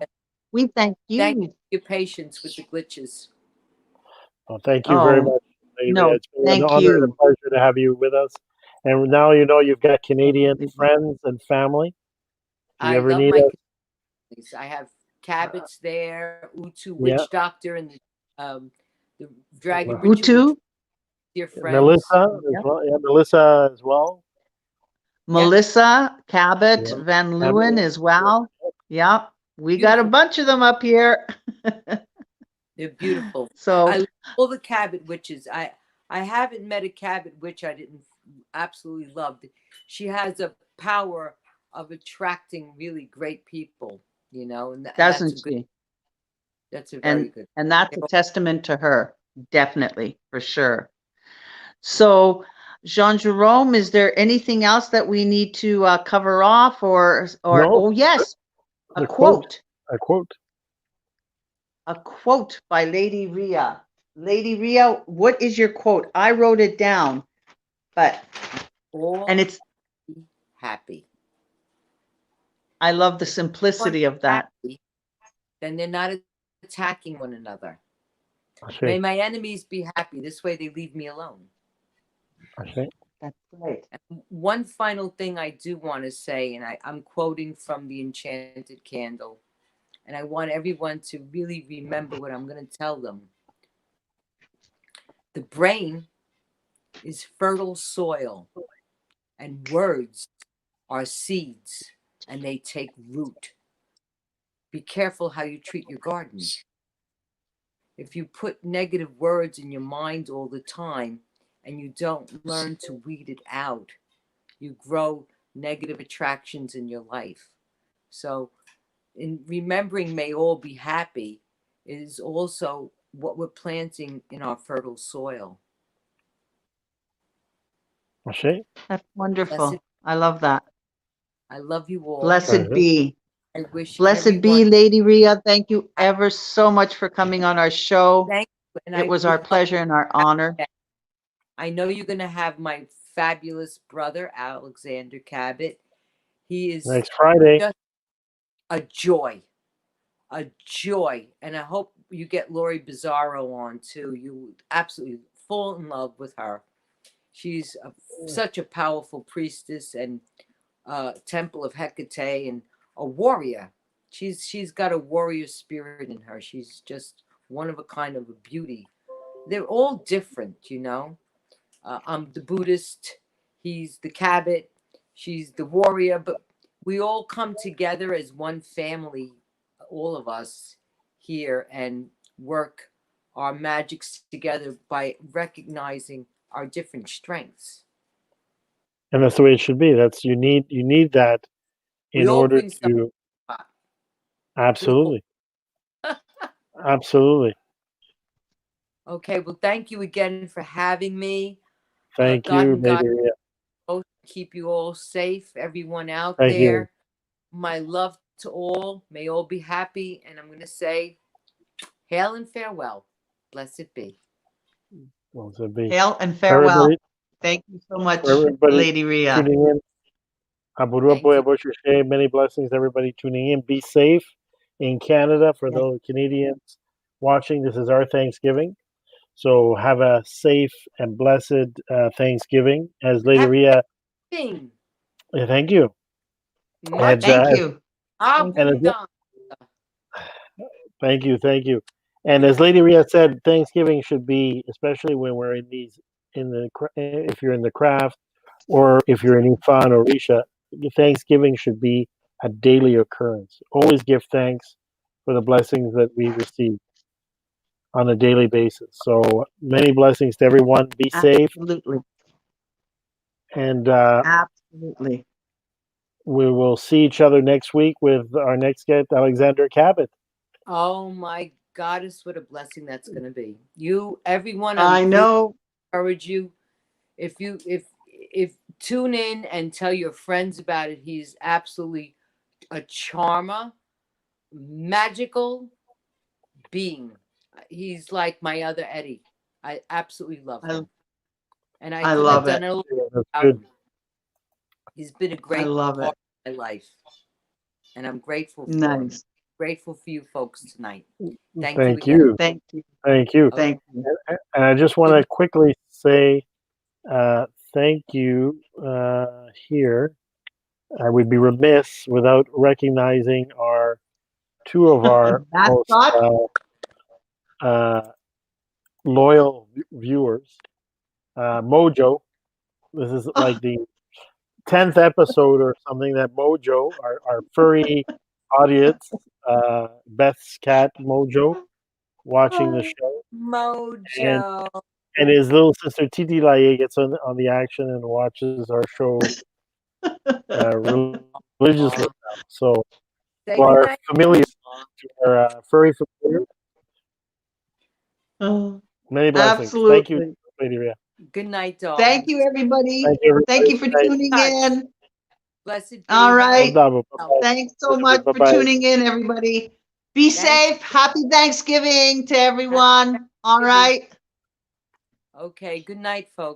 We thank Thank you you. for your patience with the glitches. thank you very Oh, much, Lady no, Rhea. It's been an thank honor and a you. pleasure to have you with us. And now you know you've got Canadian friends and family. If you I ever love need my us, communities. I have Cabot's there, Utu yeah, Witch Doctor, and the Dragon Well, Ritual, Utu, dear friends. Melissa as yeah. well. Yeah, Melissa as well. Melissa, Cabot, Yeah. Van Emily. Leeuwen as well. Yeah, we got a Beautiful. bunch of them up here. They're beautiful. So I love all the Cabot witches. I haven't met a Cabot witch I didn't absolutely love. She has a power of attracting really great people, you know, and that's doesn't a good. she? That's a very good. And that's a testament to her, definitely, for sure. So, Jean-Jerome, is there anything else that we need to cover off, or No, oh yes, a the quote. A quote. Oh. A quote by Lady Rhea. Lady Rhea, what is your quote? I wrote it down, but and it's happy. I love the simplicity of that. Happy, then they're not attacking one another. I see. May my enemies be happy. This way they leave me alone. I see. That's right. And one final thing I do want to say, and I'm quoting from the Enchanted Candle, and I want everyone to really remember what I'm going to tell them. The brain is fertile soil, and words are seeds, and they take root. Be careful how you treat your garden. If you put negative words in your mind all the time and you don't learn to weed it out, you grow negative attractions in your life. So in remembering may all be happy is also what we're planting in our fertile soil. I see. That's wonderful. Blessed, I love that. I love you all. Blessed be. I wish Blessed be, everyone, Lady Rhea. Thank you ever so much for coming on our show. thank you. And It was our pleasure and our honor. I know you're going to have my fabulous brother, Alexander Cabot. He is Next Friday. just a joy. A joy. And I hope you get Lori Bizarro on too. You absolutely fall in love with her. She's such a powerful priestess and Temple of Hecate and a warrior. She's got a warrior spirit in her. She's just one of a kind of a beauty. They're all different, you know. I'm the Buddhist. He's the Cabot. She's the warrior. But we all come together as one family, all of us here, and work our magics together by recognizing our different strengths. And that's the way it should be. That's you need that in We all order bring something to to the pot. absolutely. Absolutely. Okay, well, thank you again for having me. Thank God you, and God Lady Rhea. both keep you all safe, everyone out Thank you. there. My love to all. May all be happy. And I'm going to say, hail and farewell. Blessed be. Well, so be. Hail and farewell. Everybody, Thank you so much, for everybody Lady Rhea. tuning in. Thank you. Many blessings, everybody tuning in. Be safe in Canada. For Yes. those Canadians watching, this is our Thanksgiving. So have a safe and blessed Thanksgiving. As Lady Happy Rhea, Thanksgiving. thank you. Much Thank you. abundance. Thank you. And as Lady Rhea said, Thanksgiving should be, especially when we're if you're in the craft, or if you're in Ifan or Risha, Thanksgiving should be a daily occurrence. Always give thanks for the blessings that we receive on a daily basis. So many blessings to everyone. Be safe, Absolutely. and Absolutely. we will see each other next week with our next guest, Alexander Cabot. Oh my goddess, what a blessing that's going to be. You, everyone, I know. encourage you. If tune in and tell your friends about it. He's absolutely a charmer, magical being. He's like my other Eddie. I absolutely love him. And I couldn't love have done it. it a little That's without good. him. He's been a great love part it. of my life. And I'm grateful for him. Nice. Grateful for you folks tonight. Thank Thank you again. you. Thank you. Thank you. Thank you. And I just want to quickly say thank you here. I would be remiss without recognizing two of our most loyal viewers. Mojo, this is like the 10th episode or something that Mojo, our furry audience, Beth's cat Mojo, watching the show. Mojo. And his little sister Titi Laye gets on the action and watches our show religiously now. So Say to our goodnight. familiars, to our furry familiars, many blessings. Absolutely. Thank you, Lady Rhea. Good night, dog. Thank you, everybody. Thank you, everybody. Thank you for Good night. tuning in. Blessed be. All right. Bye-bye. Thanks so much for Bye-bye. tuning in, everybody. Be safe. Happy Thanksgiving to everyone. All right. Okay. Good night, folks.